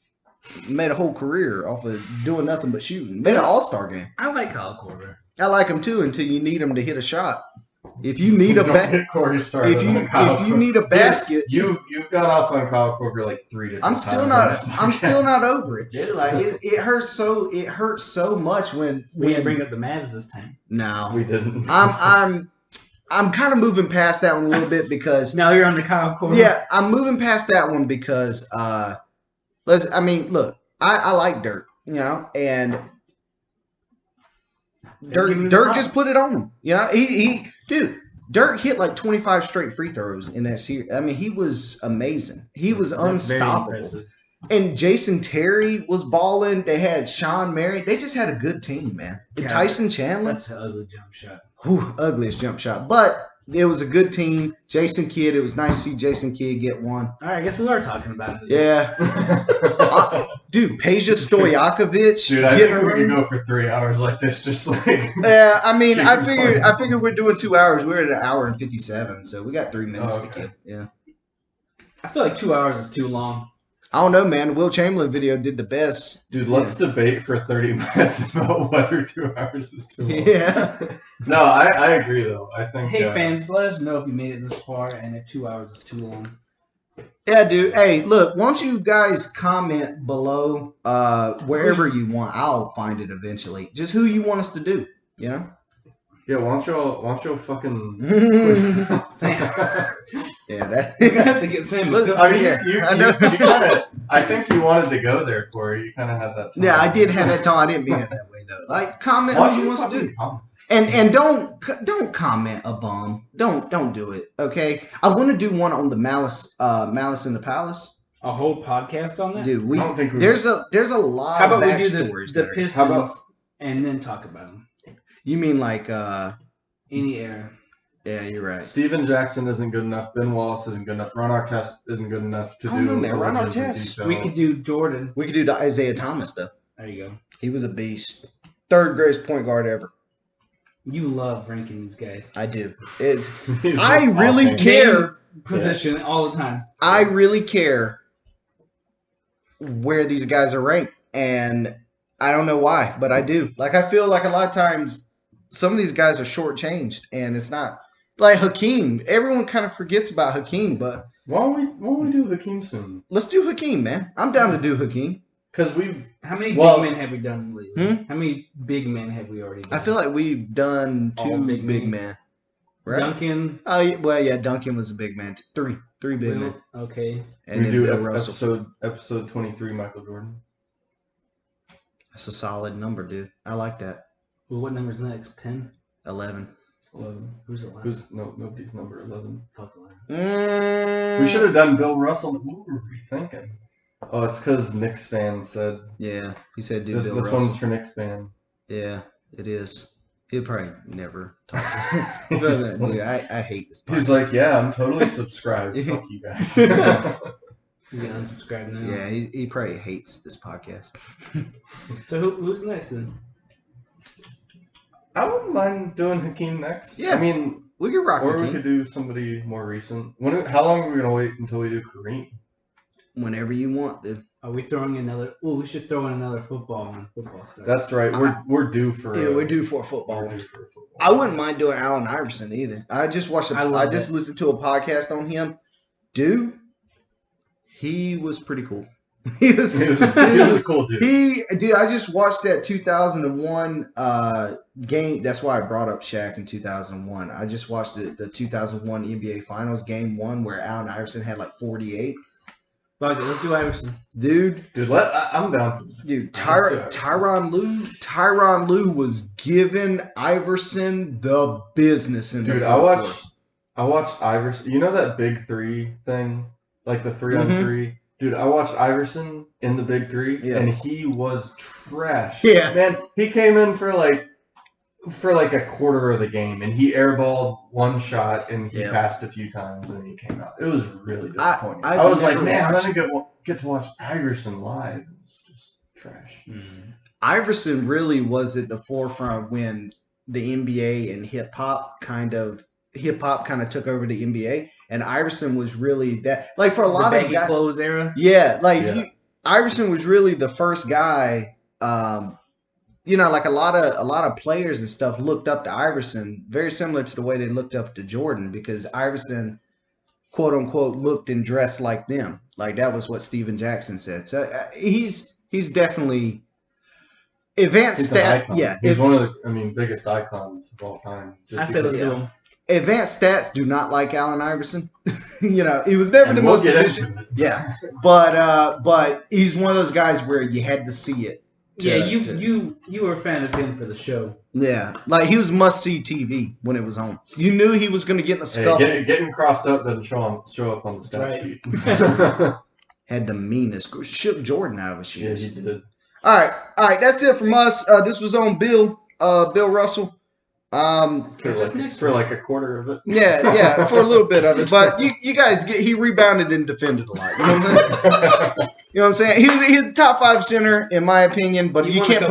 made a whole career off of doing nothing but shooting. Made an all-star game. I like Kyle Korver. I like him too until you need him to hit a shot. If you need a basket, if you need a basket, you've gone off on Kyle Korver like 3 different times. I'm still not over it, dude. Like it hurts so much when we didn't bring up the Mavs this time. No, we didn't. I'm kind of moving past that one a little bit because now you're on the Kyle Korver. Yeah, I'm moving past that one because look, I like Dirk, and Dirk just put it on him. Dirk hit like 25 straight free throws in that series. I mean, he was amazing. He was unstoppable. And Jason Terry was balling. They had Sean Marion. They just had a good team, man. And Tyson Chandler. That's an ugly jump shot. Ugliest jump shot. But it was a good team. Jason Kidd. It was nice to see Jason Kidd get one. All right, I guess we are talking about it. Yeah. Dude, Peja Stojakovic. Dude, I think we could go for 3 hours like this, just like. Yeah, I mean, I figured we're doing 2 hours. We're at 1 hour and 57, so we got 3 minutes to kill. Yeah. I feel like 2 hours is too long. I don't know, man. The Wilt Chamberlain video did the best. Dude, let's debate for 30 minutes about whether 2 hours is too long. Yeah. No, I agree, though. I think. Hey, fans, let us know if you made it this far and if 2 hours is too long. Yeah, dude. Hey, look, why don't you guys comment below wherever you want. I'll find it eventually. Just who you want us to do, Yeah, why don't y'all fucking Sam. Yeah, that's we're gonna have to get Sam. I mean, you kind of. I think you wanted to go there, Corey. You kind of had that. Yeah, I did have that time. I didn't mean it that way though. Like, comment who you want to do, and don't comment a bum. Don't do it. Okay, I want to do one on the Malice in the Palace. A whole podcast on that, dude. I don't think there's a lot How of about we do the Pistons and then talk about them? You mean like any era? Yeah, you're right. Steven Jackson isn't good enough. Ben Wallace isn't good enough. Ron Artest isn't good enough to do. Ron Artest. We could do Jordan. We could do Isaiah Thomas though. There you go. He was a beast. 3rd greatest point guard ever. You love ranking these guys. I do. I really care. Position all the time. I really care where these guys are ranked, and I don't know why, but I do. Like, I feel like a lot of times some of these guys are shortchanged, and it's not like Hakeem. Everyone kind of forgets about Hakeem, but why don't we do Hakeem soon? Let's do Hakeem, man. I'm down to do Hakeem. because we've How many big men have we done lately? Hmm? How many big men have we already done? I feel like we've done All 2 big big men. men. Right? Duncan. Oh, yeah, Duncan was a big man. 3 big men. Okay. And we then do Bill Russell. episode 23, Michael Jordan. That's a solid number, dude. I like that. Well, what number's next? 10? 11. 11. Who's 11? Nobody's number 11. Fuck 11. We should have done Bill Russell. What were we thinking? Oh, it's because Knicks fan said. Yeah, he said, dude, This Bill Russell. one's for Knicks fan. Yeah, it is. He'll probably never talk to me. Dude, I hate this podcast. He's like, yeah, I'm totally subscribed. Fuck you guys. He's gonna unsubscribe now. Yeah, he probably hates this podcast. So who's next then? I wouldn't mind doing Hakeem next. Yeah. I mean, We could rock or we Hakeem could do somebody more recent. How long are we gonna wait until we do Kareem? whenever you want, dude. Are we throwing another? Oh, we should throw in another football when football starts. That's right. We're due for. Yeah, we're due for a football We're one. due for a football. I wouldn't mind doing Allen Iverson either. I just watched. I just that. listened to a podcast on him. Dude, he was pretty cool. He was a cool dude. Dude, I just watched that 2001 game. That's why I brought up Shaq in 2001. I just watched the 2001 NBA Finals game 1 where Allen Iverson had like 48. Fuck it, let's do Iverson. Dude, I'm down for this. Dude, Tyronn Lue was giving Iverson the business in the Dude, I watched Iverson. You know that big 3 thing? Like the 3-on-3? Dude, I watched Iverson in the big 3, and he was trash. Yeah. Man, he came in for like a quarter of the game, and he airballed one shot, and he passed a few times, and he came out. It was really disappointing. I was like, man, I'm going to get to watch Iverson live. It was just trash. Iverson really was at the forefront when the NBA and hip-hop kind of took over the NBA, and Iverson was really that, like, for a lot of guys, clothes era. Yeah, like Iverson was really the first guy. Like a lot of players and stuff looked up to Iverson, very similar to the way they looked up to Jordan, because Iverson, quote unquote, looked and dressed like them. Like that was what Steven Jackson said. So he's definitely advanced stats. Yeah, he's one of the biggest icons of all time. I said let's do him. Advanced stats do not like Allen Iverson. He was never the most efficient. Yeah, but he's one of those guys where you had to see it. You were a fan of him for the show. Yeah, like he was must-see TV when it was on. You knew he was going to get in the scuffle. Getting crossed up doesn't show up on the stat sheet. Had the meanest. Shook Jordan out of his shoes. Yeah, he did. All right, that's it from us. This was on Bill Russell. For like a quarter of it. Yeah, for a little bit of it. But you guys he rebounded and defended a lot. You know what I'm saying? He's a top 5 center in my opinion, but you can't put